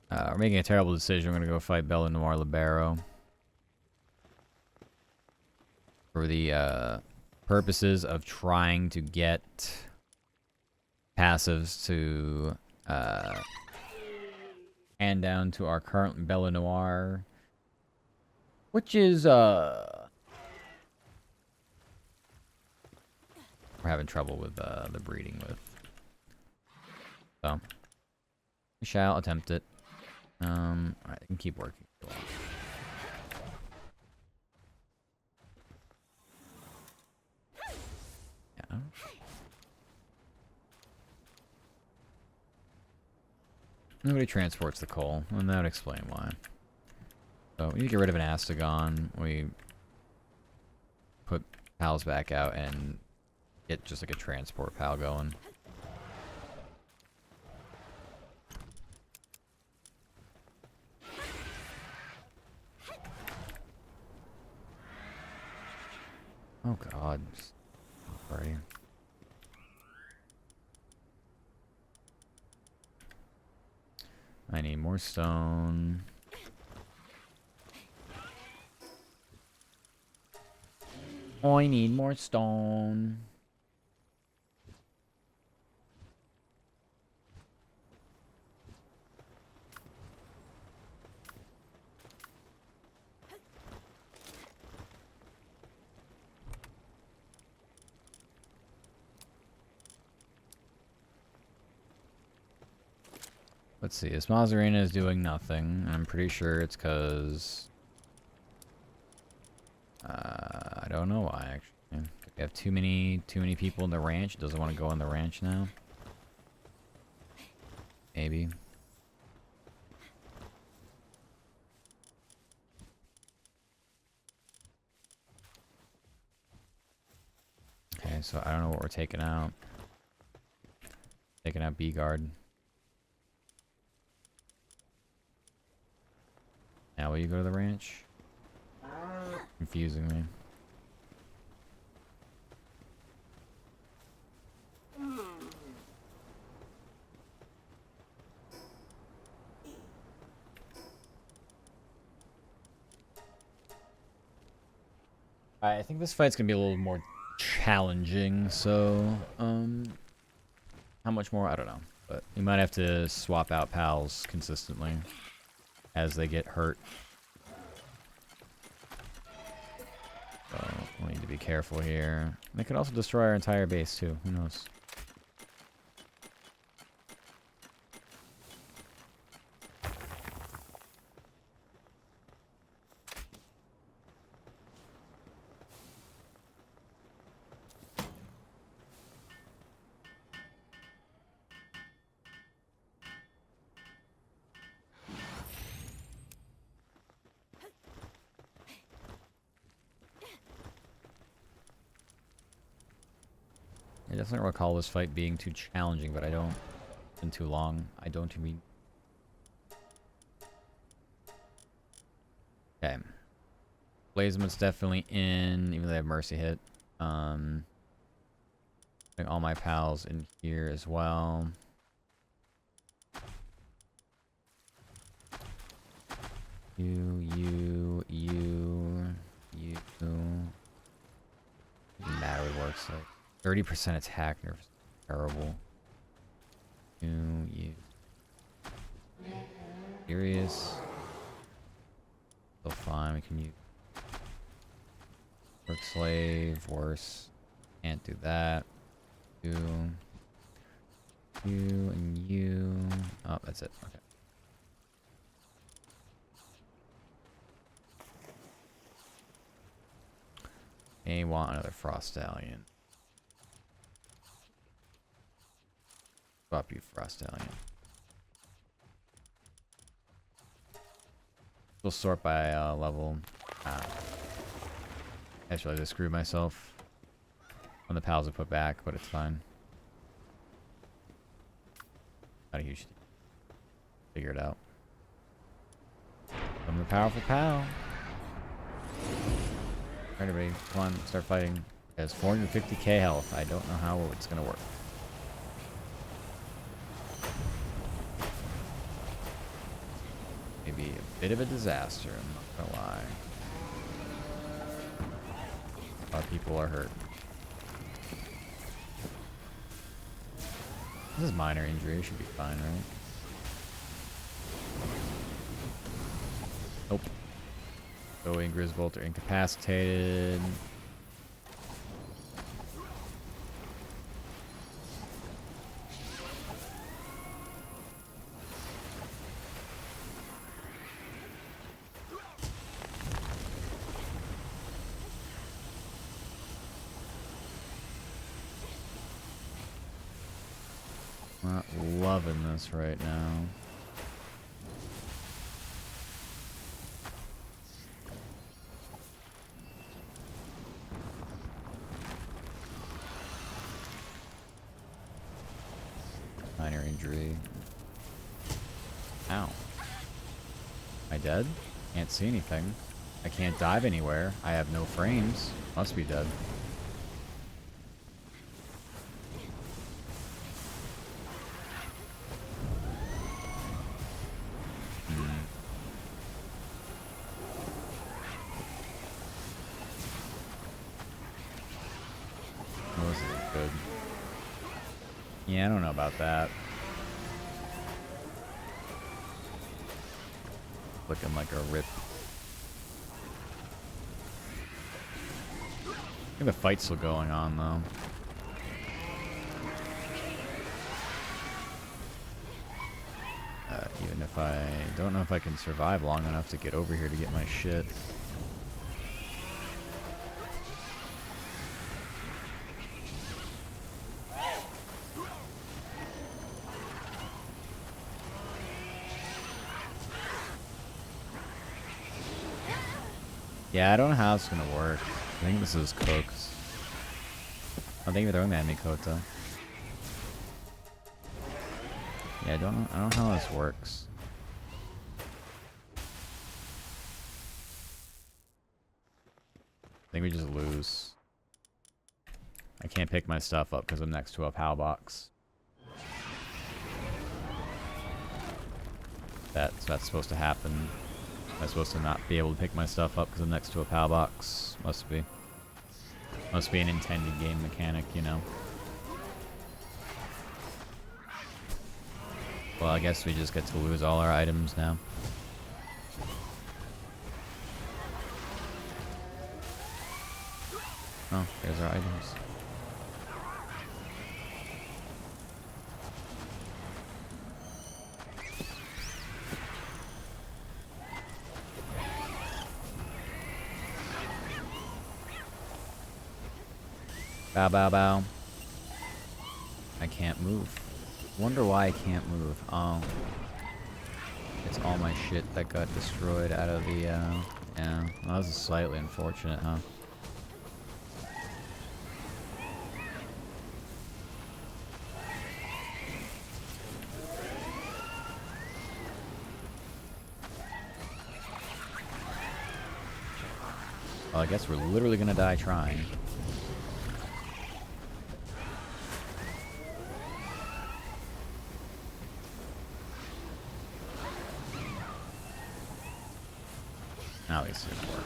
We're making a terrible decision. We're gonna go fight Bella Noir Libero. For the purposes of trying to get passives to hand down to our current Bella Noir. Which is we're having trouble with the breeding with. So we shall attempt it. Alright, I can keep working. Yeah. Nobody transports the coal, and that would explain why. So we need to get rid of an Astagon. We put pals back out and get just like a transport pal going. Oh god. Sorry. I need more stone. I need more stone. Let's see, this Mazarina is doing nothing. I'm pretty sure it's because... I don't know why, actually. We have too many people in the ranch. It doesn't want to go in the ranch now. Maybe. Okay, so I don't know what we're taking out. Taking out B-Guard. Now will you go to the ranch? Confusing me. I think this fight's gonna be a little more challenging, so how much more? I don't know. But you might have to swap out pals consistently as they get hurt. So we'll need to be careful here. They could also destroy our entire base too. Who knows? I definitely recall this fight being too challenging, but I don't. It's been too long. I don't even. Okay. Blazeman's definitely in, even though they have Mercy hit. Putting all my pals in here as well. You. Doesn't matter what it works like. 30% attack nerf is terrible. You. Serious? Still fine. We can use work slave. Worse. Can't do that. You and you. Oh, that's it. Okay. May want another Frost Stallion. Swap you, Frost Stallion. We'll sort by level. Actually, I just screwed myself on the pals I put back, but it's fine. Not a huge deal. Figure it out. I'm the powerful pal. Alright, everybody, come on, start fighting. It has 450k health. I don't know how it's gonna work. be a bit of a disaster, I'm not gonna lie. A lot of people are hurt. This is minor injury, it should be fine, right? Nope. Zoe and Griswold are incapacitated. Not loving this right now. Minor injury. Ow. Am I dead? Can't see anything. I can't dive anywhere. I have no frames. Must be dead. Oh, this isn't good. Yeah, I don't know about that. Looking like a rip. I think the fight's still going on, though. Even if I don't know if I can survive long enough to get over here to get my shit. Yeah, I don't know how it's gonna work. I think this is cooked. I think they're throwing the enemy Kota. Yeah, I don't know how this works. I think we just lose. I can't pick my stuff up because I'm next to a PAL box. That's supposed to happen. I'm supposed to not be able to pick my stuff up because I'm next to a PAL box. Must be. Must be an intended game mechanic, you know. Well, I guess we just get to lose all our items now. Oh, there's our items. Bow, bow, bow. I can't move. Wonder why I can't move. Oh. It's all my shit that got destroyed out of the, yeah. Well, that was slightly unfortunate, huh? Well, I guess we're literally gonna die trying. At least it didn't work.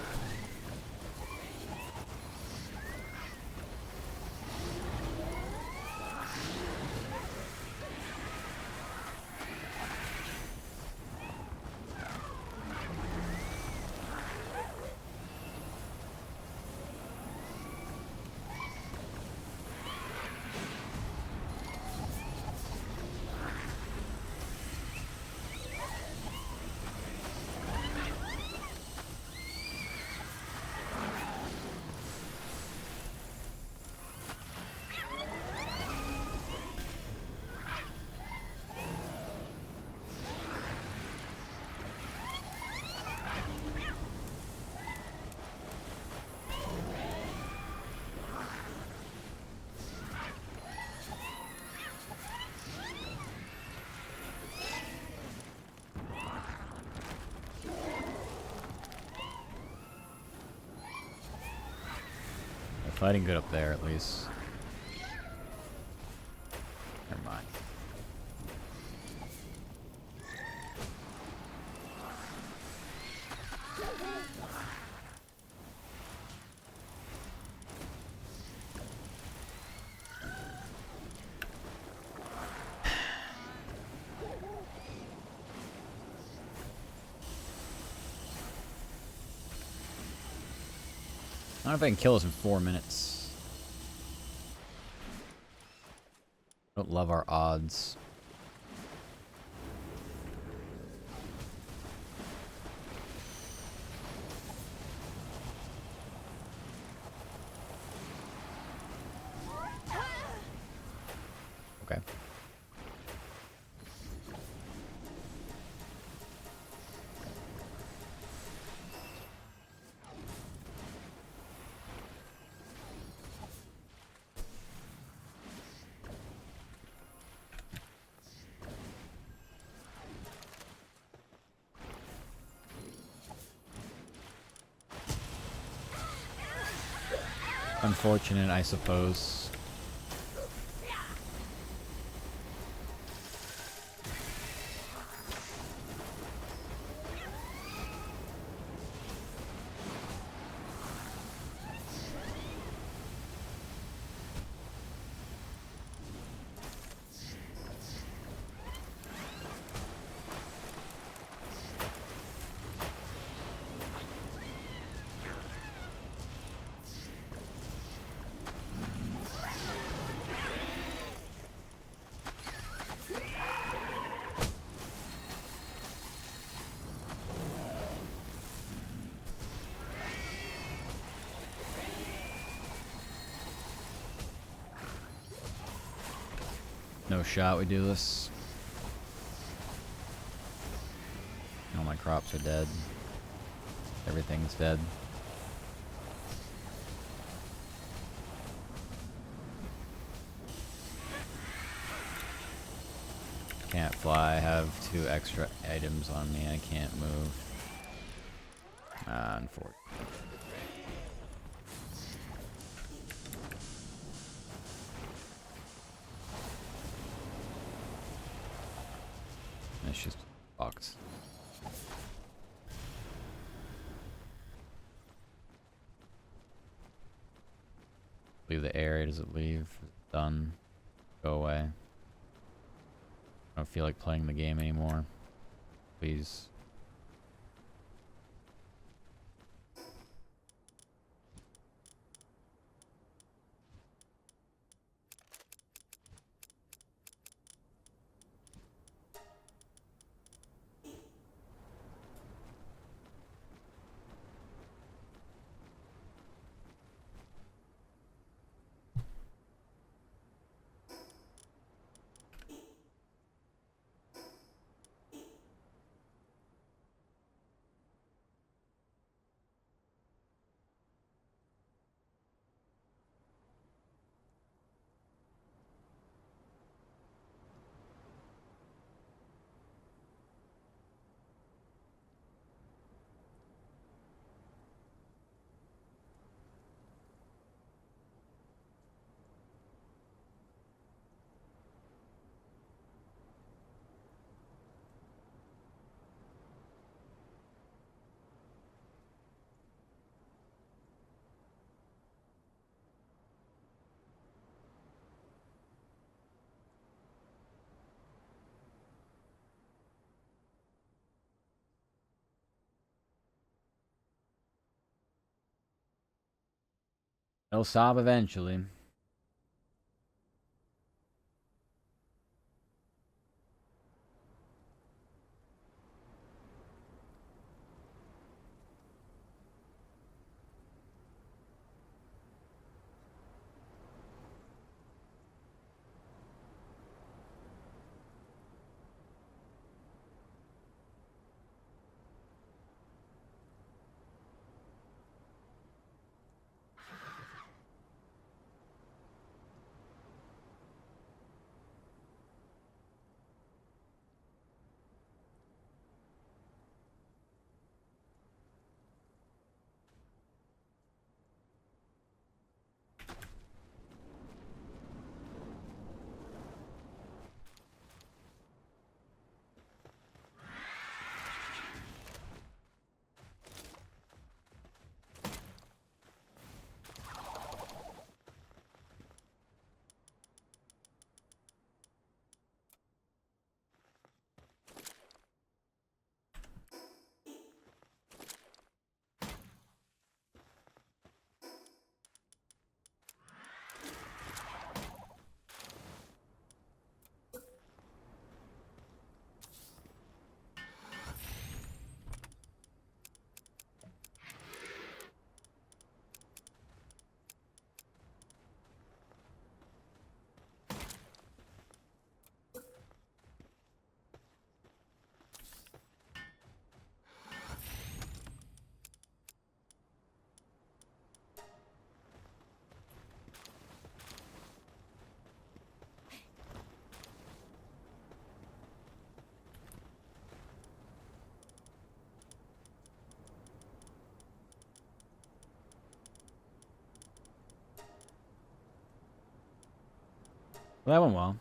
Fighting good up there, at least. Never mind. I don't know if I can kill this in 4 minutes. I don't love our odds. Okay. Unfortunate, I suppose. No shot we do this. All my crops are dead. Everything's dead. Can't fly. I have 2 extra items on me. I can't move. Unfortunately. It's just fucked. Leave the area. Does it leave? Done. Go away. I don't feel like playing the game anymore. Please. It'll stop eventually. Well, that went well.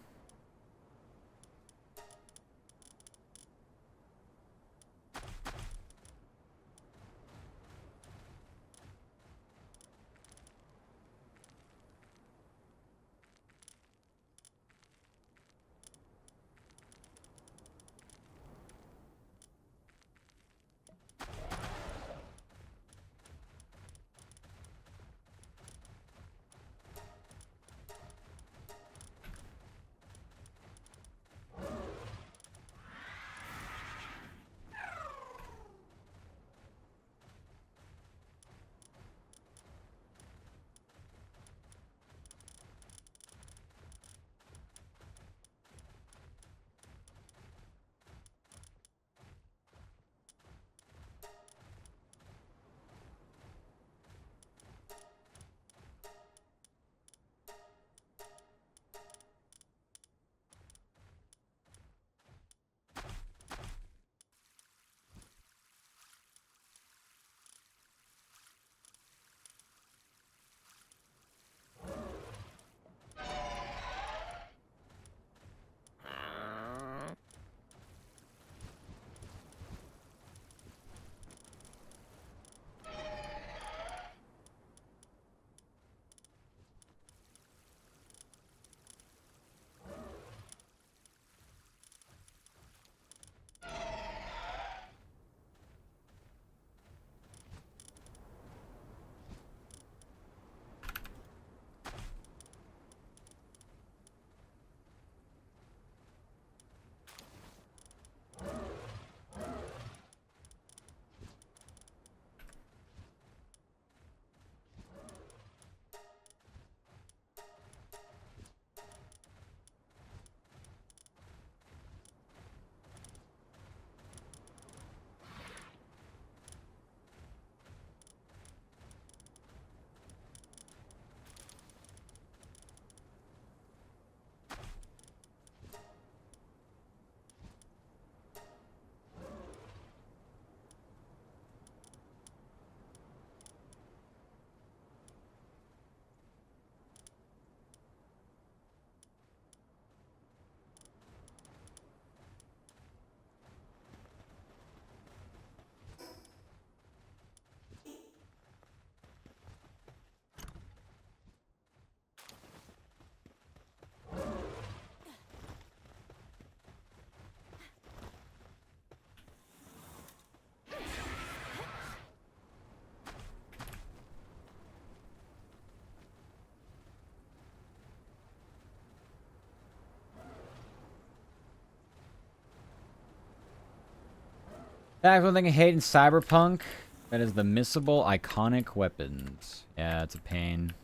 That's one thing I hate in Cyberpunk. That is the missable iconic weapons. Yeah, it's a pain.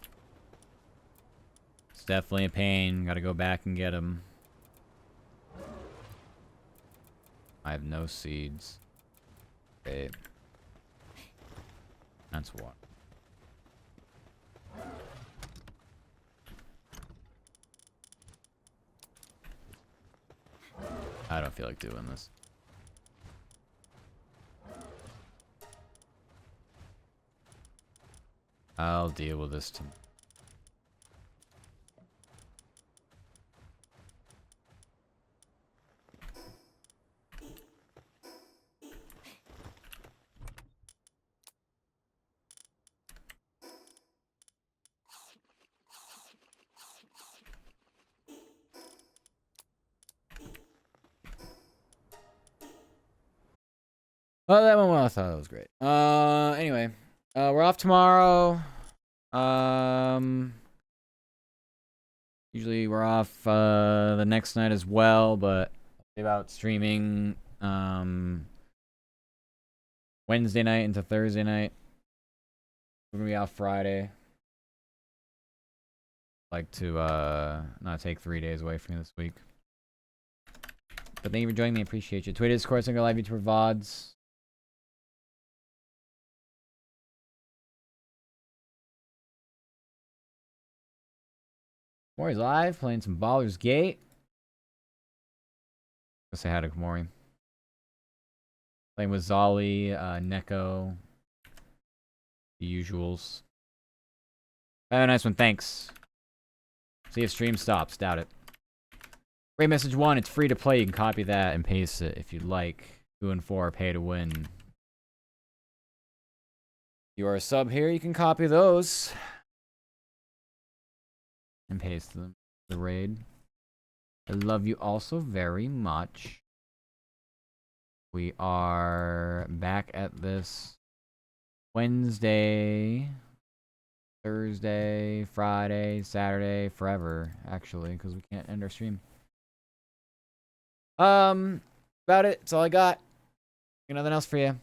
It's definitely a pain. Gotta go back and get them. I have no seeds. Okay. That's what. I don't feel like doing this. I'll deal with this tomorrow. Oh, that one, well, I thought that was great. Anyway. We're off tomorrow. Usually we're off, the next night as well, but about streaming, Wednesday night into Thursday night. We're gonna be off Friday. Like to, not take 3 days away from you this week. But thank you for joining me. Appreciate you. Twitter, Discord, Single Live, YouTube, VODs. Maury's live, playing some Baldur's Gate. Go say hi to Maury. Playing with Zolly, Neko. The usuals. Have a nice one, thanks. See if stream stops, doubt it. Great Message 1, it's free to play. You can copy that and paste it if you'd like. 2 and 4 are pay to win. You are a sub here, you can copy those. And paste them. The raid. I love you also very much. We are back at this Wednesday, Thursday, Friday, Saturday, forever, actually, because we can't end our stream. About it. That's all I got. Got nothing else for you.